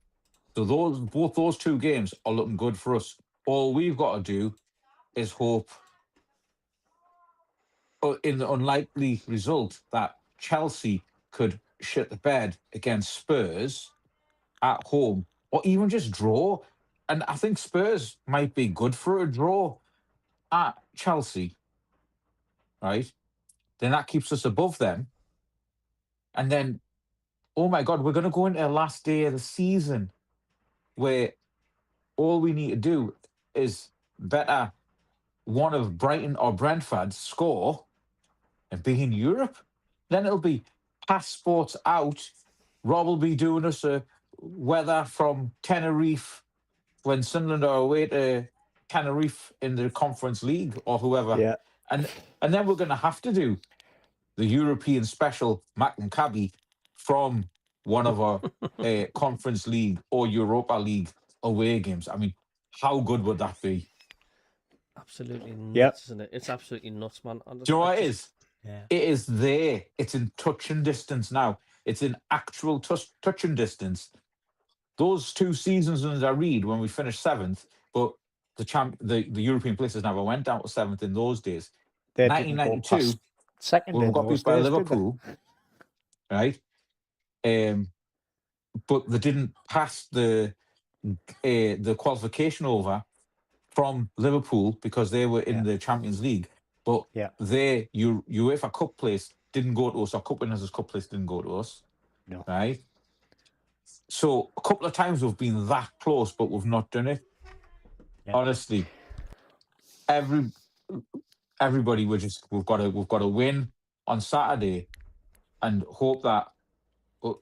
So both those two games are looking good for us. All we've got to do is hope in the unlikely result that Chelsea could shit the bed against Spurs at home or even just draw. And I think Spurs might be good for a draw at Chelsea, right? Then that keeps us above them. And then, oh my God, we're going to go into the last day of the season where all we need to do is better one of Brighton or Brentford score and be in Europe. Then it'll be passports out. Rob will be doing us a weather from Tenerife when Sunderland are away to Tenerife in the Conference League or whoever. Yeah. And then we're going to have to do the European special Maccabi from one of our Conference League or Europa League away games. I mean, how good would that be? Absolutely nuts, isn't it? It's absolutely nuts, man. Do you know what it is? Yeah. It is there. It's in touching distance now. It's in actual touching distance. Those 2 seasons as I read when we finished 7th, but the European places never went down to 7th in those days. 1992, we got beat by Liverpool, right? But they didn't pass the qualification over from Liverpool because they were in the Champions League. But their UEFA Cup place didn't go to us, or Cup Winners' Cup place didn't go to us. No. Right? So a couple of times we've been that close, but we've not done it. Yeah. Honestly, everybody we've got to win on Saturday and hope that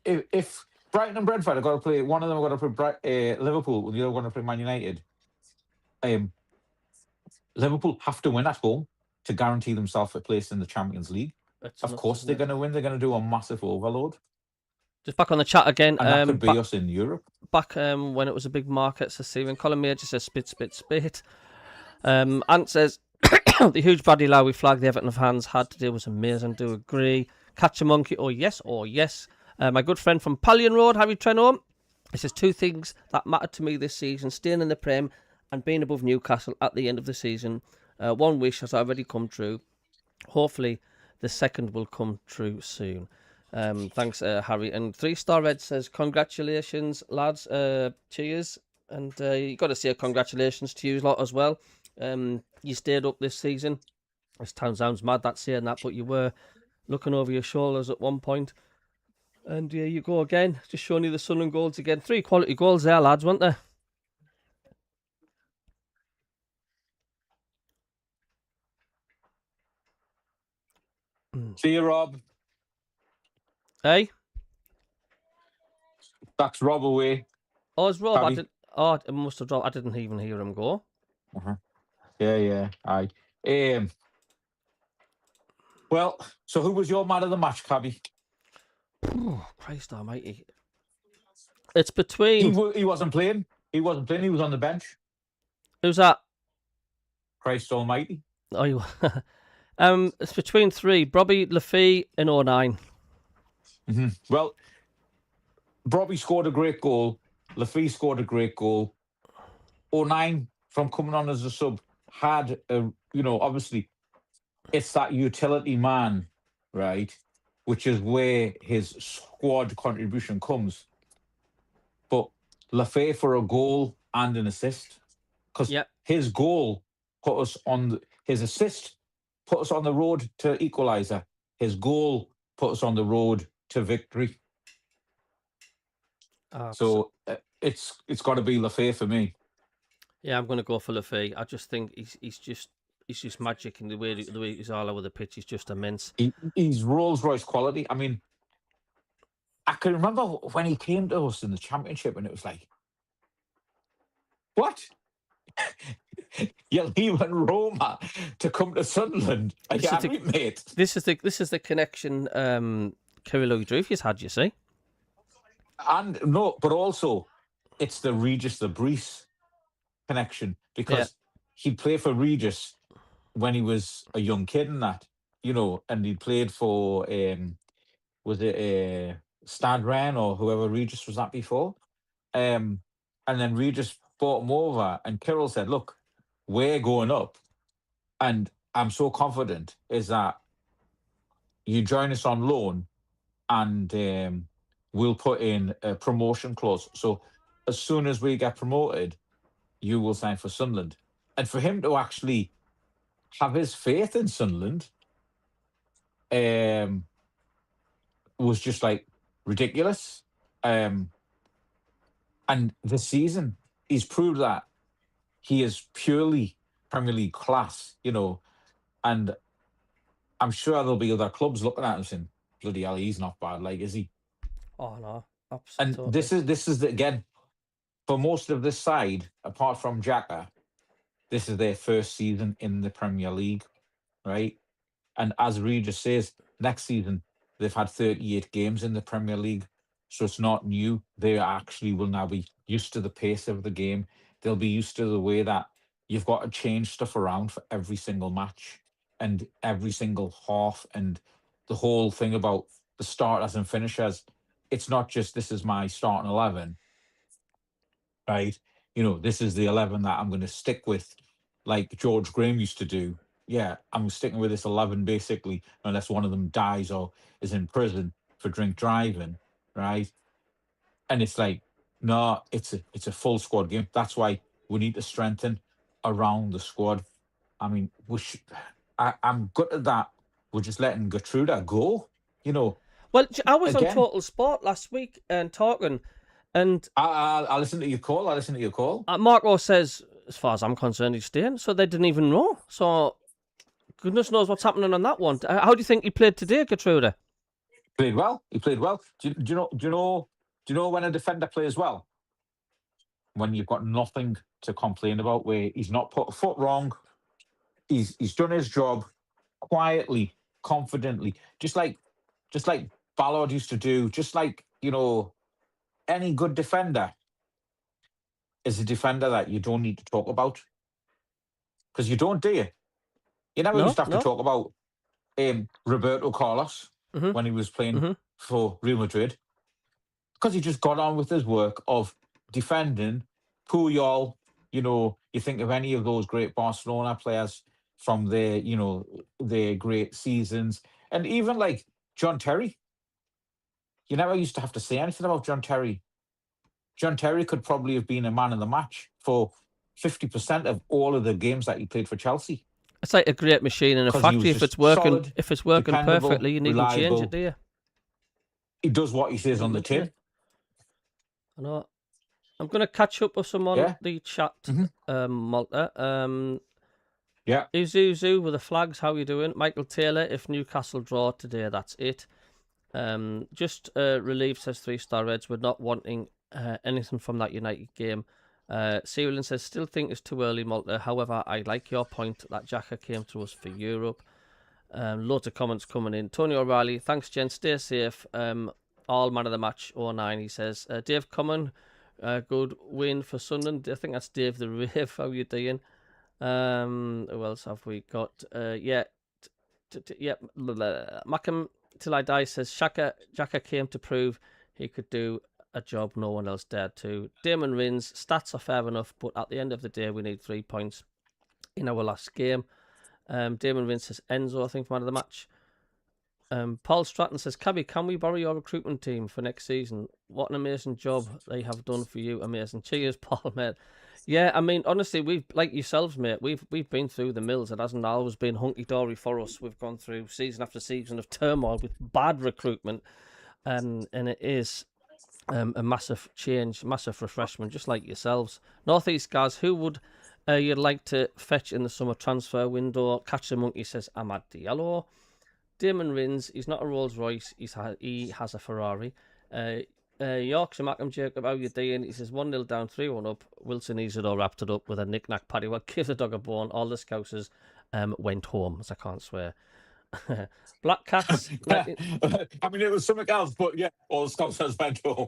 if Brighton and Brentford are going to play, one of them are going to play Liverpool, and the other going to play Man United. Liverpool have to win at home to guarantee themselves a place in the Champions League. Of course, they're going to win. They're going to do a massive overload. Just back on the chat again. And that could be us in Europe. Back when it was a big market, says Stephen. Colin Major says spit. Ant says, the huge baddie Lowy flag the Everton fans had today was amazing. Do agree. Catch a monkey, oh yes. My good friend from Pallion Road, Harry Trenholm, he says 2 things that mattered to me this season: staying in the Prem and being above Newcastle at the end of the season. One wish has already come true. Hopefully The second will come true soon. Thanks, Harry. And 3-Star Red says, congratulations, lads. Cheers. And you got to say congratulations to you lot as well. You stayed up this season. This town sounds mad, that saying that, but you were looking over your shoulders at one point. And you go again, just showing you the Sunderland goals again. 3 quality goals there, lads, weren't there? See you, Rob. Hey? That's Rob away. Oh, it's Rob. Harry. It must have dropped. I didn't even hear him go. Yeah. Aye. Well, so who was your man of the match, Cabby? Oh, Christ almighty. It's between... He wasn't playing. He wasn't playing. He was on the bench. Who's that? Christ almighty. Oh, it's between 3. Bobby, Lafay and 09. Well, Bobby scored a great goal. Lafay scored a great goal. 09, from coming on as a sub, had obviously, it's that utility man, right? Which is where his squad contribution comes. But Lafay for a goal and an assist, because his goal put us on his assist put us on the road to equaliser. His goal put us on the road to victory. So it's got to be Lafay for me. Yeah, I'm going to go for Lafay. I just think he's just magic in the way he's all over the pitch. He's just immense. He's Rolls Royce quality. I mean, I can remember when he came to us in the Championship, and it was like, what? You're leaving Roma to come to Sunderland? Mate. This is the connection Kirill Dreyfus had, you see. And no, but also it's the Regis the Brees connection, because he played for Regis when he was a young kid and that, and he played for was it Stad Ren or whoever Regis was at before, and then Regis bought him over, and Kirill said, "Look, we're going up, and I'm so confident is that you join us on loan, and we'll put in a promotion clause. So as soon as we get promoted, you will sign for Sunderland." And for him to actually have his faith in Sunderland was just like ridiculous. And this season, he's proved that he is purely Premier League class, and I'm sure there'll be other clubs looking at him saying, bloody hell, he's not bad, like, is he? Oh, no. Absolutely. And this is again, for most of this side, apart from Xhaka, this is their first season in the Premier League, right? And as Regis says, next season, they've had 38 games in the Premier League, so it's not new. They actually will now be used to the pace of the game. They'll be used to the way that you've got to change stuff around for every single match and every single half, and the whole thing about the starters and finishers. It's not just, this is my starting 11, right? This is the 11 that I'm going to stick with, like George Graham used to do. Yeah, I'm sticking with this 11 basically, unless one of them dies or is in prison for drink driving, right? And it's like, no, it's a full squad game. That's why we need to strengthen around the squad. I mean, I'm good at that. We're just letting Gertruda go, Well, I was on Total Sport last week and talking, and I listened to your call. Marco says, as far as I'm concerned, he's staying. So they didn't even know. So goodness knows what's happening on that one. How do you think he played today, Gertruda? He played well. Do you know when a defender plays well? When you've got nothing to complain about, where he's not put a foot wrong, he's done his job quietly, confidently, just like Ballard used to do, just like, any good defender is a defender that you don't need to talk about. Because you don't, do you? You never used to have to talk about Roberto Carlos when he was playing for Real Madrid, because he just got on with his work of defending. Puyol, you think of any of those great Barcelona players, from their, their great seasons. And even like John Terry, you never used to have to say anything about John Terry. John Terry could probably have been a man of the match for 50% of all of the games that he played for Chelsea. It's like a great machine in a factory. If it's working, perfectly, you needn't change it, do you? He does what he says on the tin. I know. I'm going to catch up with someone on the chat, Malta. Uzuzu with the flags, how you doing? Michael Taylor, if Newcastle draw today, that's it. Just relieved, says 3-star Reds. We're not wanting anything from that United game. Cyril says, still think it's too early, Malta. However, I like your point that Xhaka came to us for Europe. Loads of comments coming in. Tony O'Reilly, thanks, gents. Stay safe. All man of the match, 09, he says. Dave Common, good win for Sunderland. I think that's Dave the Rave. How you doing? Who else have we got? Macam Till I Die says, Xhaka came to prove he could do a job no one else dared to. Damon Rins, stats are fair enough, but at the end of the day, we need 3 points in our last game. Damon Rins says, Enzo, I think, man of the match. Paul Stratton says, Cabby, can we borrow your recruitment team for next season? What an amazing job they have done for you. Amazing. Cheers, Paul, mate. Yeah, I mean, honestly, we've, like yourselves, mate, we've been through the mills. It hasn't always been hunky-dory for us. We've gone through season after season of turmoil with bad recruitment. And it is a massive change, massive refreshment, just like yourselves. North East guys, who would you'd like to fetch in the summer transfer window? Catch the Monkey says, Amad Diallo. Damon Rins, he's not a Rolls Royce, he has a Ferrari. Yorkshire Mackham Jacob, how you doing? He says 1-0 down, 3-1 up. Wilson Isidore wrapped it up with a knick-knack paddy. Well, give the dog a bone. All the Scousers went home, as I can't swear. Black Cats. I mean, it was something else, but yeah, all the Scousers went home.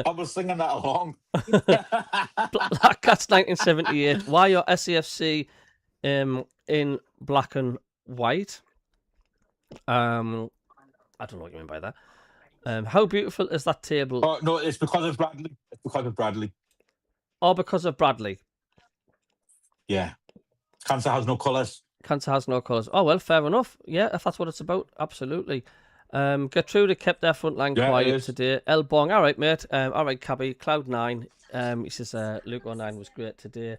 I was singing that along. Black Cats 1978. Why your SAFC in black and white? I don't know what you mean by that. How beautiful is that table? Oh, no, it's because of Bradley. It's because of Bradley. Oh, because of Bradley. Yeah. Cancer has no colours. Cancer has no colours. Oh, well, fair enough. Yeah, if that's what it's about, absolutely. Gertrude kept their front line quiet today. El Bong, all right, mate. All right, Cabby. Cloud9. He says Luke 09 was great today.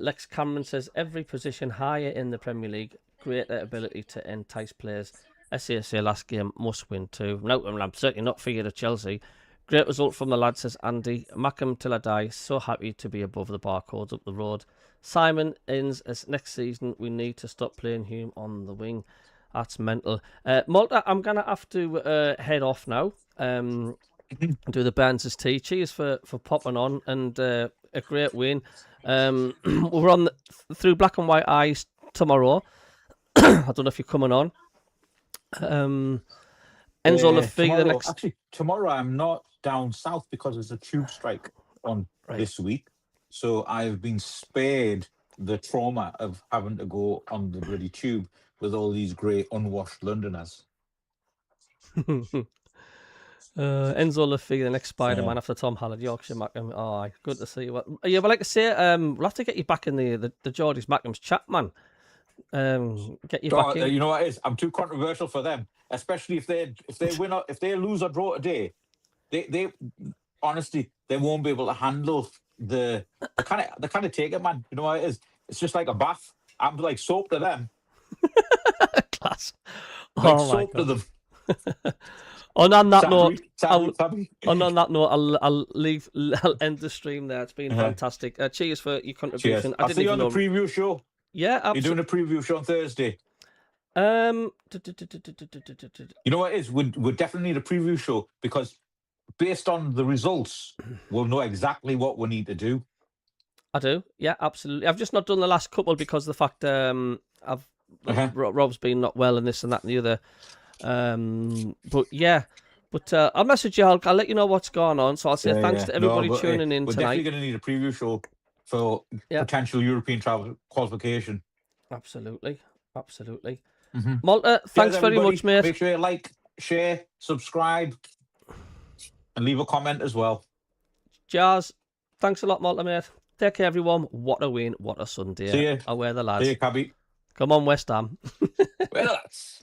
Lex Cameron says every position higher in the Premier League, greater ability to entice players. SASA last game must win too. No, I'm certainly not figured at Chelsea. Great result from the lad, says Andy. Mackham till I die. So happy to be above the barcodes up the road. Simon ends as next season we need to stop playing Hume on the wing. That's mental. Malta, I'm gonna have to head off now. Do the Burns' tea. Cheers for popping on and a great win. We're on through Black and White Eyes tomorrow. I don't know if you're coming on. Enzo Lafayette the next. Actually, tomorrow I'm not down south because there's a tube strike on this week. So I've been spared the trauma of having to go on the bloody tube with all these grey, unwashed Londoners. Enzo Lafayette the next Spider-Man after Tom Hallett, Yorkshire Mackham. Oh, good to see you. Yeah, but like I say, we'll have to get you back in the Geordies Mackham's chat, man. Get you back in. You know what it is? I'm too controversial for them, especially if they win or if they lose or draw today. They honestly they won't be able to handle the kind of take it, man. You know what it is? It's just like a bath. I'm like soap to them. Class. Like soap to them. On that note, I'll end the stream there. It's been fantastic. Cheers for your contribution. Cheers. I'll see you on the preview show. Yeah, absolutely. You're doing a preview show on Thursday. You know what it is? We definitely need a preview show because based on the results, we'll know exactly what we need to do. I do. Yeah, absolutely. I've just not done the last couple because of the fact Rob's been not well and this and that and the other. But yeah. But I'll message you. I'll let you know what's going on. So I'll say thanks to everybody tuning in we're tonight. We're definitely going to need a preview show for potential European travel qualification. Absolutely. Malta, thanks very much, mate. Make sure you like, share, subscribe, and leave a comment as well. Jazz, thanks a lot, Malta, mate. Take care, everyone. What a win. What a Sunday. See you. I wear the lads. See you, Cabby. Come on, West Ham. Well, that's